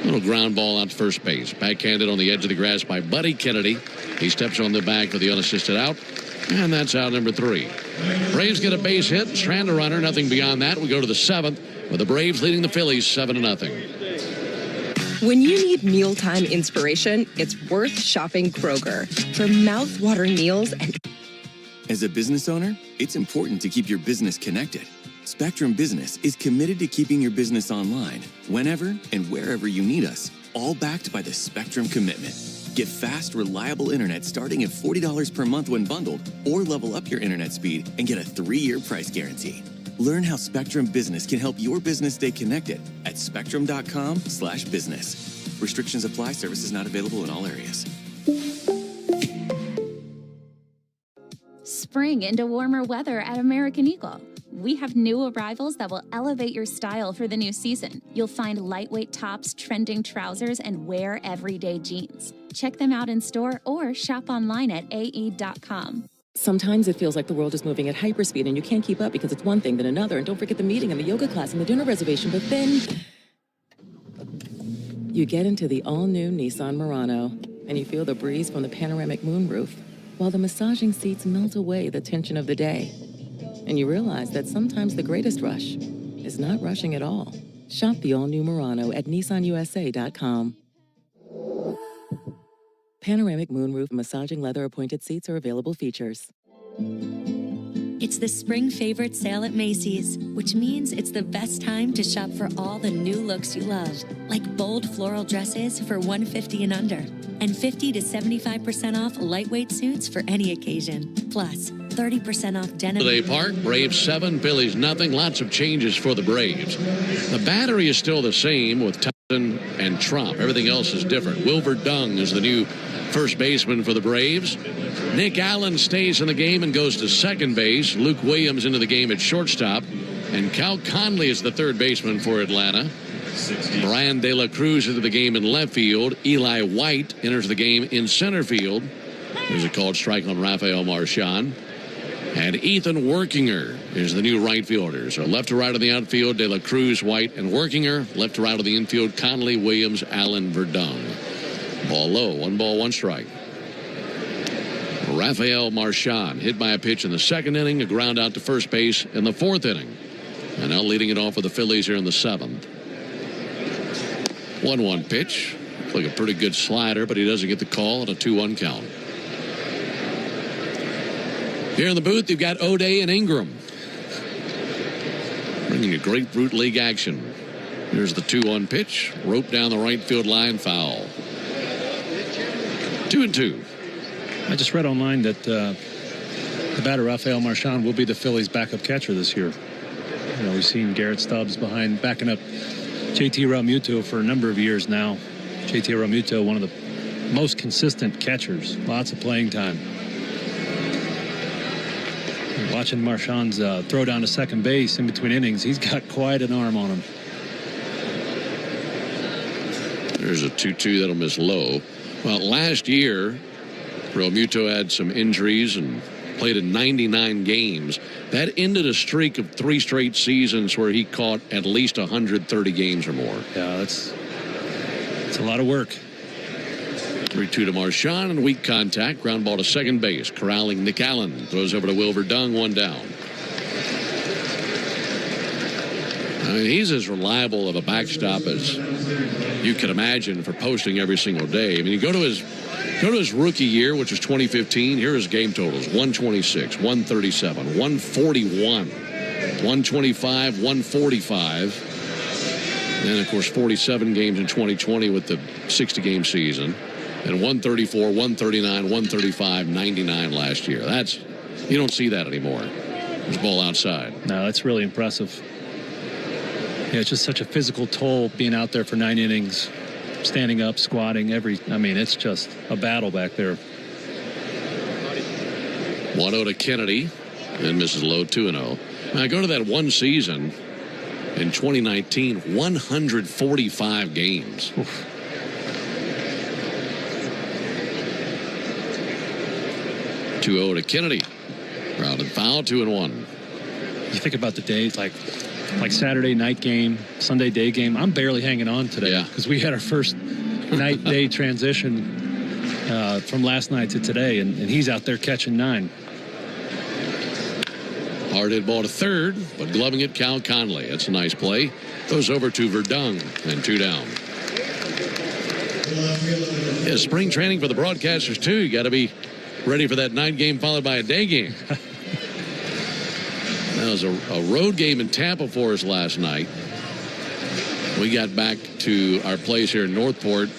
Speaker 7: Little ground ball out first base. Backhanded on the edge of the grass by Buddy Kennedy. He steps on the bag for the unassisted out. And that's out number 3. Braves get a base hit. Strand a runner. Nothing beyond that. We go to the 7th with the Braves leading the Phillies 7-0.
Speaker 22: When you need mealtime inspiration, it's worth shopping Kroger for mouth-watering meals and...
Speaker 1: As a business owner, it's important to keep your business connected. Spectrum Business is committed to keeping your business online, whenever and wherever you need us, all backed by the Spectrum Commitment. Get fast, reliable internet starting at $40 per month when bundled, or level up your internet speed and get a 3-year price guarantee. Learn how Spectrum Business can help your business stay connected at spectrum.com/business. Restrictions apply. Services not available in all areas.
Speaker 2: Spring into warmer weather at American Eagle. We have new arrivals that will elevate your style for the new season. You'll find lightweight tops, trending trousers, and wear everyday jeans. Check them out in store or shop online at ae.com.
Speaker 3: Sometimes it feels like the world is moving at hyperspeed and you can't keep up because it's one thing then another. And don't forget the meeting and the yoga class and the dinner reservation. But then you get into the all-new Nissan Murano and you feel the breeze from the panoramic moonroof while the massaging seats melt away the tension of the day. And you realize that sometimes the greatest rush is not rushing at all. Shop the all-new Murano at nissanusa.com. Panoramic moonroof massaging leather appointed seats are available features.
Speaker 20: It's the spring favorite sale at Macy's, which means it's the best time to shop for all the new looks you love, like bold floral dresses for $150 and under, and 50 to 75% off lightweight suits for any occasion. Plus, 30% off denim.
Speaker 7: Today Park, Braves 7, Phillies nothing. Lots of changes for the Braves. The battery is still the same with Thompson and Trump. Everything else is different. Wilbur Dung is the new first baseman for the Braves. Nick Allen stays in the game and goes to second base. Luke Williams into the game at shortstop. And Cal Conley is the third baseman for Atlanta. Brian De La Cruz into the game in left field. Eli White enters the game in center field. There's a called strike on Rafael Marchand. And Ethan Workinger is the new right fielder. So left to right of the outfield, De La Cruz, White, and Workinger. Left to right of the infield, Conley, Williams, Allen, Verdung. Ball low, 1-1 strike. Rafael Marchand hit by a pitch in the second inning, a ground out to first base in the fourth inning. And now leading it off for the Phillies here in the seventh. 1-1 pitch. Looks like a pretty good slider, but he doesn't get the call at a 2-1 count. Here in the booth, you've got O'Day and Ingram bringing you Grapefruit League action. Here's the 2-1 pitch. Rope down the right field line, foul. 2-2.
Speaker 8: I just read online that the batter Rafael Marchand will be the Phillies' backup catcher this year. You know, we've seen Garrett Stubbs backing up JT Realmuto for a number of years now. JT Realmuto, one of the most consistent catchers. Lots of playing time. Watching Marchand's throw down to second base in between innings, he's got quite an arm on him.
Speaker 7: There's a 2-2 that'll miss low. Well, last year, Realmuto had some injuries and played in 99 games. That ended a streak of 3 straight seasons where he caught at least 130 games or more.
Speaker 8: Yeah, that's a lot of work.
Speaker 7: 3-2 to Marchand and weak contact. Ground ball to second base. Corralling Nick Allen. Throws over to Will Verdung, 1 down. I mean, he's as reliable of a backstop as you can imagine for posting every single day. I mean, you go to his rookie year, which was 2015. Here are his game totals: 126, 137, 141, 125, 145. And, of course, 47 games in 2020 with the 60-game season. And 134, 139, 135, 99 last year. You don't see that anymore. There's ball outside.
Speaker 8: No, that's really impressive. Yeah, it's just such a physical toll being out there for 9 innings, standing up, squatting, it's just a battle back there.
Speaker 7: 1-0 to Kennedy, and misses low, 2-0. Now go to that one season in 2019, 145 games. Oof. 2-0 to Kennedy. Grounded foul, 2-1.
Speaker 8: You think about the days like Saturday night game, Sunday day game. I'm barely hanging on today because we had our first night-day transition from last night to today, and he's out there catching 9.
Speaker 7: Hard hit ball to third, but gloving it, Cal Conley. That's a nice play. Goes over to Verdung, and 2 down. Yeah, spring training for the broadcasters, too. You got to be ready for that night game followed by a day game. That was a road game in Tampa for us last night. We got back to our place here in Northport.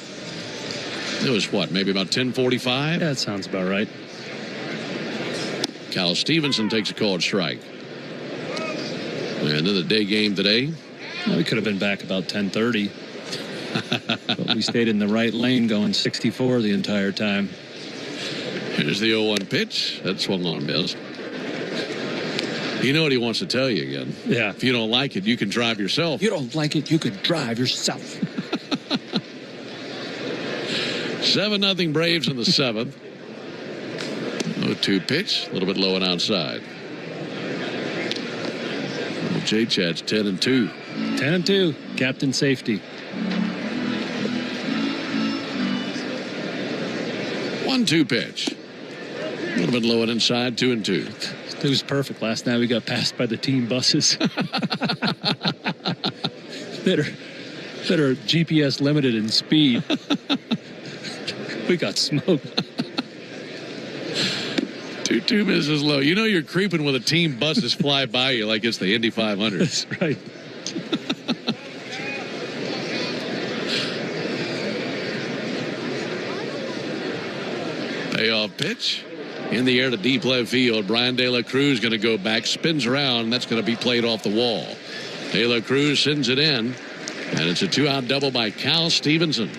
Speaker 7: It was maybe about 10:45?
Speaker 8: Yeah, that sounds about right.
Speaker 7: Cal Stevenson takes a called strike. And then the day game today.
Speaker 8: Well, we could have been back about 10:30. But we stayed in the right lane going 64 the entire time.
Speaker 7: Here's the 0-1 pitch. That swung on and missed. You know what he wants to tell you again.
Speaker 8: Yeah.
Speaker 7: If you don't like it, you can drive yourself.
Speaker 8: You don't like it, you can drive yourself.
Speaker 7: 7-0 Braves in the 7th. 0-2 pitch. A little bit low and outside. Well, J-Chad's 10-2.
Speaker 8: 10-2. Captain safety.
Speaker 7: 1-2 pitch. A little bit low and inside, 2-2.
Speaker 8: It was perfect last night. We got passed by the team buses that are GPS limited in speed. We got smoked.
Speaker 7: 2-2 misses low. You know you're creeping when the team buses fly by you like it's the Indy 500.
Speaker 8: That's right.
Speaker 7: Payoff pitch. In the air to deep left field. Brian De La Cruz going to go back, spins around, and that's going to be played off the wall. De La Cruz sends it in, and it's a 2-out double by Cal Stevenson.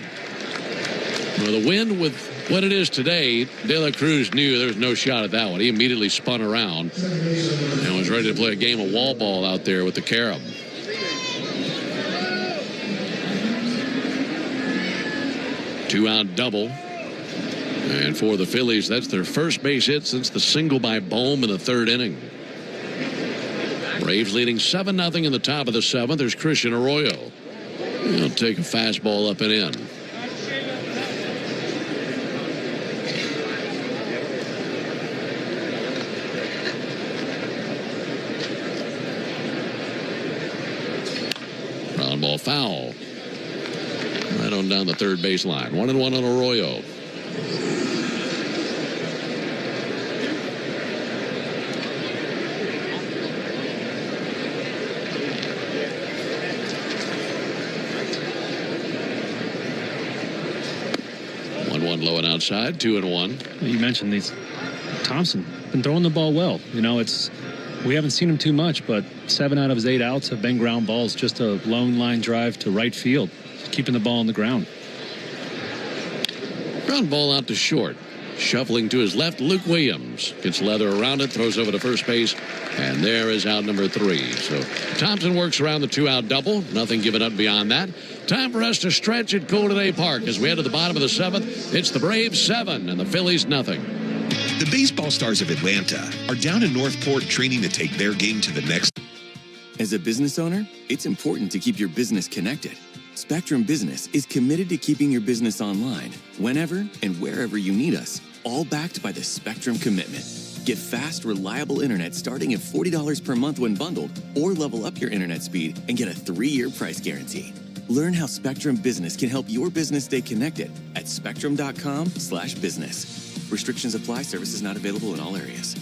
Speaker 7: Well, the wind with what it is today, De La Cruz knew there was no shot at that one. He immediately spun around and was ready to play a game of wall ball out there with the carom. Two-out double. And for the Phillies, that's their first base hit since the single by Bohm in the third inning. Braves leading 7-0 in the top of the seventh. There's Christian Arroyo. He'll take a fastball up and in. Ground ball foul. Right on down the third base line. 1-1 on Arroyo. Low and outside, 2-1.
Speaker 8: You mentioned these. Thompson been throwing the ball well. You know, we haven't seen him too much, but 7 out of his 8 outs have been ground balls. Just a lone line drive to right field, keeping the ball on the ground.
Speaker 7: Ground ball out to short. Shuffling to his left, Luke Williams gets leather around it, throws over to first base, and there is out number 3. So Thompson works around the 2-out double. Nothing given up beyond that. Time for us to stretch at Golden Park as we head to the bottom of the seventh. It's the Braves 7 and the Phillies nothing.
Speaker 9: The baseball stars of Atlanta are down in Northport training to take their game to the next.
Speaker 1: As a business owner, it's important to keep your business connected. Spectrum Business is committed to keeping your business online whenever and wherever you need us, all backed by the Spectrum Commitment. Get fast, reliable internet starting at $40 per month when bundled, or level up your internet speed and get a 3-year price guarantee. Learn how Spectrum Business can help your business stay connected at spectrum.com/business. Restrictions apply. Services not available in all areas.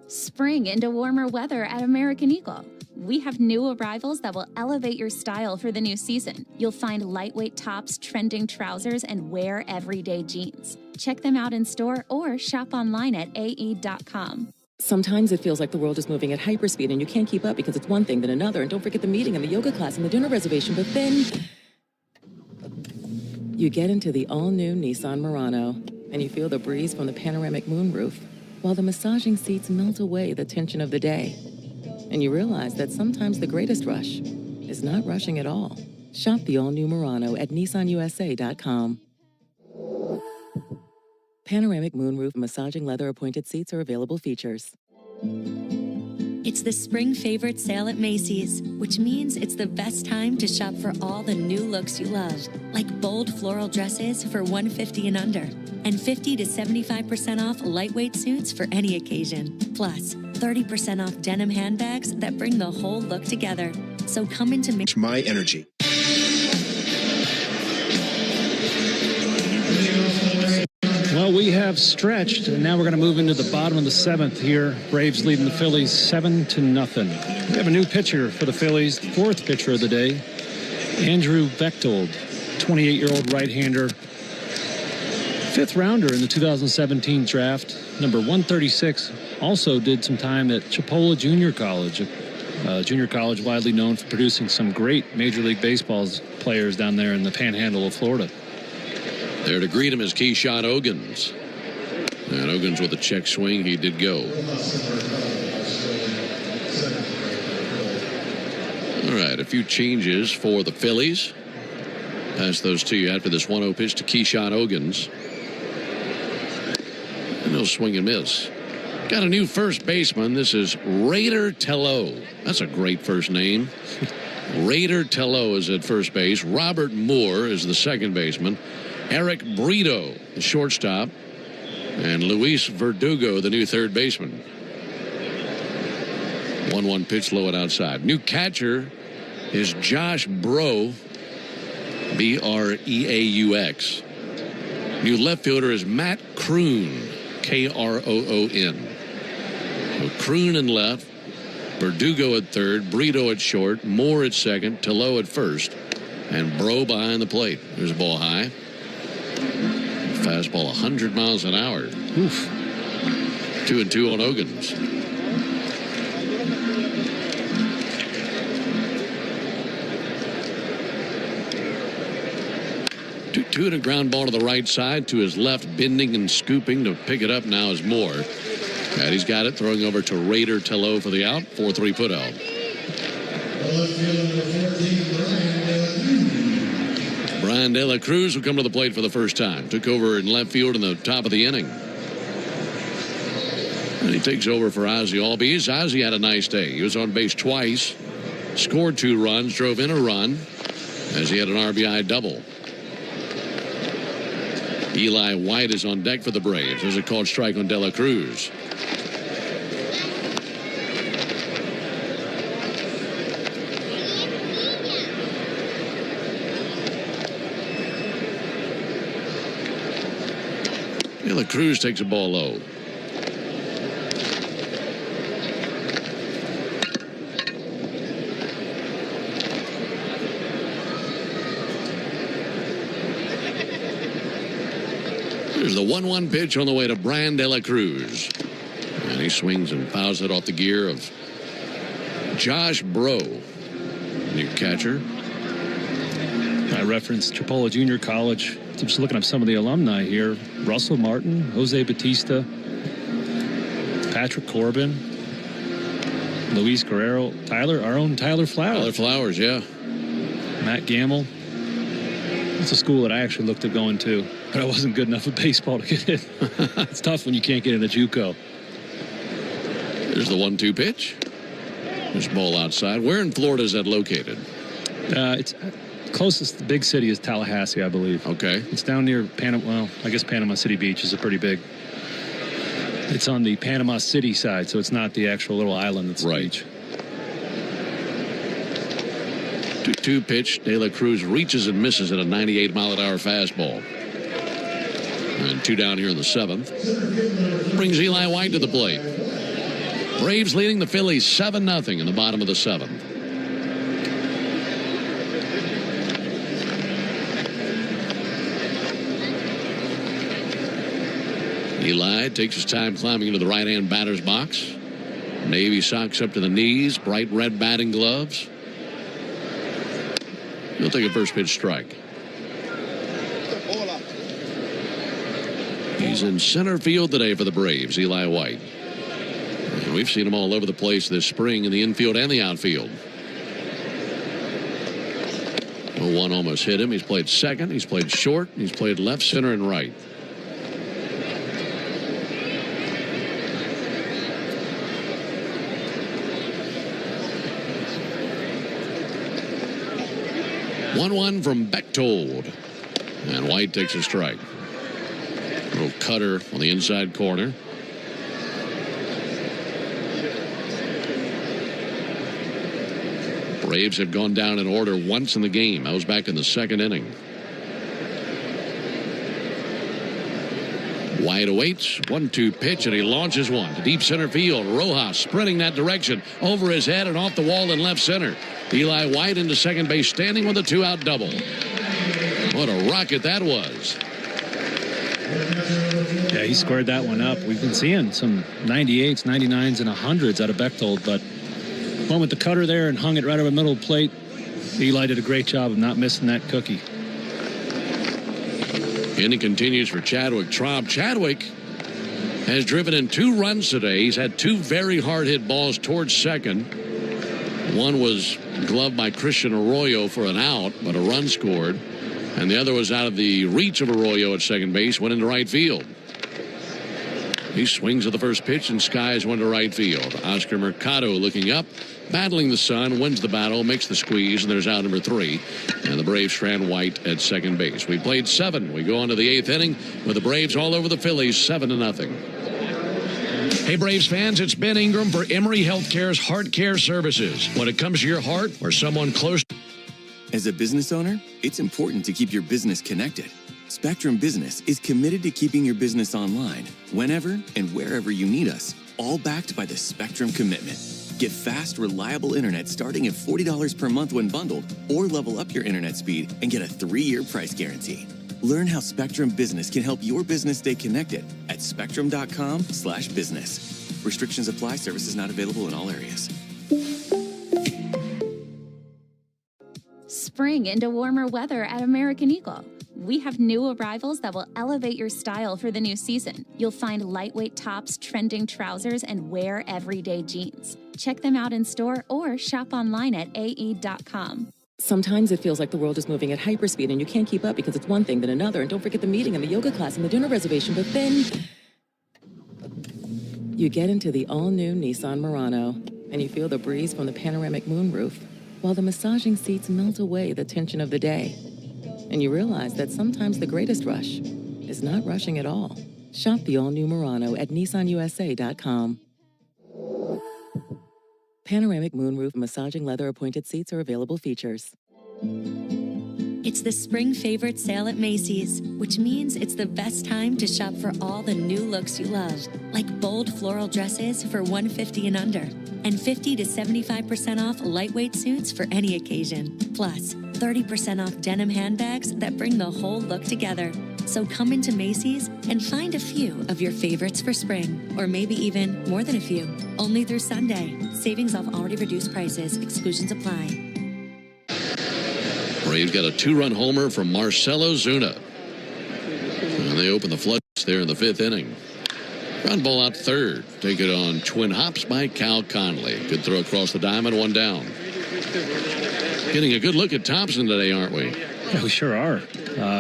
Speaker 2: Spring into warmer weather at American Eagle. We have new arrivals that will elevate your style for the new season. You'll find lightweight tops, trending trousers, and wear everyday jeans. Check them out in store or shop online at ae.com.
Speaker 3: Sometimes it feels like the world is moving at hyperspeed and you can't keep up because it's one thing, then another. And don't forget the meeting and the yoga class and the dinner reservation. But then you get into the all-new Nissan Murano and you feel the breeze from the panoramic moonroof while the massaging seats melt away the tension of the day. And you realize that sometimes the greatest rush is not rushing at all. Shop the all-new Murano at nissanusa.com. Panoramic moonroof massaging leather appointed seats are available features.
Speaker 20: It's the spring favorite sale at Macy's, which means it's the best time to shop for all the new looks you love, like bold floral dresses for $150 and under, and 50 to 75% off lightweight suits for any occasion. Plus, 30% off denim handbags that bring the whole look together. So come into
Speaker 21: My Energy.
Speaker 8: Well, we have stretched, and now we're going to move into the bottom of the seventh here. Braves leading the Phillies 7-0. We have a new pitcher for the Phillies, the fourth pitcher of the day, Andrew Bechtold, 28-year-old right-hander, fifth rounder in the 2017 draft, number 136. Also did some time at Chipola Junior College, junior college widely known for producing some great Major League Baseball players down there in the panhandle of Florida.
Speaker 7: There to greet him is Keyshawn Ogans. And Ogans with a check swing, he did go. All right, a few changes for the Phillies. Pass those to you after this 1-0 pitch to Keyshawn Ogans. And he'll swing and miss. Got a new first baseman. This is Raider Tello. That's a great first name. Raider Tello is at first base. Robert Moore is the second baseman. Eric Brito, the shortstop, and Luis Verdugo, the new third baseman. 1-1 pitch low and outside. New catcher is Josh Breaux, B-R-E-A-U-X. New left fielder is Matt Kroon, K-R-O-O-N. So Kroon in left, Verdugo at third, Brito at short, Moore at second, Tello at first, and Breaux behind the plate. There's a ball high. Fastball 100 miles an hour. Oof. 2-2 on Ogans. 2 to ground ball to the right side. To his left, bending and scooping to pick it up now is Moore. And he's got it, throwing over to Raider Tello for the out. 4-3 put out. Brian De La Cruz will come to the plate for the first time. Took over in left field in the top of the inning. And he takes over for Ozzie Albies. Ozzie had a nice day. He was on base twice, scored 2 runs, drove in a run as he had an RBI double. Eli White is on deck for the Braves. There's a called strike on De La Cruz. De La Cruz takes a ball low. Here's the 1-1 pitch on the way to Brian De La Cruz. And he swings and fouls it off the gear of Josh Bro, new catcher.
Speaker 8: I referenced Chipola Junior College. Just looking up some of the alumni here. Russell Martin, Jose Batista, Patrick Corbin, Luis Guerrero, our own Tyler Flowers.
Speaker 7: Tyler Flowers, yeah.
Speaker 8: Matt Gamble. It's a school that I actually looked at going to, but I wasn't good enough at baseball to get in. It's tough when you can't get in a JUCO.
Speaker 7: There's the 1-2 pitch. This ball outside. Where in Florida is that located?
Speaker 8: It's closest big city is Tallahassee, I believe.
Speaker 7: Okay.
Speaker 8: It's down near Well, I guess Panama City Beach is a pretty big. It's on the Panama City side, so it's not the actual little island that's the beach.
Speaker 7: 2-2 pitch. De La Cruz reaches and misses at a 98-mile-an-hour fastball. And 2 down here in the 7th. Brings Eli White to the plate. Braves leading the Phillies 7-0 in the bottom of the 7th. Eli takes his time climbing into the right-hand batter's box. Navy socks up to the knees, bright red batting gloves. He'll take a first pitch strike. He's in center field today for the Braves, Eli White. And we've seen him all over the place this spring in the infield and the outfield. Well, one almost hit him. He's played second, he's played short, he's played left, center, and right. One from Bechtold. And White takes a strike. Little cutter on the inside corner. Braves have gone down in order once in the game. That was back in the 2nd inning. White awaits. 1-2 pitch, and he launches one to deep center field. Rojas sprinting that direction over his head and off the wall in left center. Eli White into second base, standing with a 2-out double. What a rocket that was.
Speaker 8: Yeah, he squared that one up. We've been seeing some 98s, 99s, and 100s out of Bechtold, but one with the cutter there and hung it right over the middle of the plate. Eli did a great job of not missing that cookie.
Speaker 7: Inning continues for Chadwick Traub. Chadwick has driven in 2 runs today. He's had 2 very hard hit balls towards second. One was gloved by Christian Arroyo for an out, but a run scored. And the other was out of the reach of Arroyo at second base, went into right field. He swings at the first pitch and skies one to right field. Oscar Mercado looking up, battling the sun, wins the battle, makes the squeeze, and there's out number 3. And the Braves strand White at second base. We played 7. We go on to the 8th inning with the Braves all over the Phillies, 7-0. Hey, Braves fans, it's Ben Ingram for Emory Healthcare's Heart Care Services. When it comes to your heart or someone close.
Speaker 1: As a business owner, it's important to keep your business connected. Spectrum Business is committed to keeping your business online, whenever and wherever you need us, all backed by the Spectrum Commitment. Get fast, reliable internet starting at $40 per month when bundled, or level up your internet speed and get a 3-year price guarantee. Learn how Spectrum Business can help your business stay connected at spectrum.com/business. Restrictions apply. Services not available in all areas.
Speaker 2: Spring into warmer weather at American Eagle. We have new arrivals that will elevate your style for the new season. You'll find lightweight tops, trending trousers, and wear everyday jeans. Check them out in store or shop online at ae.com.
Speaker 3: Sometimes it feels like the world is moving at hyperspeed and you can't keep up because it's one thing, then another, and don't forget the meeting and the yoga class and the dinner reservation, but then you get into the all-new Nissan Murano and you feel the breeze from the panoramic moonroof while the massaging seats melt away the tension of the day. And you realize that sometimes the greatest rush is not rushing at all. Shop the all-new Murano at nissanusa.com. Panoramic moonroof massaging leather appointed seats are available features.
Speaker 20: It's the spring favorite sale at Macy's, which means it's the best time to shop for all the new looks you love, like bold floral dresses for $150 and under, and 50 to 75% off lightweight suits for any occasion. Plus, 30% off denim handbags that bring the whole look together. So come into Macy's and find a few of your favorites for spring, or maybe even more than a few. Only through Sunday. Savings off already reduced prices. Exclusions apply.
Speaker 7: Braves got a two-run homer from Marcelo Zuna. And they open the floodgates there in the fifth inning. Ground ball out third. Take it on twin hops by Cal Conley. Good throw across the diamond, one down. Getting a good look at Thompson today, aren't we?
Speaker 8: Yeah, we sure are.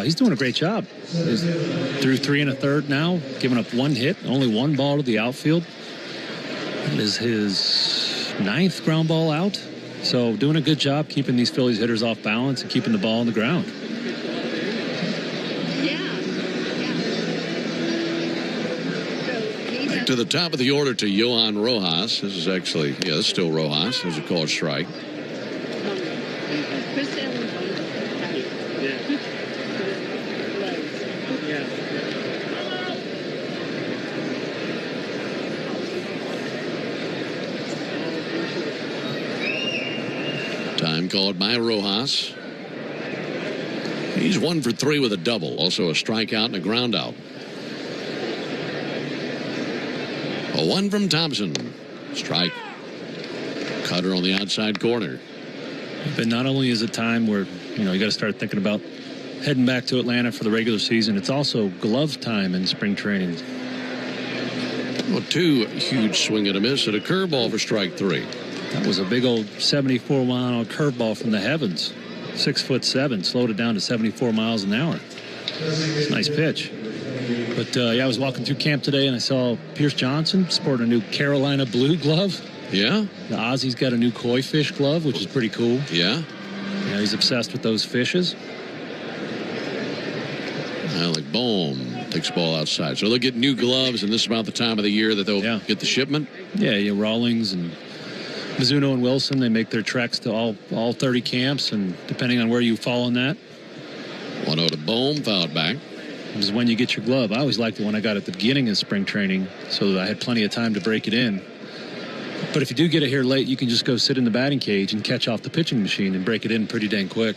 Speaker 8: He's doing a great job. He's through 3 1/3 now, giving up one hit, only one ball to the outfield. That is his 9th ground ball out. So doing a good job keeping these Phillies hitters off balance and keeping the ball on the ground.
Speaker 7: Back to the top of the order to Johan Rojas. This is actually, this is still Rojas. There's a called strike. Time called by Rojas. He's 1 for 3 with a double. Also a strikeout and a ground out. A 1 from Thompson. Strike. Cutter on the outside corner.
Speaker 8: But not only is it time where, you got to start thinking about heading back to Atlanta for the regular season, it's also glove time in spring training.
Speaker 7: Well, 2 huge swing and a miss at a curveball for strike 3.
Speaker 8: That was a big old 74-mile curveball from the heavens. 6'7", slowed it down to 74 miles an hour. It's a nice pitch. But, I was walking through camp today and I saw Pierce Johnson sporting a new Carolina blue glove.
Speaker 7: Yeah?
Speaker 8: The Ozzy's got a new koi fish glove, which is pretty cool.
Speaker 7: Yeah?
Speaker 8: Yeah, he's obsessed with those fishes.
Speaker 7: Like boom, takes the ball outside. So they'll get new gloves, and this is about the time of the year that they'll get the shipment?
Speaker 8: Yeah, Rawlings and Mizuno and Wilson, they make their treks to all 30 camps, and depending on where you fall in that.
Speaker 7: 1-0 to Bohm, fouled back.
Speaker 8: This is when you get your glove. I always liked the one I got at the beginning of spring training so that I had plenty of time to break it in. But if you do get it here late, you can just go sit in the batting cage and catch off the pitching machine and break it in pretty dang quick.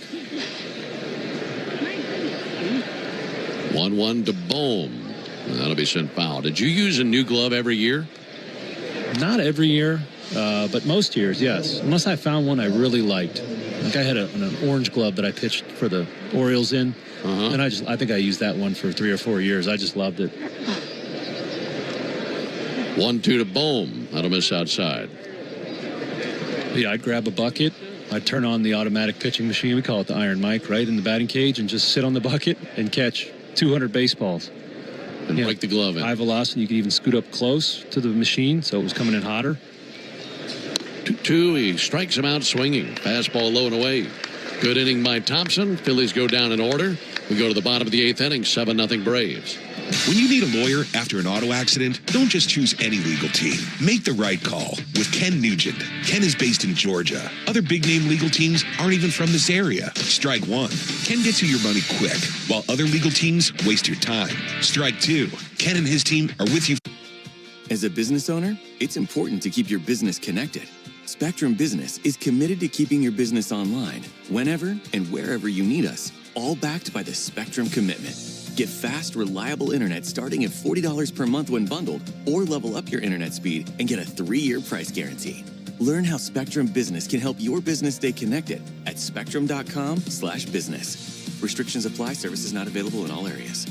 Speaker 7: 1-1 to Bohm. That'll be sent foul. Did you use a new glove every year?
Speaker 8: Not every year, but most years, yes. Unless I found one I really liked. Like I had an orange glove that I pitched for the Orioles in. And I think I used that one for 3 or 4 years. I just loved it.
Speaker 7: 1-2 to Bohm. That'll miss outside.
Speaker 8: Yeah, I'd grab a bucket. I'd turn on the automatic pitching machine. We call it the Iron Mike, right, in the batting cage, and just sit on the bucket and catch 200 baseballs.
Speaker 7: And break the glove in.
Speaker 8: High velocity. You could even scoot up close to the machine so it was coming in hotter.
Speaker 7: 2-2. He strikes him out swinging. Fastball low and away. Good inning by Thompson. Phillies go down in order. We go to the bottom of the 8th inning, 7-0 Braves.
Speaker 9: When you need a lawyer after an auto accident, don't just choose any legal team. Make the right call with Ken Nugent. Ken is based in Georgia. Other big-name legal teams aren't even from this area. Strike 1. Ken gets you your money quick, while other legal teams waste your time. Strike 2. Ken and his team are with you.
Speaker 1: As a business owner, it's important to keep your business connected. Spectrum Business is committed to keeping your business online, whenever and wherever you need us, all backed by the Spectrum Commitment. Get fast, reliable internet starting at $40 per month when bundled, or level up your internet speed and get a 3-year price guarantee. Learn how Spectrum Business can help your business stay connected at spectrum.com/business. Restrictions apply. Services not available in all areas.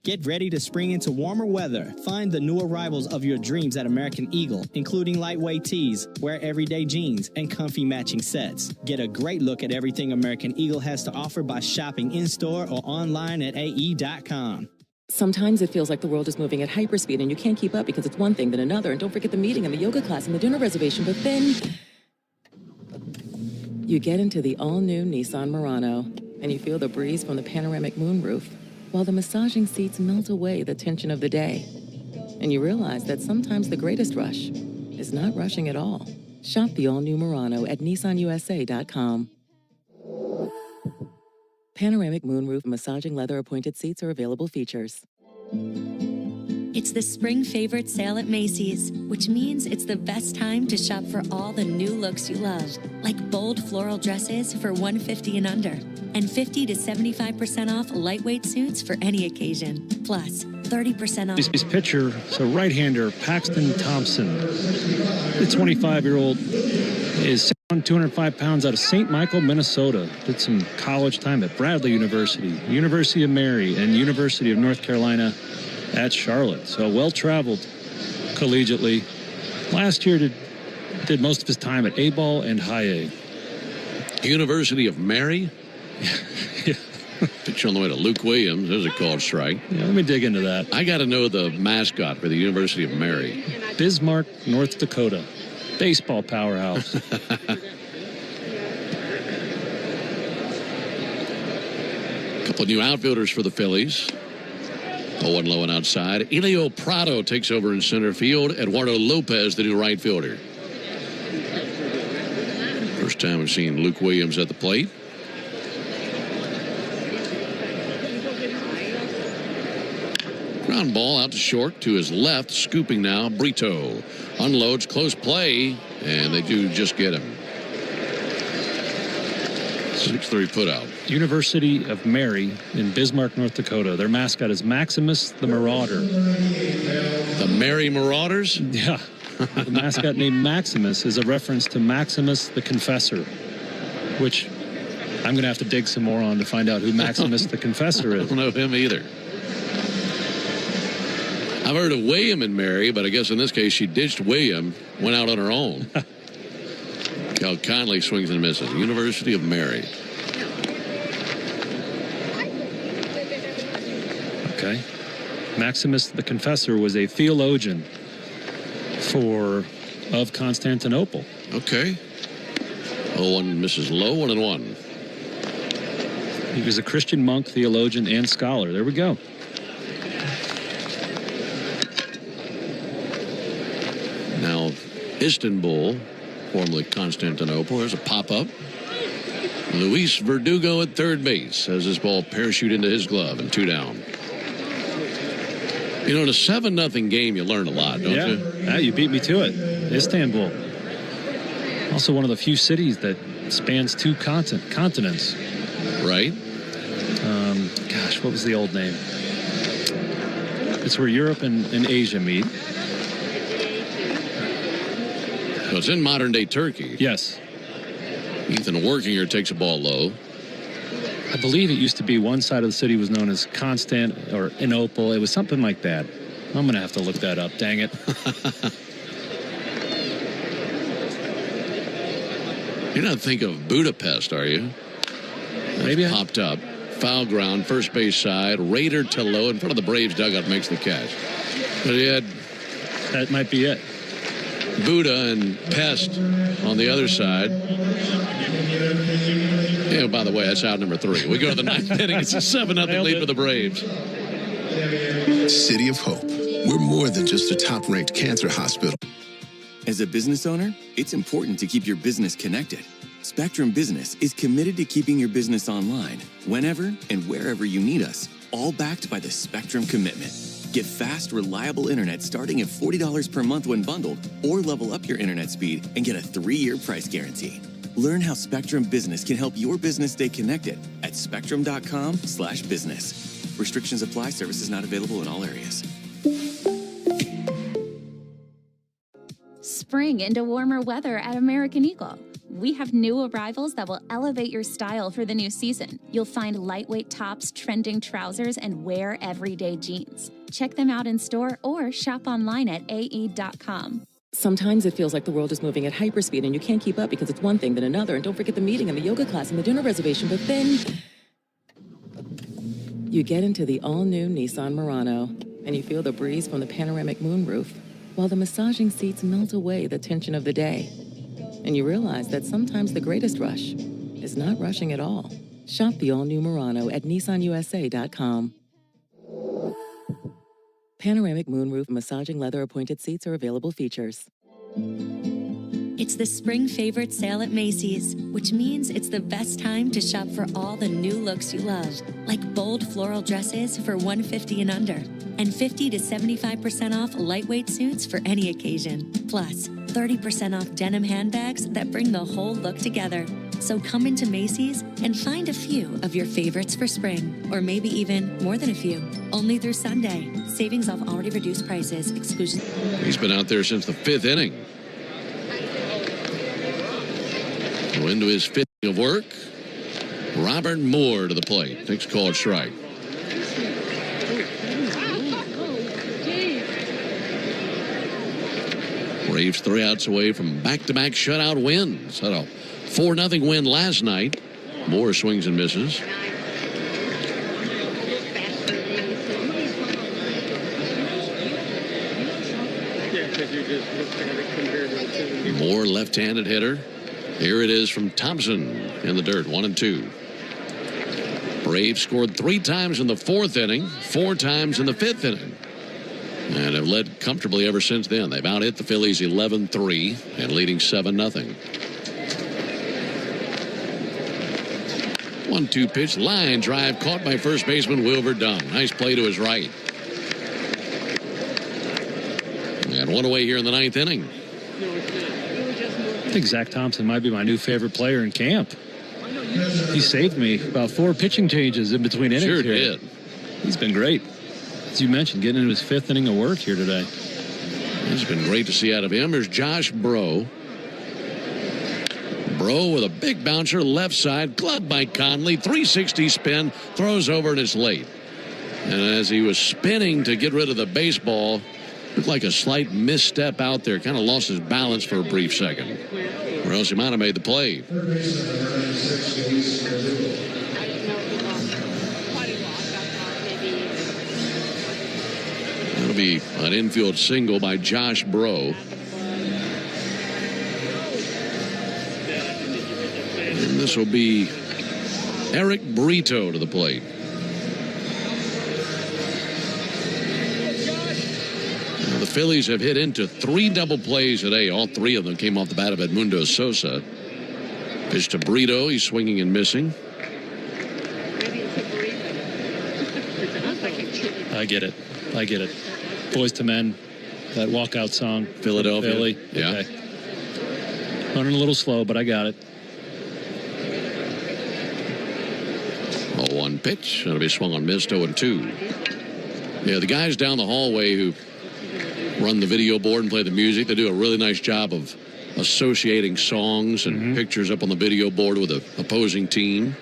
Speaker 10: Get ready to spring into warmer weather. Find the new arrivals of your dreams at American Eagle, including lightweight tees, wear everyday jeans, and comfy matching sets. Get a great look at everything American Eagle has to offer by shopping in-store or online at ae.com.
Speaker 3: Sometimes it feels like the world is moving at hyperspeed and you can't keep up because it's one thing then another, and don't forget the meeting and the yoga class and the dinner reservation, but then you get into the all-new Nissan Murano and you feel the breeze from the panoramic moonroof while the massaging seats melt away the tension of the day. And you realize that sometimes the greatest rush is not rushing at all. Shop the all-new Murano at nissanusa.com. Panoramic moonroof massaging leather-appointed seats are available features.
Speaker 20: It's the spring favorite sale at Macy's, which means it's the best time to shop for all the new looks you love, like bold floral dresses for $150 and under, and 50 to 75% off lightweight suits for any occasion. Plus, 30% off.
Speaker 8: His pitcher, so right-hander Paxton Thompson, the 25-year-old, is 205 pounds out of St. Michael, Minnesota. Did some college time at Bradley University, University of Mary, and University of North Carolina at Charlotte. So well-traveled collegiately. Last year did most of his time at A-ball and high A.
Speaker 7: University of Mary?
Speaker 8: Yeah.
Speaker 7: Pitch on the way to Luke Williams. There's a called strike.
Speaker 8: Yeah, let me dig into that.
Speaker 7: I got to know the mascot for the University of Mary.
Speaker 8: Bismarck, North Dakota. Baseball powerhouse.
Speaker 7: Couple of new outfielders for the Phillies. 0-1 low and outside. Elio Prado takes over in center field. Eduardo Lopez, the new right fielder. First time we've seen Luke Williams at the plate. Ground ball out to short to his left. Scooping now. Brito unloads. Close play. And they do just get him. 6-3 put out.
Speaker 8: University of Mary in Bismarck, North Dakota. Their mascot is Maximus the Marauder.
Speaker 7: The Mary Marauders?
Speaker 8: Yeah. The mascot named Maximus is a reference to Maximus the Confessor, which I'm going to have to dig some more on to find out who Maximus the Confessor is.
Speaker 7: I don't know him either. I've heard of William and Mary, but I guess in this case she ditched William, went out on her own. Cal Conley swings and misses. University of Mary.
Speaker 8: Okay. Maximus the Confessor was a theologian of Constantinople.
Speaker 7: Okay. 0-1 misses low, 1-1.
Speaker 8: He was a Christian monk, theologian, and scholar. There we go.
Speaker 7: Now, Istanbul, formerly Constantinople. There's a pop-up. Luis Verdugo at third base as this ball parachute into his glove and 2 down. You know, in a 7-0 game, you learn a lot, don't you?
Speaker 8: Yeah, you beat me to it. Istanbul. Also one of the few cities that spans 2 continents.
Speaker 7: Right.
Speaker 8: Gosh, what was the old name? It's where Europe and Asia meet.
Speaker 7: So it's in modern-day Turkey.
Speaker 8: Yes.
Speaker 7: Ethan Workinger takes a ball low.
Speaker 8: I believe it used to be one side of the city was known as Constant or Inopol. It was something like that. I'm going to have to look that up. Dang it.
Speaker 7: You're not thinking of Budapest, are you?
Speaker 8: Maybe
Speaker 7: popped up. Foul ground, first base side. Raider to low in front of the Braves dugout makes the catch. But he had...
Speaker 8: That might be it.
Speaker 7: Buda and Pest on the other side. Yeah, by the way, that's out number 3. We go to the 9th inning. It's a 7-0 lead for the Braves.
Speaker 13: City of Hope. We're more than just a top-ranked cancer hospital.
Speaker 1: As a business owner, it's important to keep your business connected. Spectrum Business is committed to keeping your business online, whenever and wherever you need us, all backed by the Spectrum Commitment. Get fast, reliable internet starting at $40 per month when bundled, or level up your internet speed and get a 3-year price guarantee. Learn how Spectrum Business can help your business stay connected at spectrum.com/business. Restrictions apply. Services not available in all areas.
Speaker 2: Spring into warmer weather at American Eagle. We have new arrivals that will elevate your style for the new season. You'll find lightweight tops, trending trousers, and wear everyday jeans. Check them out in store or shop online at ae.com.
Speaker 3: Sometimes it feels like the world is moving at hyperspeed and you can't keep up because it's one thing then another. And don't forget the meeting and the yoga class and the dinner reservation. But then you get into the all-new Nissan Murano and you feel the breeze from the panoramic moonroof while the massaging seats melt away the tension of the day. And you realize that sometimes the greatest rush is not rushing at all. Shop the all-new Murano at nissanusa.com. Panoramic moonroof massaging leather appointed seats are available features.
Speaker 20: It's the spring favorite sale at Macy's, which means it's the best time to shop for all the new looks you love, like bold floral dresses for $150 and under, and 50 to 75% off lightweight suits for any occasion. Plus, 30% off denim handbags that bring the whole look together. So come into Macy's and find a few of your favorites for spring, or maybe even more than a few. Only through Sunday. Savings off already reduced prices. Exclusion.
Speaker 7: He's been out there since the 5th inning. So into his 5th inning of work. Robert Moore to the plate. Takes a called strike. Braves 3 outs away from back-to-back shutout wins. Had a 4-0 win last night. Moore swings and misses. Moore, left-handed hitter. Here it is from Thompson in the dirt, 1-2. Braves scored 3 times in the 4th inning, 4 times in the 5th inning, and have led comfortably ever since then. They've out-hit the Phillies 11-3 and leading 7-0. 1-2 pitch, line drive caught by first baseman Wilbur Dunn. Nice play to his right. And 1 away here in the 9th inning.
Speaker 8: I think Zach Thompson might be my new favorite player in camp. He saved me about 4 pitching changes in between innings.
Speaker 7: Sure
Speaker 8: here.
Speaker 7: did.
Speaker 8: He's been great. As you mentioned, getting into his 5th inning of work here today.
Speaker 7: It's been great to see out of him. There's Josh Breaux. Breaux with a big bouncer left side, gloved by Conley, 360 spin, throws over and it's late. And as he was spinning to get rid of the baseball, looked like a slight misstep out there, kind of lost his balance for a brief second, or else he might have made the play. That'll be an infield single by Josh Breaux. And this will be Eric Brito to the plate. Now, the Phillies have hit into 3 double plays today. All 3 of them came off the bat of Edmundo Sosa. Pitch to Brito. He's swinging and missing.
Speaker 8: I get it. Boys to Men, that walkout song.
Speaker 7: Philadelphia.
Speaker 8: Philly.
Speaker 7: Yeah.
Speaker 8: Okay. Running a little slow, but I got it.
Speaker 7: 0-1 pitch. That'll be swung on, missed. 0-2. Yeah, the guys down the hallway who run the video board and play the music, they do a really nice job of associating songs and pictures up on the video board with the opposing team.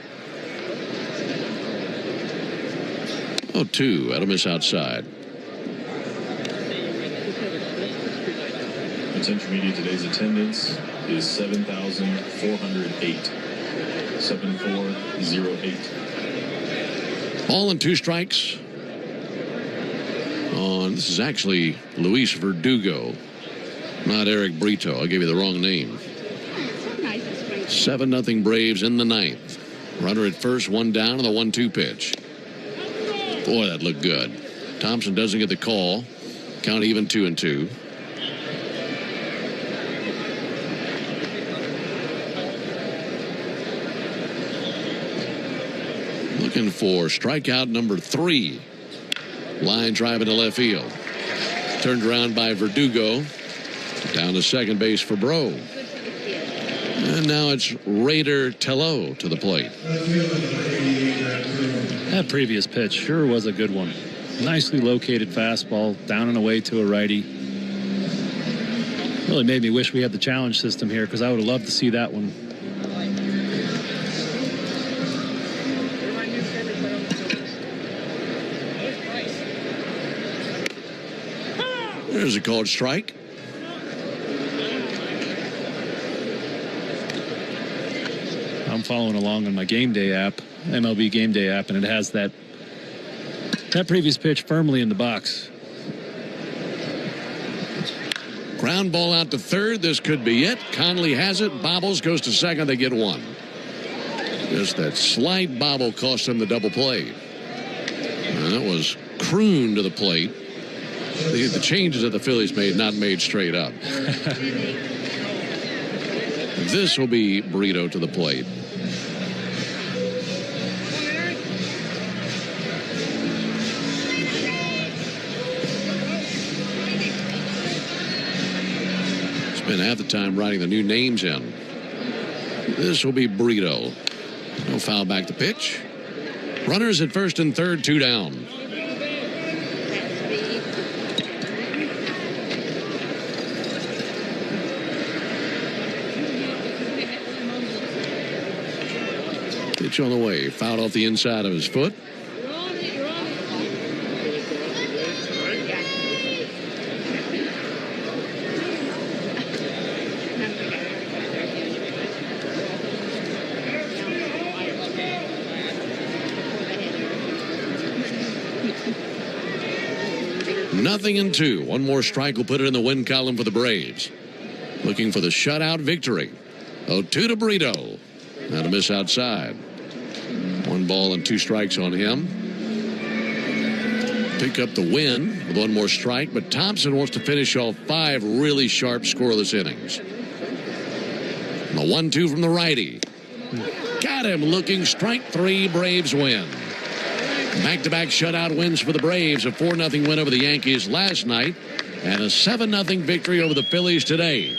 Speaker 7: 0-2. That'll miss outside.
Speaker 12: Attention media, today's attendance is 7,408. 7408.
Speaker 7: Ball and 2 strikes. This is actually Luis Verdugo, not Eric Brito. I gave you the wrong name. 7-0 Braves in the 9th. Runner at first, 1 down on the 1-2 pitch. Boy, that looked good. Thompson doesn't get the call. Count even 2-2. Looking for strikeout number 3. Line drive into left field. Turned around by Verdugo. Down to second base for Breaux. And now it's Raider Tello to the plate.
Speaker 8: That previous pitch sure was a good one. Nicely located fastball, down and away to a righty. Really made me wish we had the challenge system here, because I would have loved to see that one
Speaker 7: There's a called strike.
Speaker 8: I'm following along on my Game Day app, MLB Game Day app, and it has that previous pitch firmly in the box.
Speaker 7: Ground ball out to third. This could be it. Conley has it. Bobbles, goes to second. They get one. Just that slight bobble cost him the double play. And that was crooned to the plate. The changes that the Phillies made, not made straight up. This will be Brito to the plate. Spent half the time writing the new names in. This will be Brito. No foul back to pitch. Runners at first and third, 2 down. Pitch on the way. Fouled off the inside of his foot. Nothing in 2. One more strike will put it in the win column for the Braves. Looking for the shutout victory. 0-2 to Brito. Now to miss outside. 1 ball and 2 strikes on him. Pick up the win with 1 more strike, but Thompson wants to finish off 5 really sharp scoreless innings. And the 1-2 from the righty. Got him looking. Strike 3. Braves win. Back-to-back shutout wins for the Braves. A 4-0 win over the Yankees last night and a 7-0 victory over the Phillies today.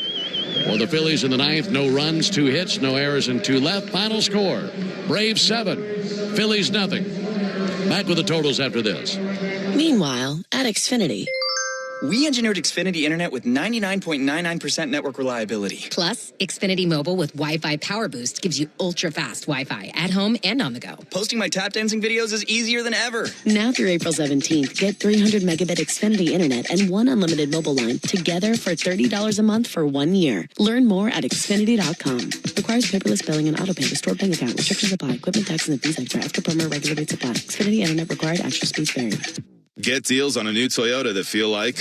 Speaker 7: For the Phillies in the 9th, no runs, 2 hits, no errors, and 2 left. Final score, Braves 7, Phillies nothing. Back with the totals after this.
Speaker 15: Meanwhile, at Xfinity.
Speaker 16: We engineered Xfinity Internet with 99.99% network reliability.
Speaker 17: Plus, Xfinity Mobile with Wi-Fi Power Boost gives you ultra-fast Wi-Fi at home and on the go.
Speaker 16: Posting my tap dancing videos is easier than ever.
Speaker 15: Now through April 17th, get 300 megabit Xfinity Internet and 1 unlimited mobile line together for $30 a month for 1 year. Learn more at Xfinity.com. Requires paperless billing and autopay to stored bank account. Restrictions apply. Equipment taxes and fees extra. After promo regular rates apply. Xfinity Internet required. Extra speeds vary.
Speaker 23: Get deals on a new Toyota that feel like